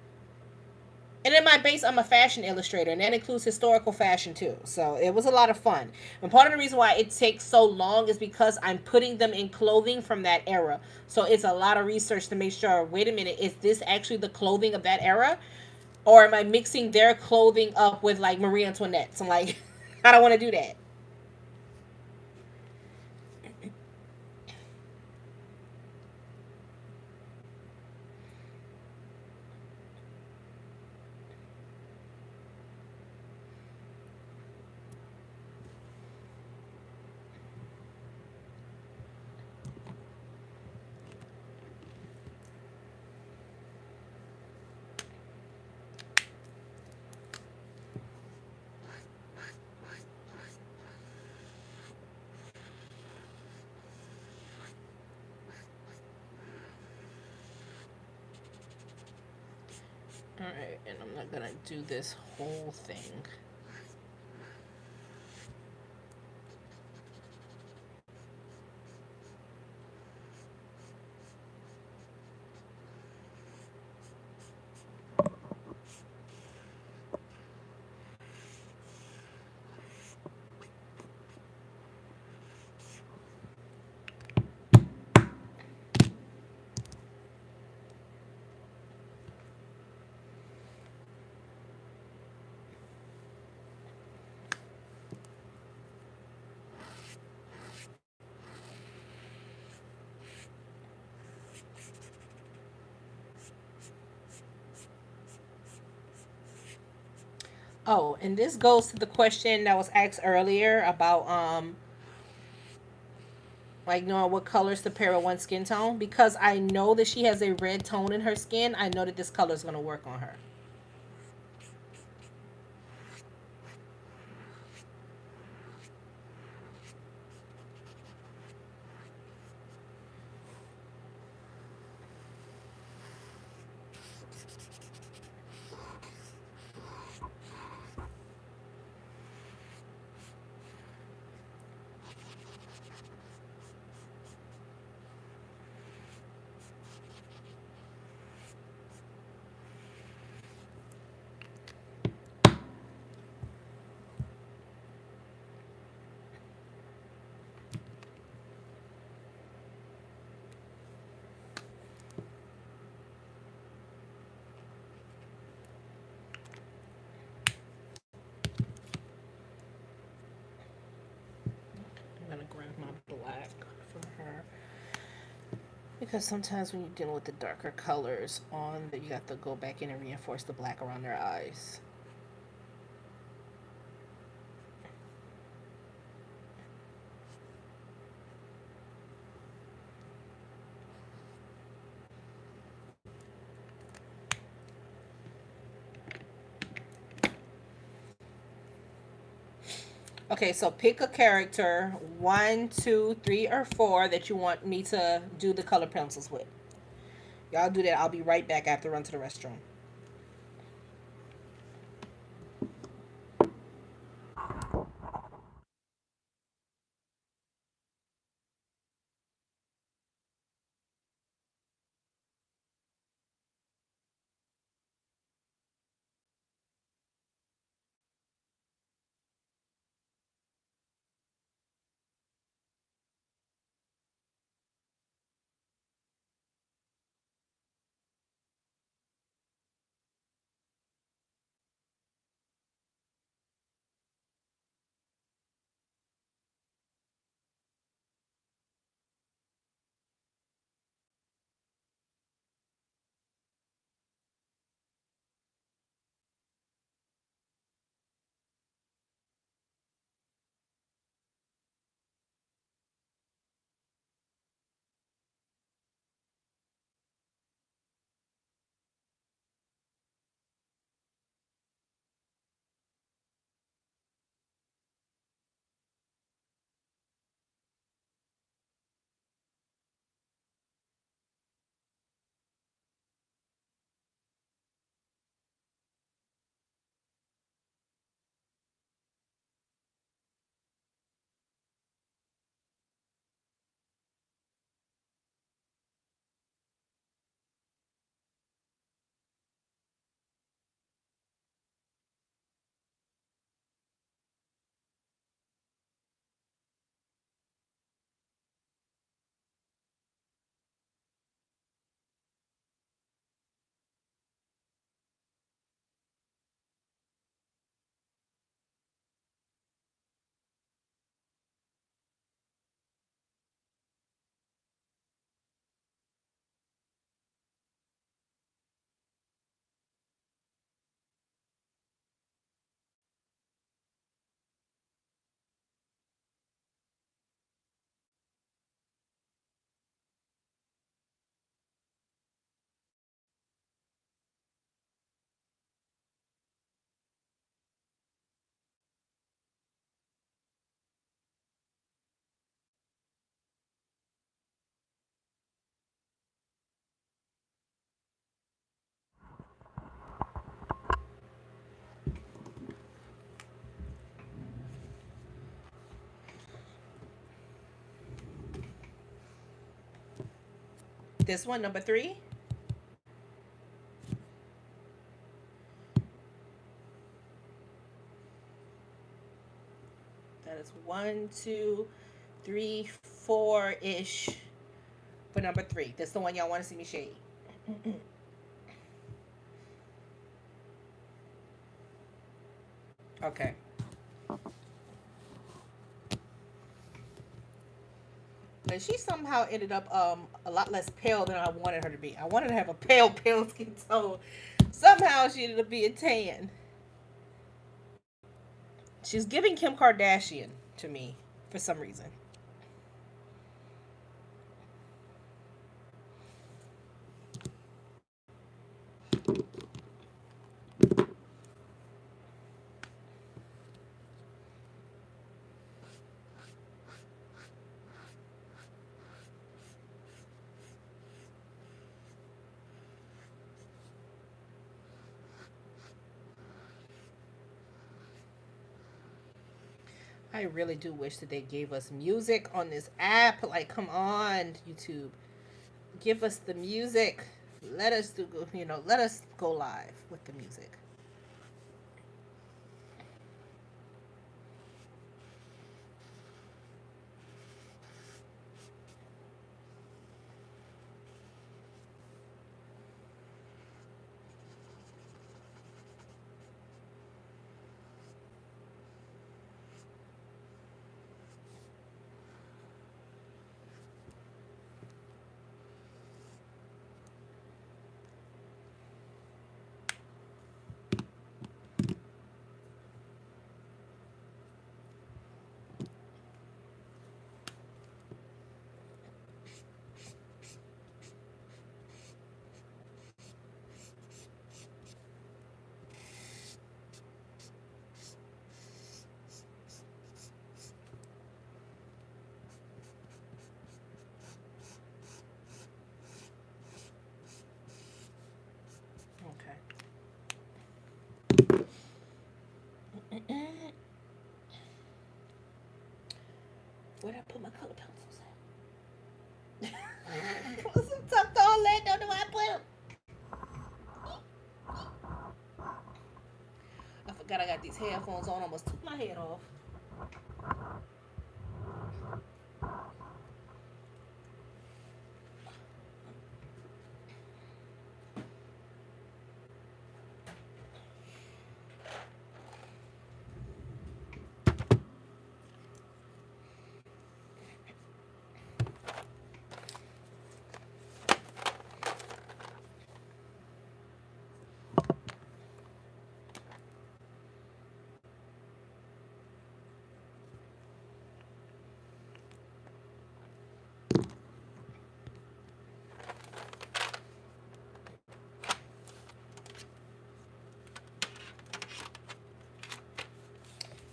and in my base, I'm a fashion illustrator, and that includes historical fashion too. So it was a lot of fun. And part of the reason why it takes so long is because I'm putting them in clothing from that era. So it's a lot of research to make sure, wait a minute, is this actually the clothing of that era? Or am I mixing their clothing up with like Marie Antoinette's? I'm like, I don't want to do that. All right, and I'm not gonna do this whole thing. Oh, and this goes to the question that was asked earlier about like knowing what colors to pair with one skin tone. Because I know that she has a red tone in her skin, I know that this color is gonna work on her. I'm gonna grab my black for her. Because sometimes when you're dealing with the darker colors on that, you got to go back in and reinforce the black around their eyes. Okay, so pick a character, one, two, three, or four that you want me to do the color pencils with. Y'all do that. I'll be right back. I have to run to the restroom. This one, number three. That is one, two, three, four ish for number three. That's the one y'all want to see me shade. Okay. But she somehow ended up a lot less pale than I wanted her to be. I wanted to have a pale skin tone. Somehow she ended up being tan. She's giving Kim Kardashian to me for some reason. I really do wish that they gave us music on this app. Like, come on, YouTube. Give us the music. Let us do, let us go live with the music. Okay. Where'd I put my color pencils at? What's some tucked all that? Don't know where I put them. I forgot I got these headphones on. I almost took my head off.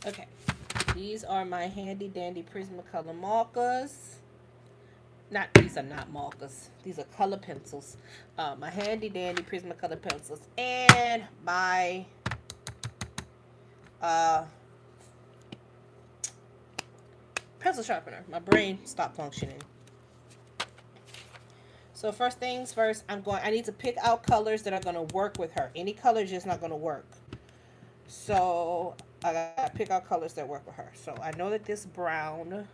Okay. These are my handy dandy Prismacolor markers. Not these are not markers. These are color pencils. My handy dandy Prismacolor pencils and my uh, pencil sharpener. My brain stopped functioning. So first things first, I need to pick out colors that are gonna work with her. Any color is just not gonna work. So I gotta pick out colors that work with her. So I know that this brown,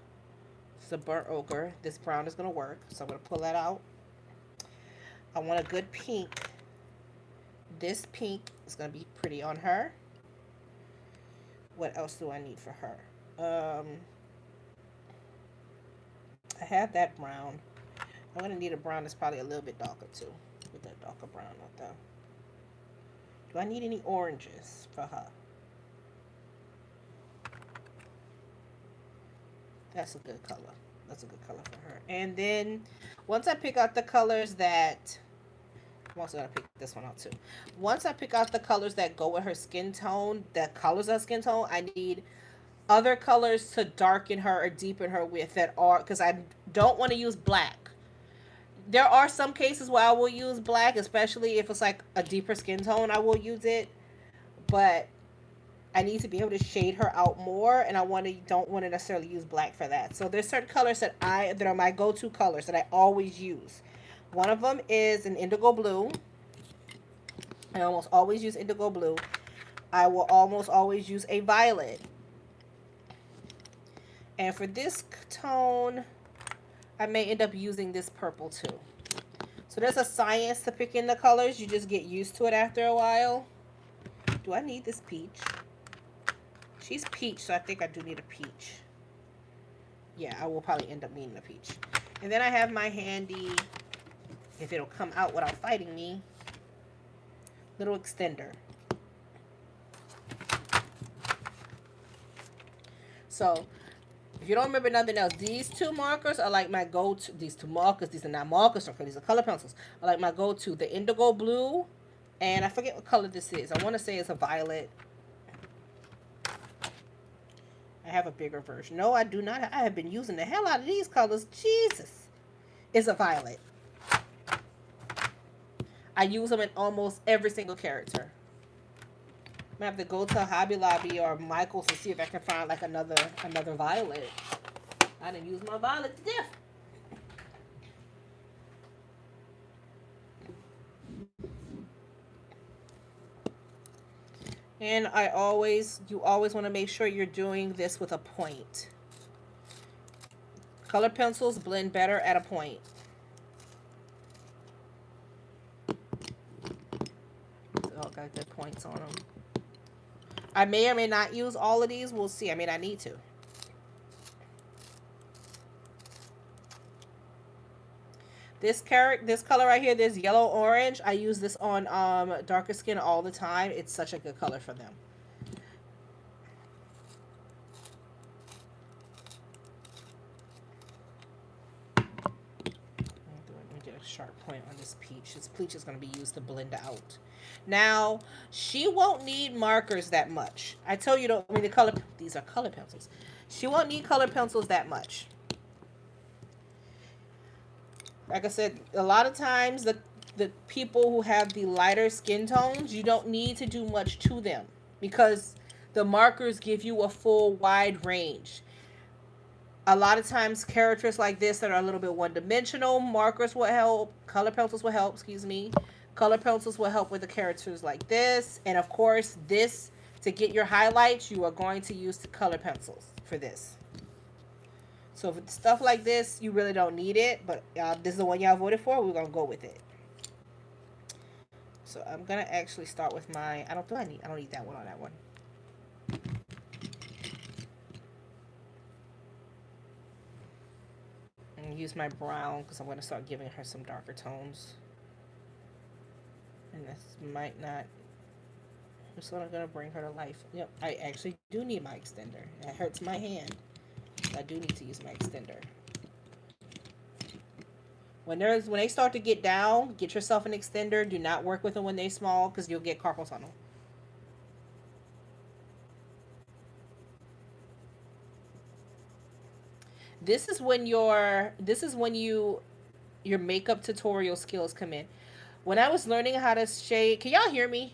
it's a burnt ochre. This brown is gonna work. So I'm gonna pull that out. I want a good pink. This pink is gonna be pretty on her. What else do I need for her? I have that brown. I'm gonna need a brown that's probably a little bit darker too. With that darker brown right there. Do I need any oranges for her? That's a good color. That's a good color for her. And then once I pick out the colors that I'm also gonna pick this one out too. Once I pick out the colors that go with her skin tone, the colors of skin tone, I need other colors to darken her or deepen her with that are because I don't want to use black. There are some cases where I will use black, especially if it's like a deeper skin tone. I will use it, but I need to be able to shade her out more, and don't want to necessarily use black for that. So there's certain colors that are my go-to colors that I always use. One of them is an indigo blue. I almost always use indigo blue. I will almost always use a violet. And for this tone, I may end up using this purple too. So there's a science to picking the colors. You just get used to it after a while. Do I need this peach? She's peach, so I think I do need a peach. Yeah, I will probably end up needing a peach. And then I have my handy, if it'll come out without fighting me, little extender. So if you don't remember nothing else, these two markers are like my go-to. These two markers, these are not markers, okay, these are color pencils. Are like my go-to. The indigo blue, and I forget what color this is. I want to say it's a violet. I have a bigger version. No, I do not. I have been using the hell out of these colors. Jesus. It's a violet. I use them in almost every single character. I'm gonna have to go to Hobby Lobby or Michael's to see if I can find like another violet. I didn't use my violet to death. And you always want to make sure you're doing this with a point. Color pencils blend better at a point. So got good points on them. I may or may not use all of these. We'll see. I mean, I need to. This color right here, this yellow orange, I use this on darker skin all the time. It's such a good color for them. Let me get a sharp point on this peach. This peach is going to be used to blend out. Now, she won't need markers that much. I tell you, I mean, these are color pencils. She won't need color pencils that much. Like I said, a lot of times the people who have the lighter skin tones, you don't need to do much to them because the markers give you a full wide range. A lot of times characters like this that are a little bit one-dimensional, markers will help, color pencils will help, excuse me. Color pencils will help with the characters like this. And of course, this, to get your highlights, you are going to use the color pencils for this. So for stuff like this, you really don't need it, but this is the one y'all voted for. We're gonna go with it. So I'm gonna actually start with my. I don't need that one on that one. And use my brown because I'm gonna start giving her some darker tones. And this might not. I'm sort of gonna bring her to life. Yep, I actually do need my extender. It hurts my hand. I do need to use my extender. When they start to get down, get yourself an extender. Do not work with them when they're small because you'll get carpal tunnel. This is when your makeup tutorial skills come in. When I was learning how to shade, can y'all hear me?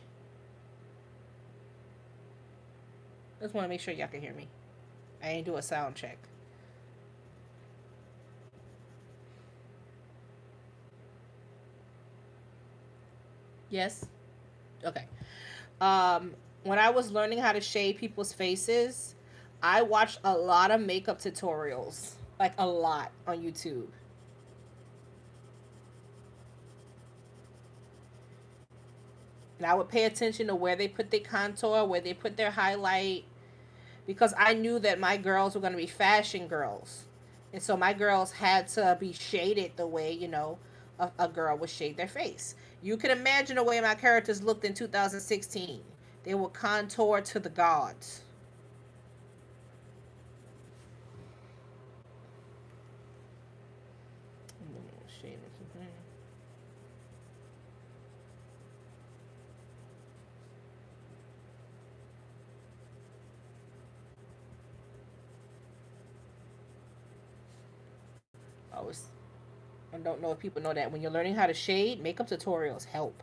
I just want to make sure y'all can hear me. I ain't do a sound check. Yes? Okay. When I was learning how to shade people's faces, I watched a lot of makeup tutorials. Like a lot on YouTube. And I would pay attention to where they put their contour, where they put their highlight, because I knew that my girls were going to be fashion girls. And so my girls had to be shaded the way, a girl would shade their face. You can imagine the way my characters looked in 2016. They were contoured to the gods. I don't know if people know that when you're learning how to shade, makeup tutorials help.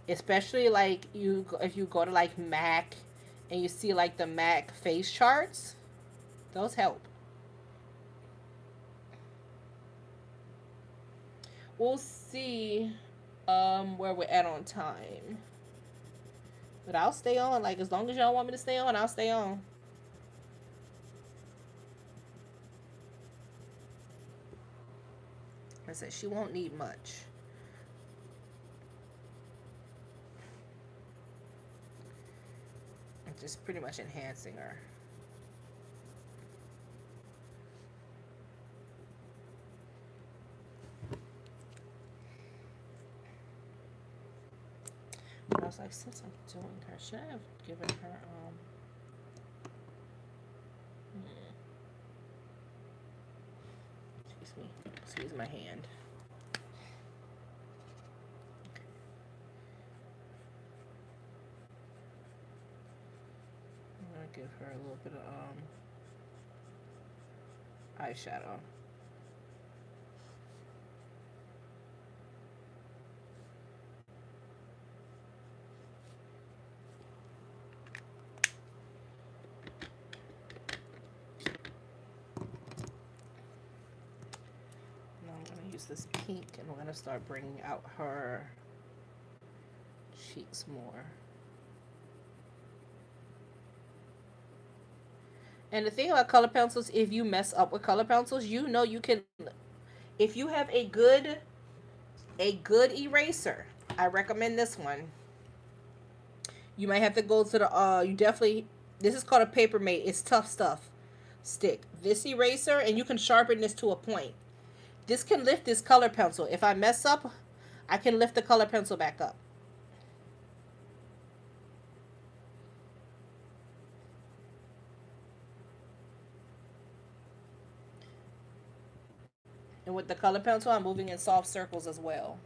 Especially like if you go to like MAC and you see like the MAC face charts, those help. We'll see where we're at on time. But I'll stay on. Like as long as y'all want me to stay on, I'll stay on. I said she won't need much. I'm just pretty much enhancing her. But I was like, since I'm doing her, should I have given her Excuse my hand. I'm gonna give her a little bit of eyeshadow. Now I'm gonna use this pink and we're gonna start bringing out her cheeks more. And the thing about color pencils, if you mess up with color pencils, you know you can. If you have a good eraser, I recommend this one. You might have to go to the you definitely, this is called a paper mate. It's tough stuff. Stick this eraser and you can sharpen this to a point. This can lift this color pencil. If I mess up, I can lift the color pencil back up. And with the color pencil, I'm moving in soft circles as well.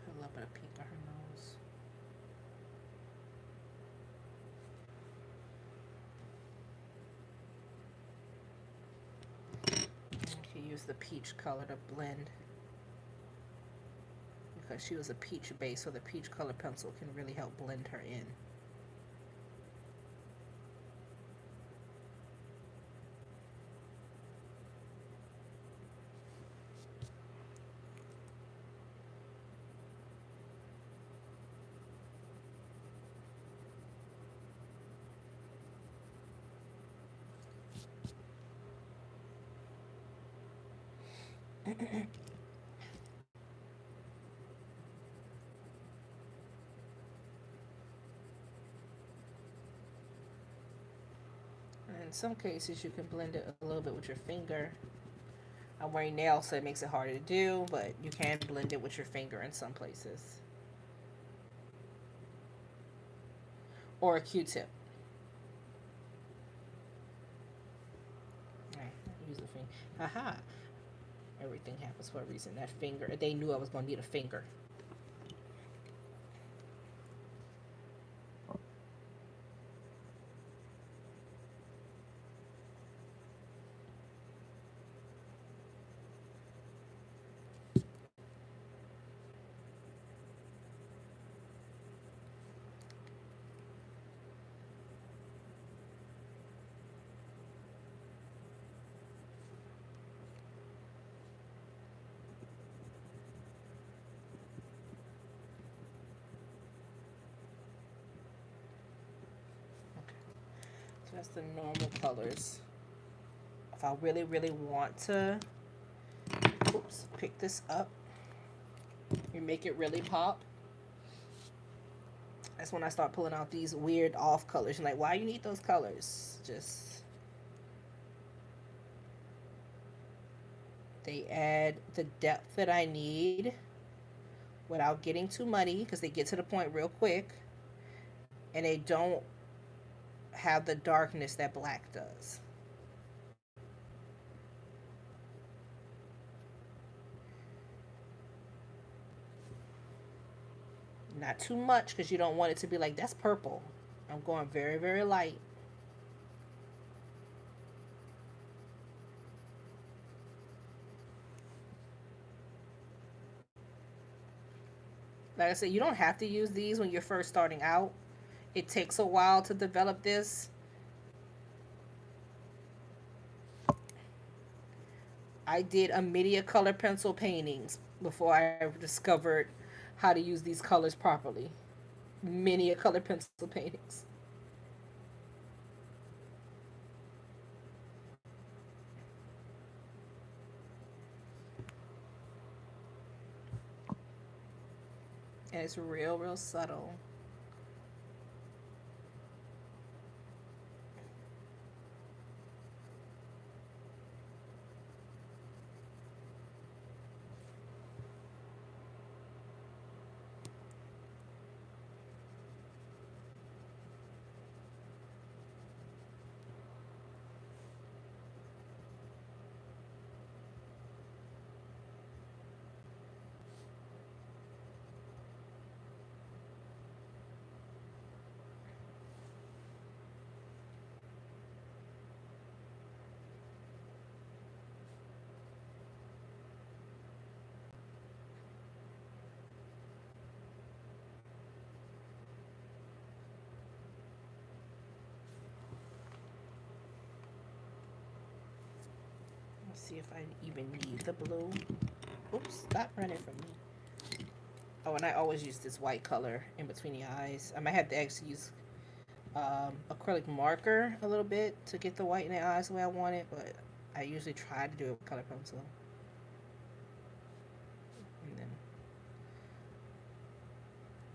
A little bit of pink on her nose. You can use the peach color to blend because she was a peach base, so the peach color pencil can really help blend her in. In some cases, you can blend it a little bit with your finger. I'm wearing nails, so it makes it harder to do, but you can blend it with your finger in some places. Or a Q-tip. Alright, use the finger. Haha. Everything happens for a reason. That finger, they knew I was going to need a finger. So that's the normal colors. If I really, really want to, pick this up, you make it really pop. That's when I start pulling out these weird off colors. You're like, why you need those colors? Just, they add the depth that I need without getting too muddy because they get to the point real quick. And they don't have the darkness that black does. Not too much because you don't want it to be like, that's purple. I'm going very, very light. Like I said, you don't have to use these when you're first starting out. It takes a while to develop this. I did a media color pencil paintings before I discovered how to use these colors properly. Many color pencil paintings. And it's real, real subtle. Let's see if I even need the blue. Oops, stop running from me. Oh, and I always use this white color in between the eyes. I might have to actually use acrylic marker a little bit to get the white in the eyes the way I want it, but I usually try to do it with color pencil. And then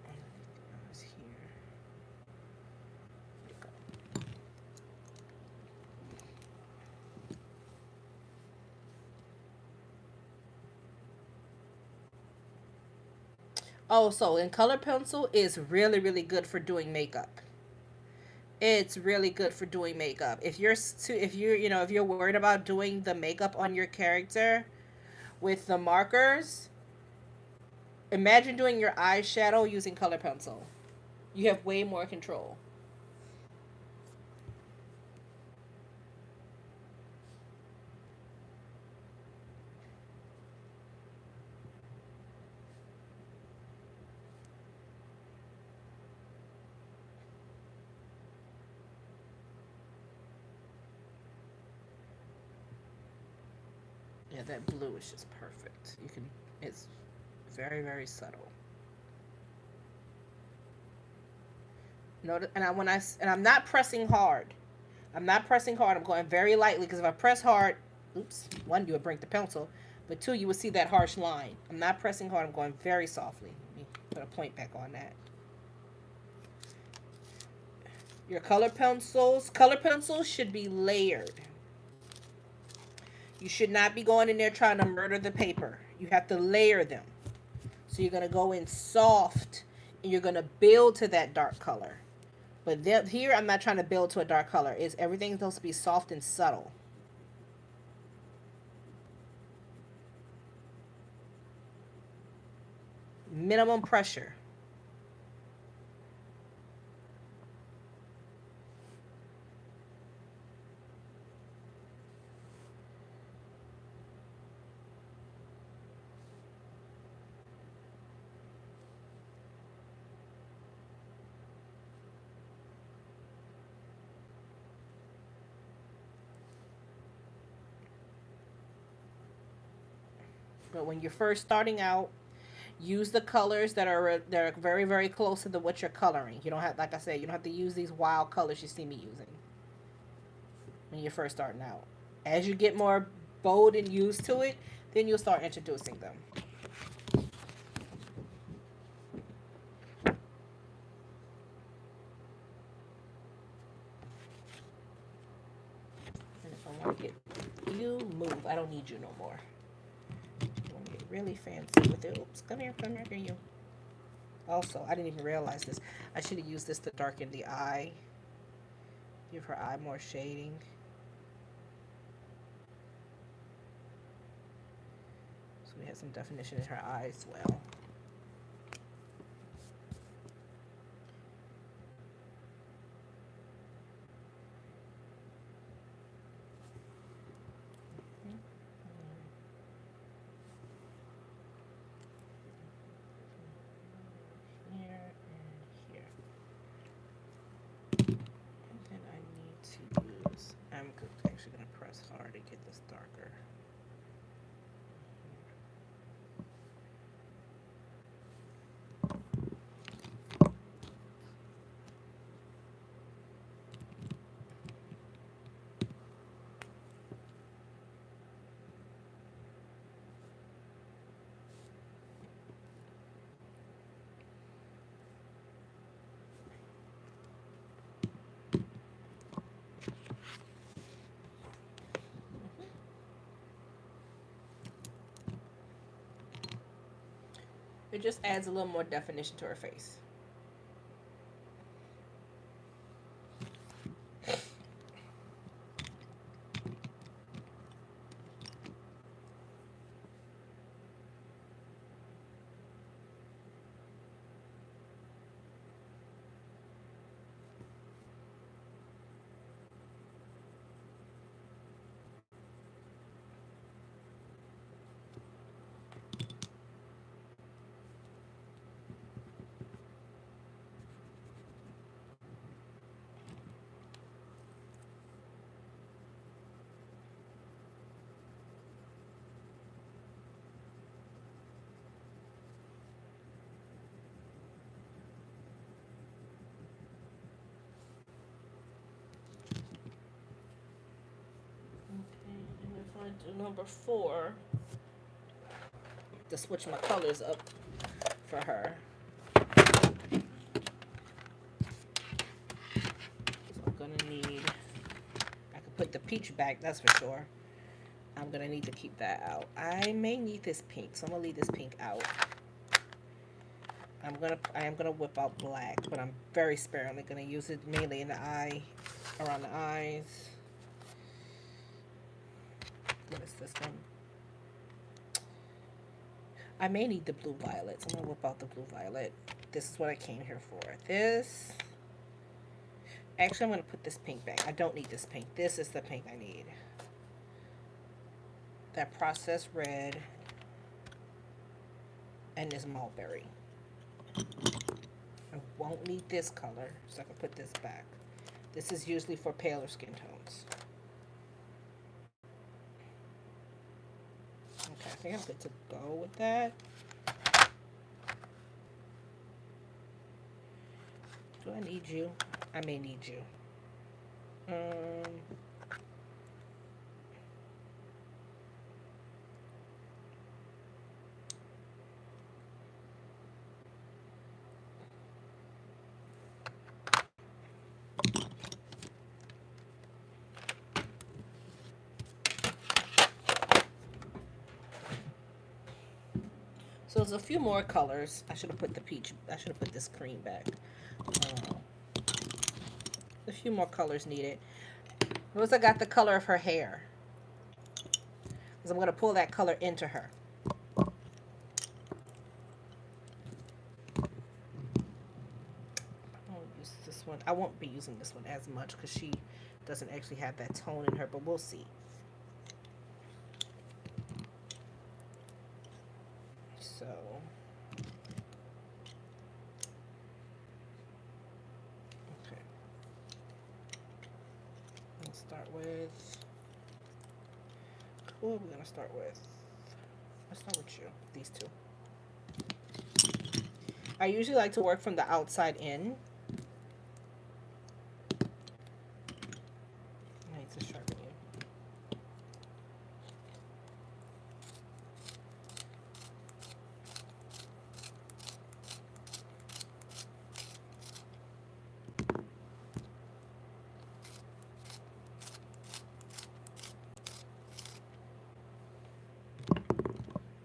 underneath the eyes here. There you go. Oh, so in color pencil is really, really good for doing makeup. It's really good for doing makeup. If you're, if you're worried about doing the makeup on your character with the markers, imagine doing your eyeshadow using color pencil. You have way more control. Yeah, that blue is just perfect. It's very, very subtle. Notice, and I'm not pressing hard. I'm not pressing hard. I'm going very lightly because if I press hard, oops, one, you would break the pencil, but two, you would see that harsh line. I'm not pressing hard. I'm going very softly. Let me put a point back on that. Your color pencils should be layered. You should not be going in there trying to murder the paper. You have to layer them. So you're going to go in soft and you're going to build to that dark color. But here, I'm not trying to build to a dark color. Everything's supposed to be soft and subtle. Minimum pressure. But when you're first starting out, use the colors that are very, very close to what you're coloring. You don't have, like I said, you don't have to use these wild colors you see me using when you're first starting out. As you get more bold and used to it, then you'll start introducing them. And if I want to get you, move. I don't need you no more. You want to get really fancy with it. Oops, come here, you. Also, I didn't even realize this. I should have used this to darken the eye. Give her eye more shading. So we have some definition in her eye as well. I'm actually going to press hard to get this darker. It just adds a little more definition to her face. Okay, and if I do number 4, to switch my colors up for her. So I'm gonna need, I could put the peach back, that's for sure. I'm gonna need to keep that out. I may need this pink, so I'm gonna leave this pink out. I am gonna whip out black, but I'm very sparingly gonna use it mainly in the eye, around the eyes. What is this one? I may need the blue violet, so I'm gonna whip out the blue violet. This is what I came here for. This. Actually, I'm gonna put this pink back. I don't need this pink. This is the pink I need. That processed red and this mulberry. I won't need this color, so I can put this back. This is usually for paler skin tones. Okay, I think I'm good to go with that. Do I need you? I may need you. So there's a few more colors. I should have put the peach. I should have put this cream back. A few more colors needed. Notice I got the color of her hair, because I'm going to pull that color into her. I won't use this one. I won't be using this one as much because she doesn't actually have that tone in her, but we'll see. So okay, let's start with, who are we gonna start with? Let's start with you. These two. I usually like to work from the outside in. I need to sharpen you.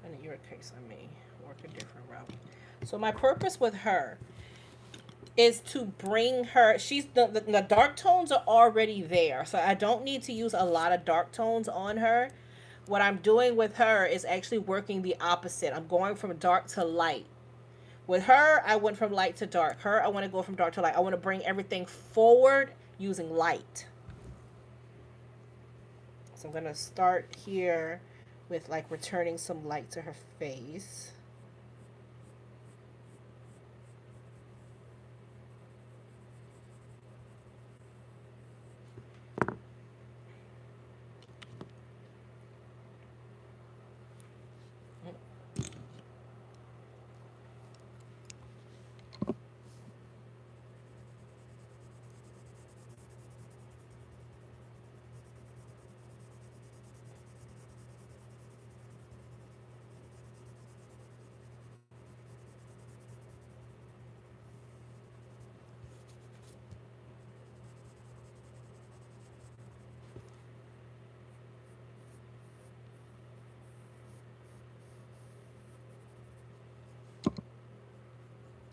In your case, I may work a different route. So my purpose with her is to bring her, she's the dark tones are already there, so I don't need to use a lot of dark tones on her. What I'm doing with her is actually working the opposite. I'm going from dark to light. With her, I went from light to dark. Her, I want to go from dark to light. I want to bring everything forward using light. So I'm going to start here with like returning some light to her face.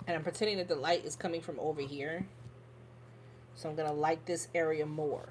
And I'm pretending that the light is coming from over here. So I'm going to light this area more.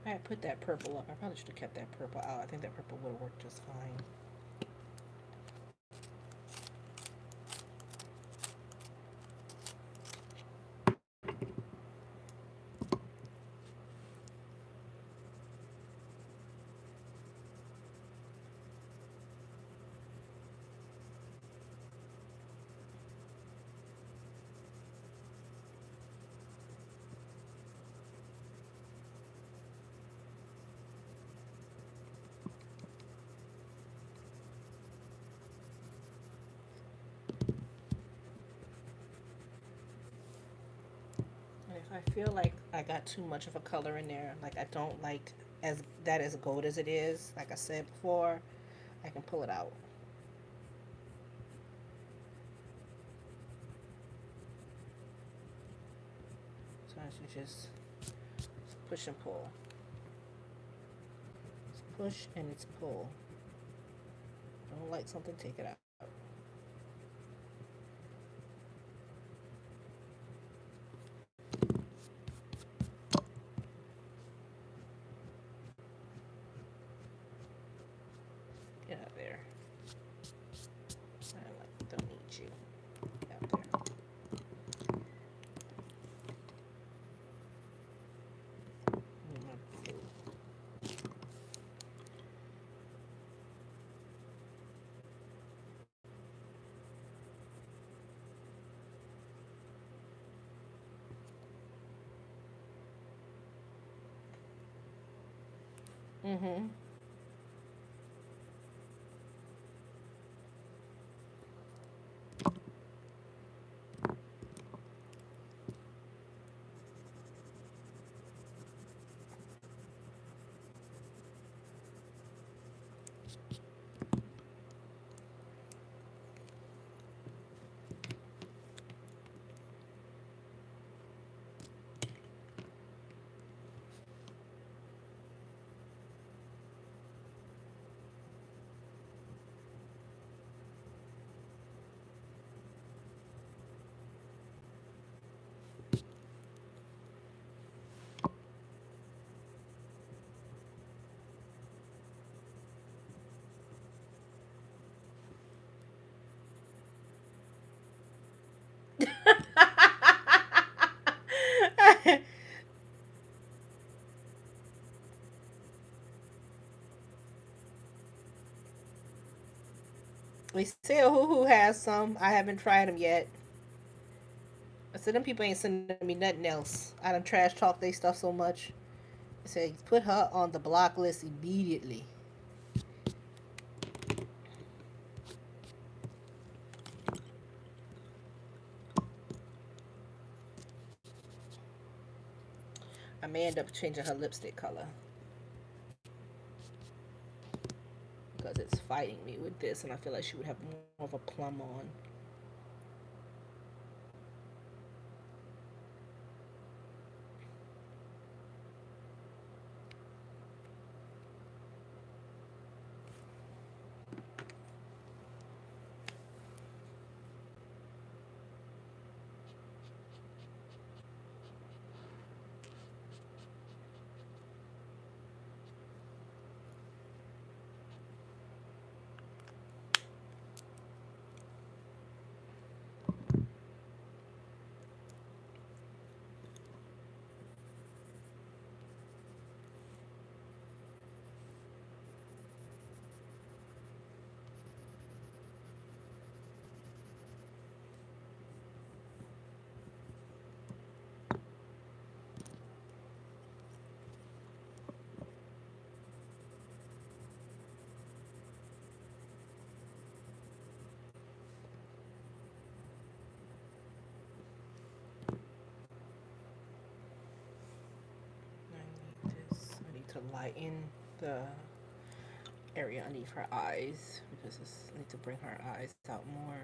I had put that purple up. I probably should have kept that purple out. I think that purple would have worked just fine. And if I feel like I got too much of a color in there, like I don't like as gold as it is, like I said before, I can pull it out. Sometimes you just push and pull. It's push and it's pull. Don't like something, take it out. Get out there. I don't need you. Out there. Mm-hmm. We say a hoo has some. I haven't tried them yet. I said them people ain't sending me nothing else. I done trash talk they stuff so much. I said put her on the block list immediately. I may end up changing her lipstick color because it's fighting me with this, and I feel like she would have more of a plum on. lighten the area underneath her eyes because I need to bring her eyes out more.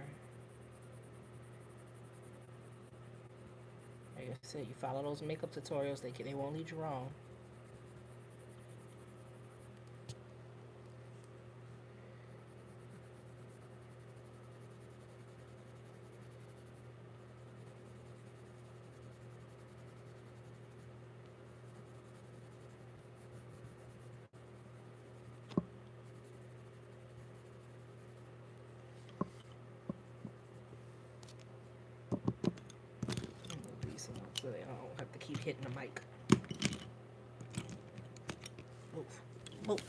Like I said, you follow those makeup tutorials, they won't lead you wrong. Move these so they don't have to keep hitting the mic. Move, move.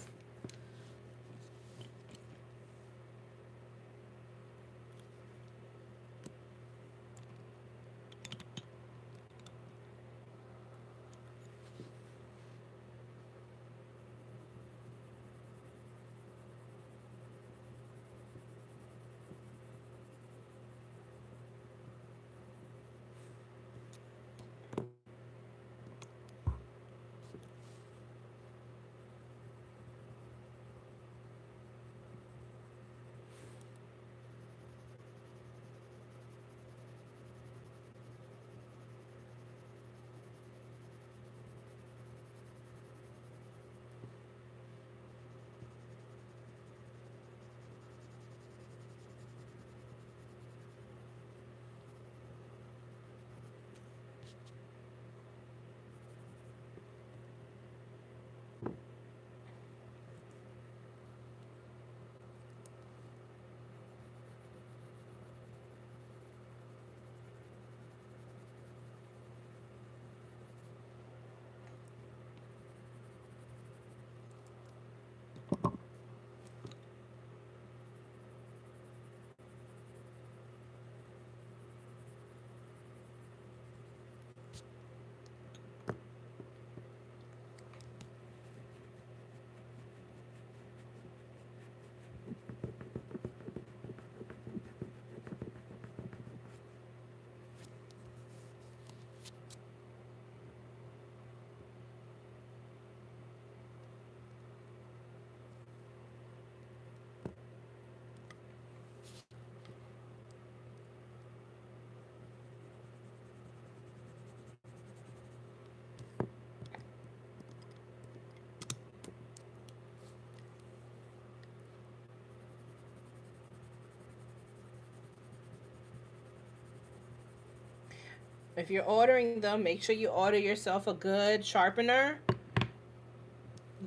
If you're ordering them, make sure you order yourself a good sharpener.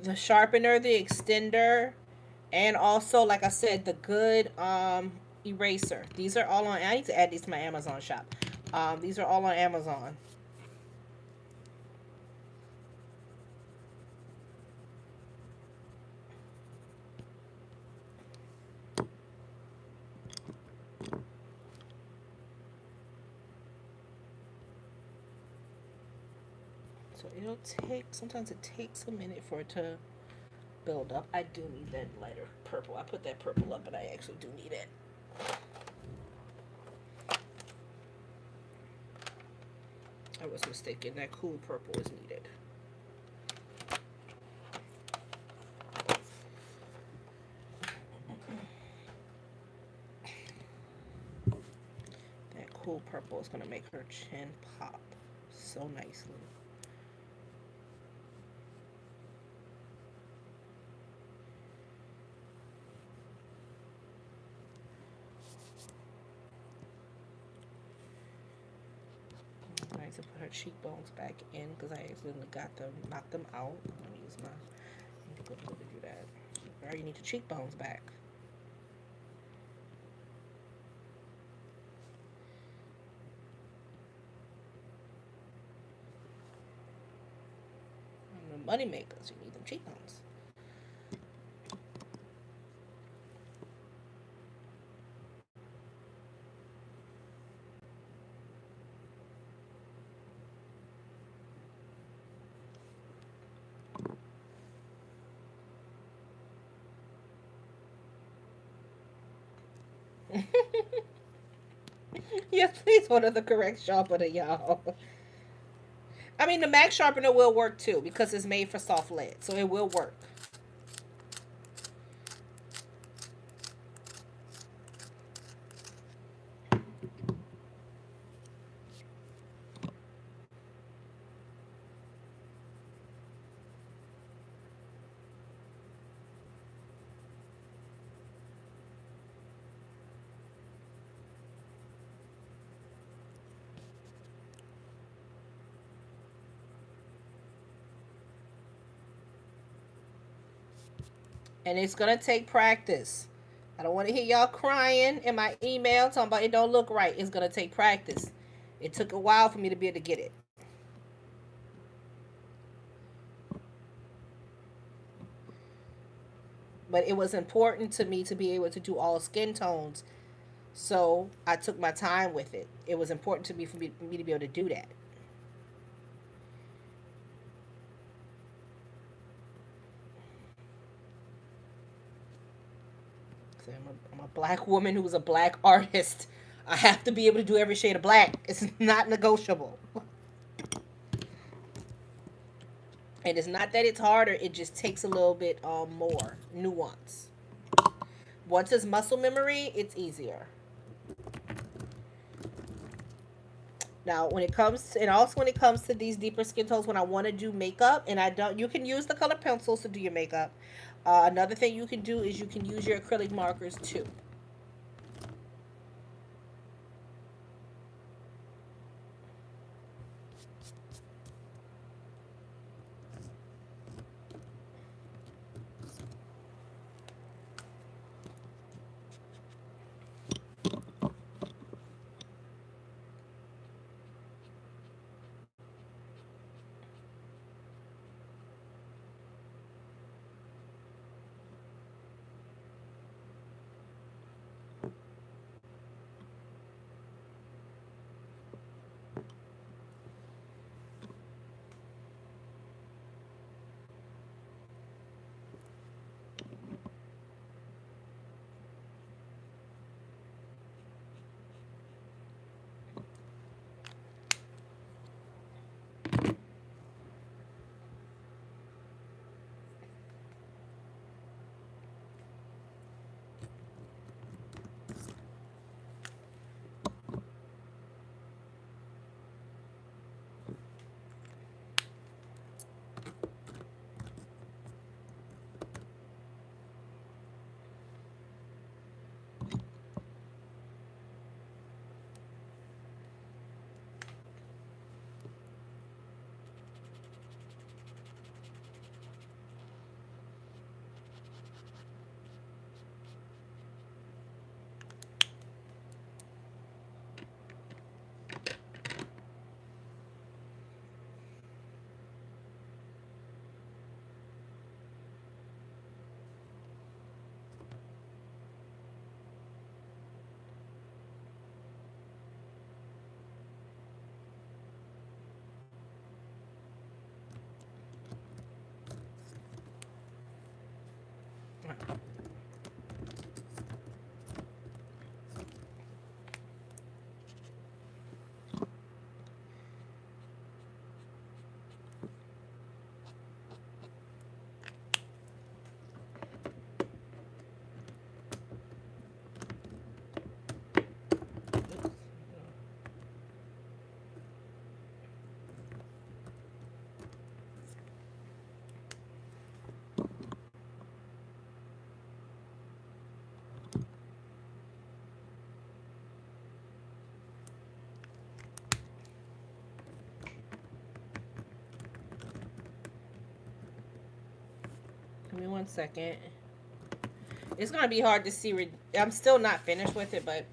The sharpener, the extender, and also, like I said, the good eraser. These are all on. I need to add these to my Amazon shop. These are all on Amazon. So it'll take. Sometimes it takes a minute for it to build up. I do need that lighter purple. I put that purple up, but I actually do need it. I was mistaken. That cool purple is needed. That cool purple is going to make her chin pop so nicely. I need to put her cheekbones back in because I accidentally got them, knocked them out. I'm going to use my, I need to go to do that. I already need the cheekbones back. And the money makers, you need them cheekbones. Yes, please order the correct sharpener, y'all. I mean, the Mac sharpener will work too because it's made for soft lead, so it will work. And it's gonna take practice. I don't want to hear y'all crying in my email talking about it don't look right. It's gonna take practice. It took a while for me to be able to get it. But it was important to me to be able to do all skin tones. So I took my time with it. It was important to me for me to be able to do that. So I'm a black woman who's a black artist. I have to be able to do every shade of black. It's not negotiable. And it's not that it's harder, it just takes a little bit more nuance. Once it's muscle memory, it's easier. Now, when it comes to, and also when it comes to these deeper skin tones, when I want to do makeup, and I don't, you can use the color pencils to do your makeup. Another thing you can do is you can use your acrylic markers too. Give me 1 second. It's gonna be hard to see. I'm still not finished with it, but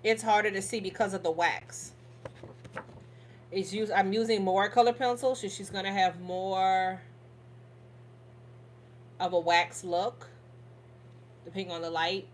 it's harder to see because of the wax. I'm using more color pencils, so she's gonna have more of a wax look, depending on the light.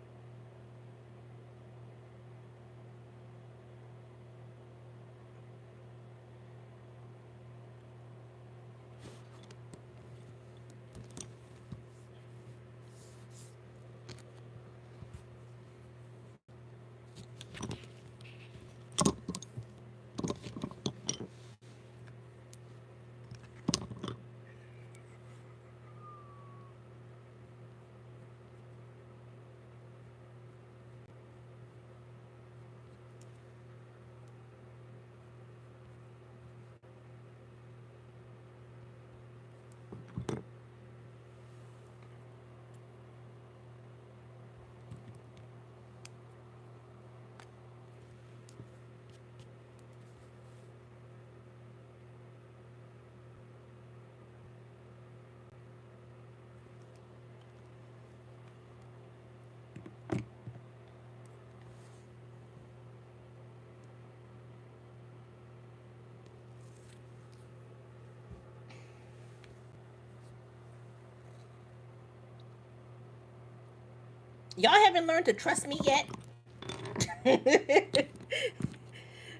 Y'all haven't learned to trust me yet.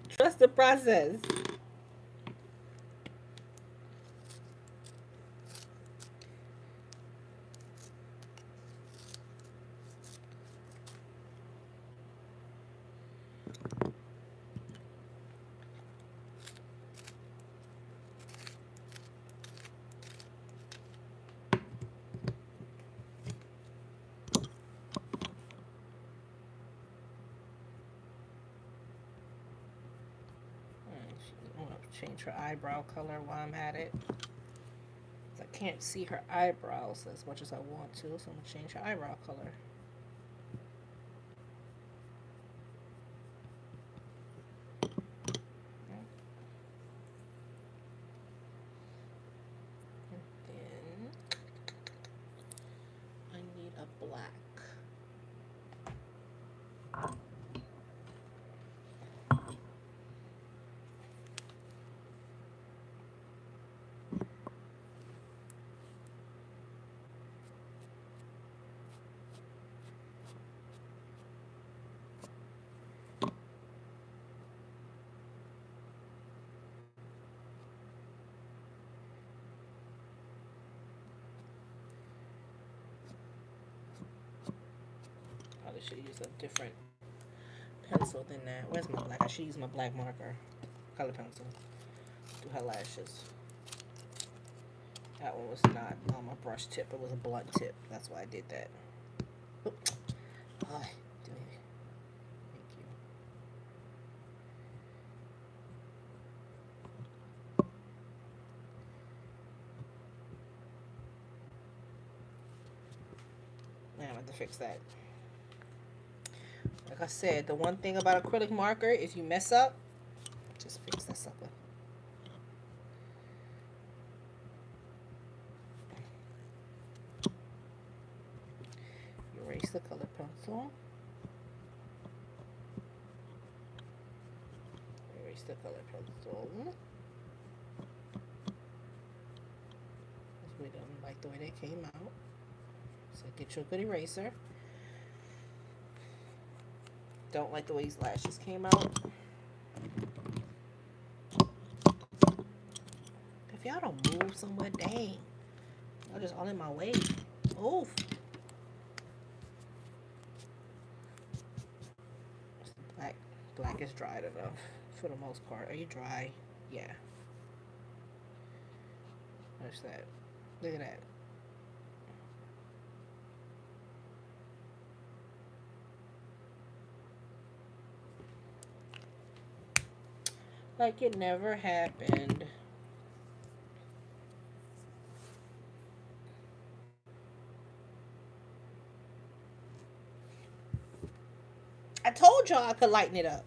Trust the process. I'm gonna change her eyebrow color while I'm at it. I can't see her eyebrows as much as I want to, so I'm gonna change her eyebrow color. And then I need a black. Probably should use a different pencil than that. Where's my black? I should use my black marker, color pencil. Do her lashes. That one was not on my brush tip. It was a blunt tip. That's why I did that. Oops. Oh, thank you. Now I have to fix that. Like I said, the one thing about acrylic marker, if you mess up, just fix that sucker. Erase the color pencil. Erase the color pencil. We don't like the way they came out. So get you a good eraser. Don't like the way these lashes came out. If y'all don't move somewhere, dang. Y'all just all in my way. Move. Black is dried enough for the most part. Are you dry? Yeah. What's that? Look at that. Like it never happened. I told y'all I could lighten it up.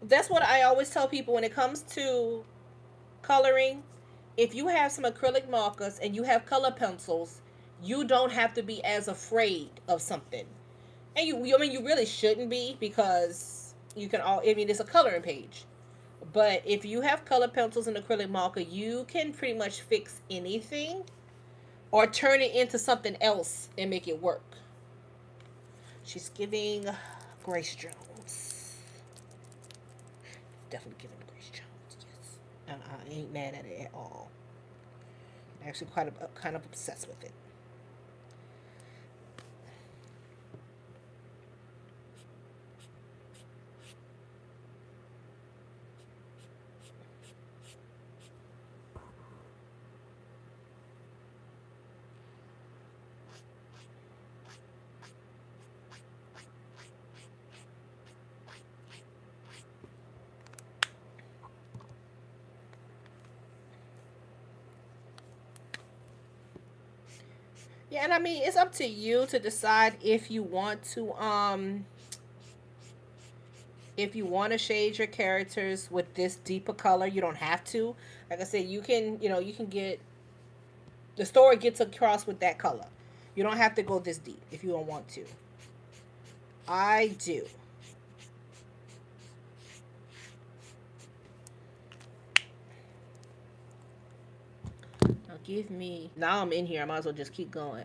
That's what I always tell people when it comes to coloring. If you have some acrylic markers and you have color pencils, you don't have to be as afraid of something. And I mean, you really shouldn't be, because you can all, I mean, it's a coloring page. But if you have color pencils and acrylic marker, you can pretty much fix anything or turn it into something else and make it work. She's giving Grace Jones. Definitely giving Grace Jones, yes. And I ain't mad at it at all. I'm actually kind of obsessed with it. Yeah, and I mean, it's up to you to decide if you want to shade your characters with this deeper color. You don't have to. Like I said, you can, you can get the story gets across with that color. You don't have to go this deep if you don't want to. I do. Give me. Now I'm in here. I might as well just keep going.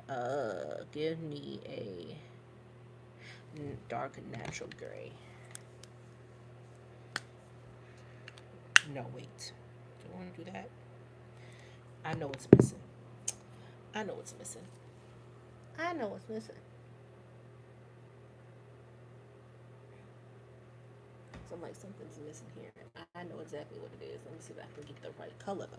Give me a dark natural gray. No, wait. Do I want to do that? I know what's missing. I know what's missing. I know what's missing. So I'm like, something's missing here. I know exactly what it is. Let me see if I can get the right color though.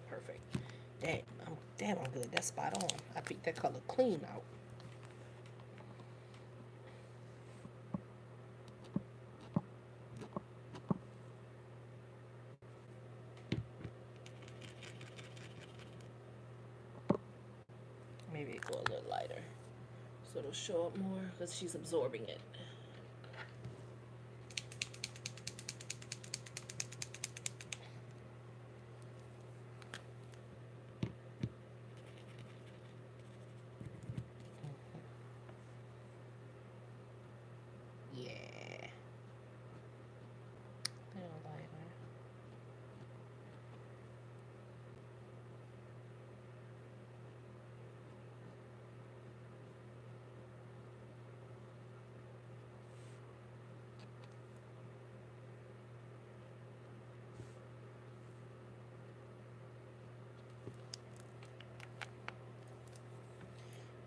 Perfect. Damn, I'm good. That's spot on. I picked that color clean out. Maybe it go a little lighter so it'll show up more because she's absorbing it. Yeah. A little lighter.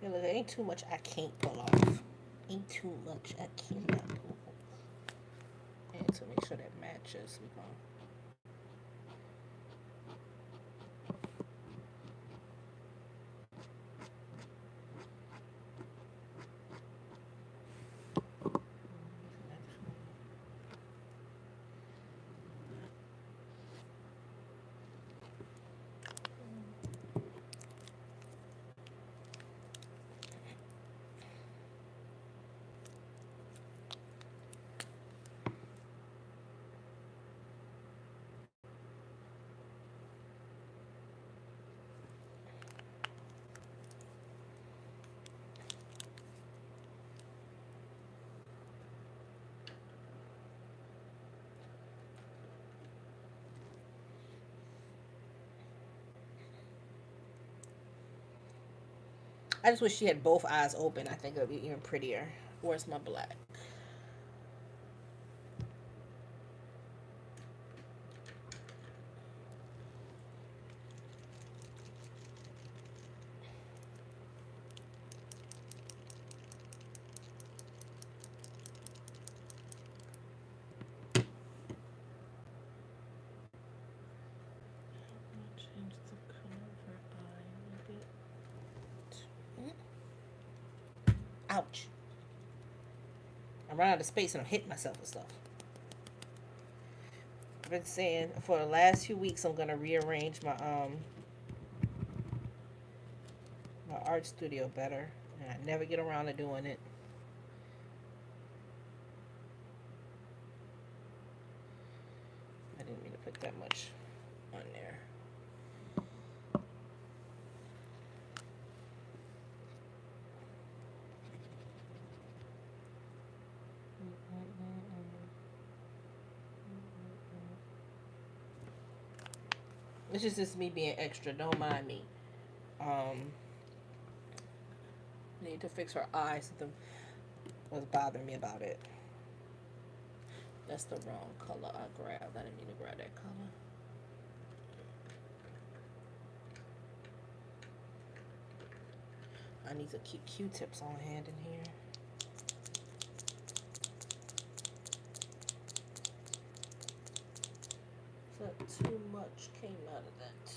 Yeah, look, there ain't too much I can't pull off. Ain't too much I cannot pull off. And to make sure that matches, we're going I just wish she had both eyes open. I think it would be even prettier. Where's my black? Change the color of her eye a little bit. Ouch. I run out of space and I'm hitting myself with stuff. I've been saying for the last few weeks I'm gonna rearrange my art studio better. And I never get around to doing it. I didn't mean to put that much on there. It's just me being extra. Don't mind me. Um, Need to fix her eyes. Something was bothering me about it. That's the wrong color I grabbed. I didn't mean to grab that color. I need to keep Q-tips on hand in here. So too much came out of that.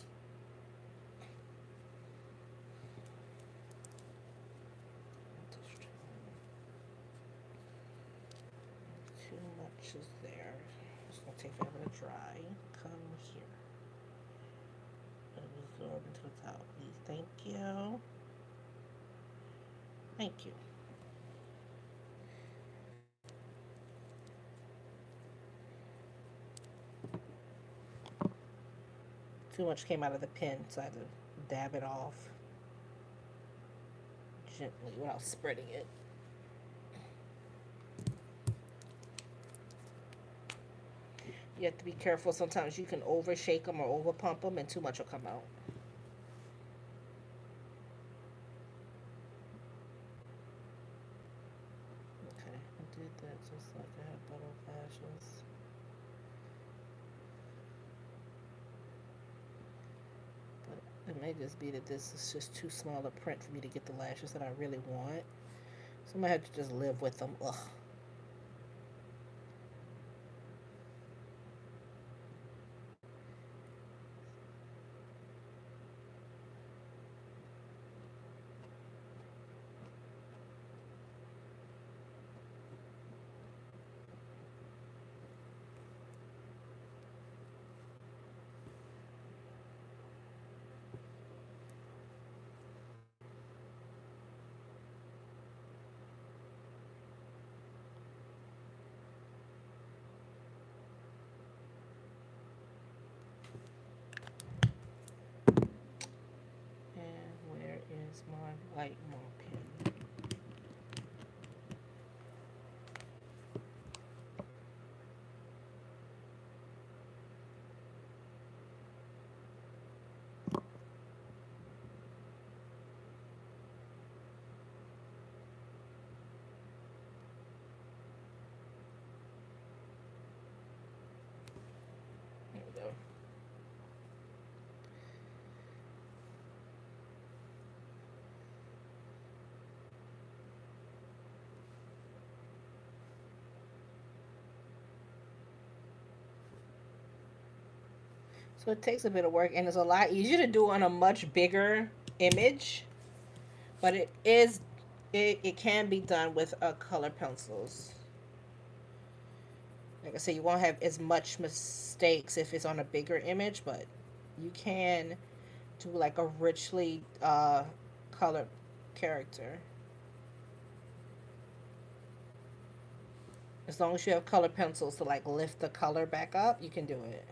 Too much is there. It's gonna take forever to dry. Come here. Absorb into the towel, please. Thank you. Thank you. Too much came out of the pen, so I had to dab it off gently without spreading it. You have to be careful. Sometimes you can over shake them or over pump them, and too much will come out. Okay, I did that just like I had butter lashes. But it may just be that this is just too small a print for me to get the lashes that I really want. So I'm gonna have to just live with them. Ugh. And where is my white mark pen? There we go. So it takes a bit of work, and it's a lot easier to do on a much bigger image, but it can be done with color pencils. Like I said, you won't have as much mistakes if it's on a bigger image, but you can do like a richly colored character. As long as you have color pencils to like lift the color back up, you can do it.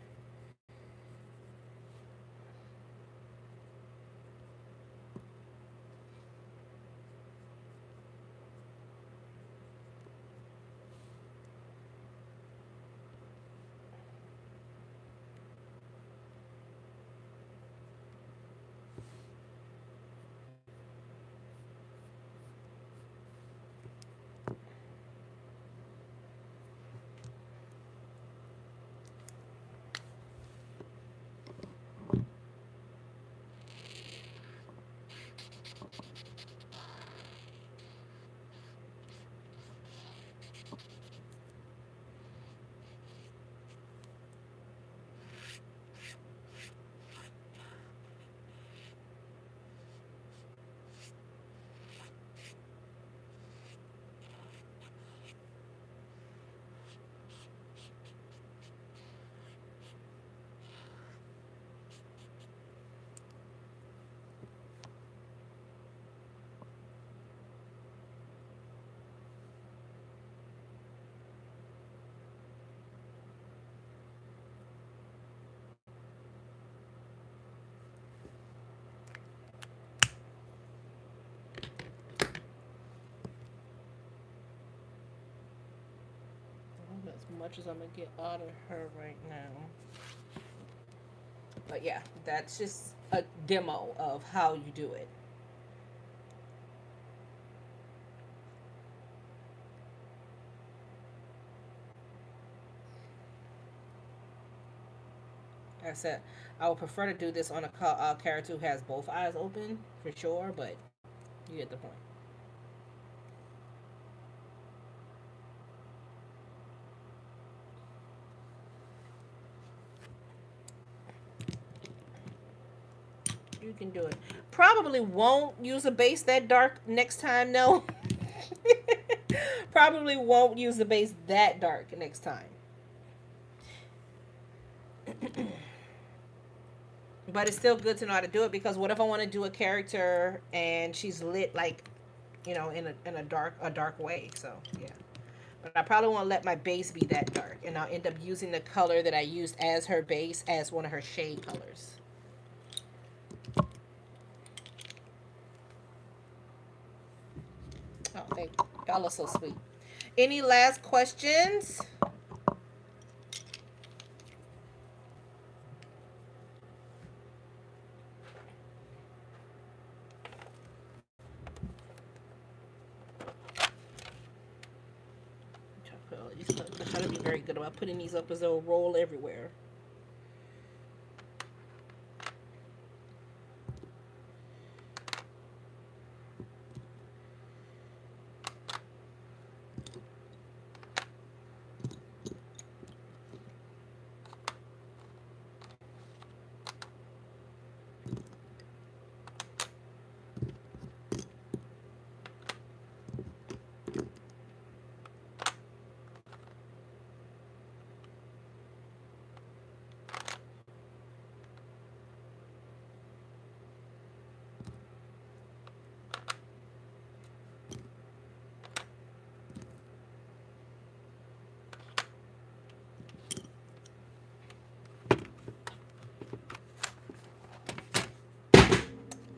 As much as I'm gonna get out of her right now. But yeah, that's just a demo of how you do it. Like I said, I would prefer to do this on a character who has both eyes open for sure, but you get the point. You can do it. Probably won't use a base that dark next time, no. Probably won't use the base that dark next time. But it's still good to know how to do it because what if I want to do a character and she's lit like, in a dark way. So yeah. But I probably won't let my base be that dark, and I'll end up using the color that I used as her base as one of her shade colors. Oh, thank you. Y'all are so sweet. Any last questions? I try to be very good about putting these up as they'll roll everywhere.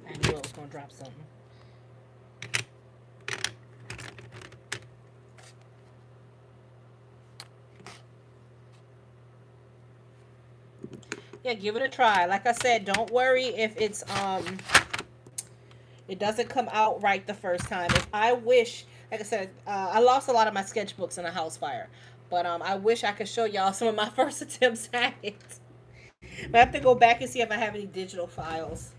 I knew I was gonna drop something. Yeah, give it a try. Like I said, don't worry if it doesn't come out right the first time. If I wish, like I said, I lost a lot of my sketchbooks in a house fire, but I wish I could show y'all some of my first attempts at it. But I have to go back and see if I have any digital files.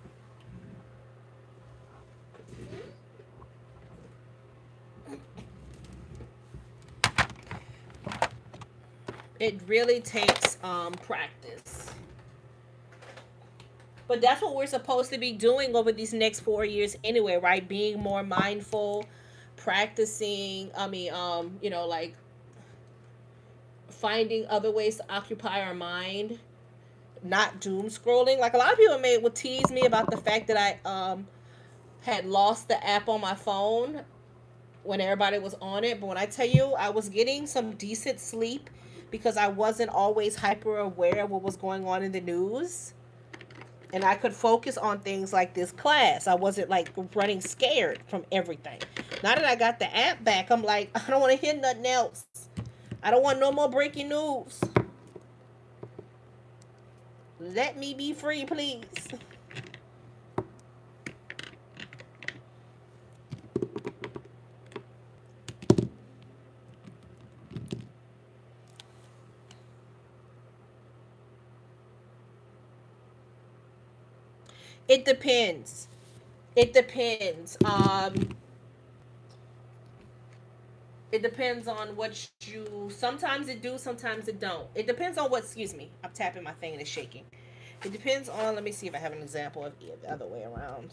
It really takes practice. But that's what we're supposed to be doing over these next 4 years anyway, right? Being more mindful, practicing. Like finding other ways to occupy our mind, not doom scrolling. Like a lot of people would tease me about the fact that I had lost the app on my phone when everybody was on it. But when I tell you I was getting some decent sleep because I wasn't always hyper aware of what was going on in the news. And I could focus on things like this class. I wasn't like running scared from everything. Now that I got the app back, I'm like, I don't want to hear nothing else. I don't want no more breaking news. Let me be free, please. It depends. It depends. It depends on what you. Sometimes it do, sometimes it don't. It depends on what. Excuse me. I'm tapping my thing and it's shaking. It depends on. Let me see if I have an example of the other way around.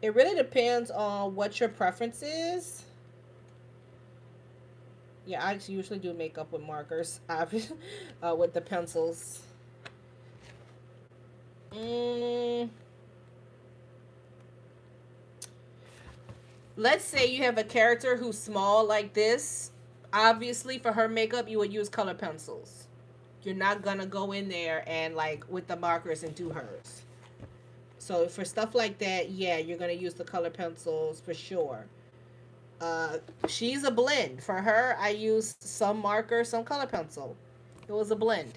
It really depends on what your preference is. Yeah, I usually do makeup with markers, with the pencils. Mm, let's say you have a character who's small like this. Obviously, for her makeup, you would use color pencils. You're not gonna go in there and like with the markers and do hers. So for stuff like that, yeah, you're gonna use the color pencils for sure. Uh, she's a blend. For her, I used some marker, some color pencil. It was a blend.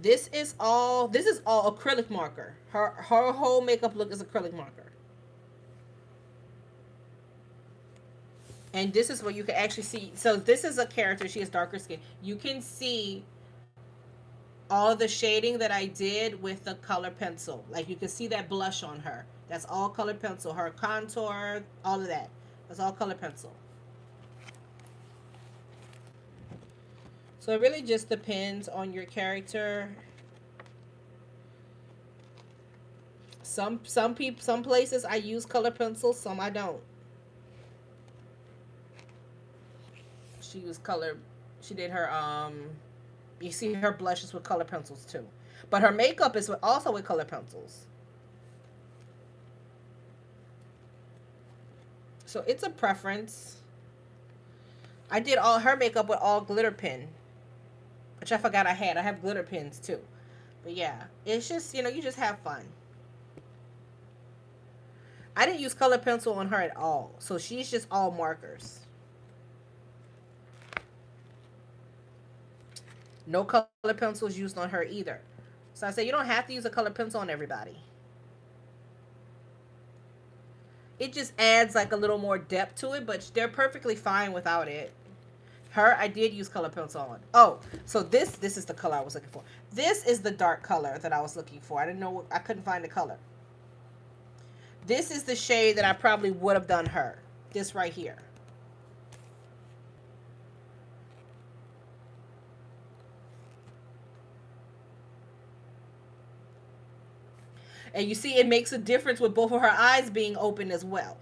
This is all acrylic marker. Her whole makeup look is acrylic marker. And this is where you can actually see. So this is a character. She has darker skin. You can see all the shading that I did with the color pencil. Like you can see that blush on her. That's all color pencil. Her contour, all of that. That's all color pencil. So it really just depends on your character. Some places I use color pencils, some I don't. She used color. She did her You see her blushes with color pencils too, but her makeup is also with color pencils. So it's a preference. I did all her makeup with all glitter pen, which I forgot I had. I have glitter pens too. But yeah, it's just, you just have fun. I didn't use color pencil on her at all. So she's just all markers. No color pencils used on her either. So I said you don't have to use a color pencil on everybody. It just adds like a little more depth to it, but they're perfectly fine without it. Her, I did use color pencil on. Oh, so this is the color I was looking for. This is the dark color that I was looking for. I didn't know, I couldn't find the color. This is the shade that I probably would have done her. This right here. And you see it makes a difference with both of her eyes being open as well.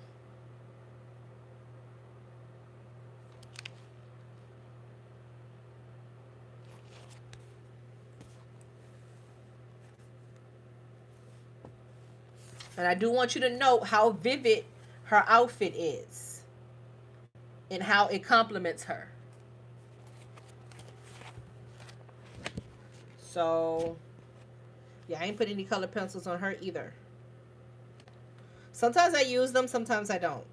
And I do want you to note how vivid her outfit is and how it complements her. So, yeah, I ain't put any color pencils on her either. Sometimes I use them, sometimes I don't.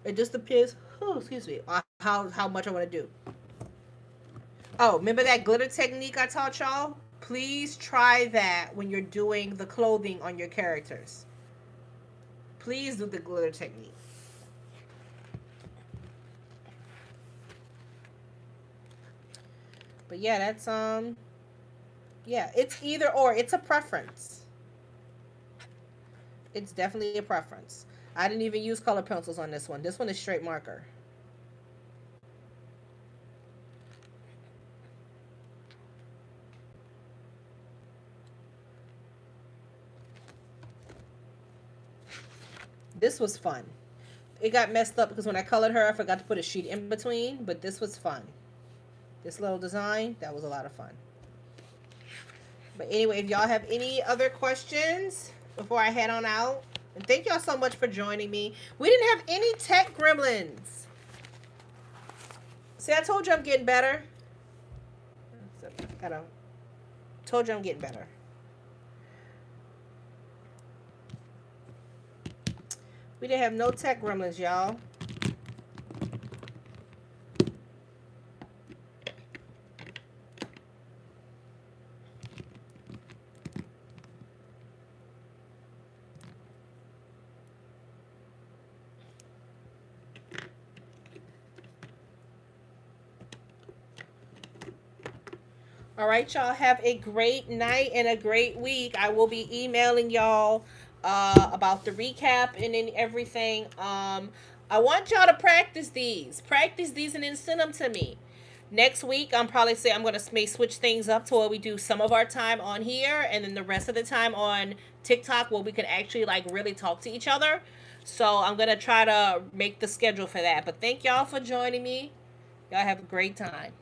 It just depends, oh, excuse me, on how much I want to do. Oh, remember that glitter technique I taught y'all? Please try that when you're doing the clothing on your characters. Please do the glitter technique. But yeah, that's yeah, it's either or. It's a preference. It's definitely a preference. I didn't even use color pencils on this one. This one is straight marker. This was fun. It got messed up because when I colored her, I forgot to put a sheet in between, but this was fun. This little design, that was a lot of fun. But anyway, if y'all have any other questions before I head on out, and thank y'all so much for joining me. We didn't have any tech gremlins. See, I told you I'm getting better. I told you I'm getting better. We didn't have no tech gremlins, y'all. All right, y'all have a great night and a great week. I will be emailing y'all about the recap and then everything. I want y'all to practice these, and then send them to me. Next week, I'm probably say I'm gonna may switch things up to where we do some of our time on here, and then the rest of the time on TikTok, where we can actually like really talk to each other. So I'm gonna try to make the schedule for that. But thank y'all for joining me. Y'all have a great time.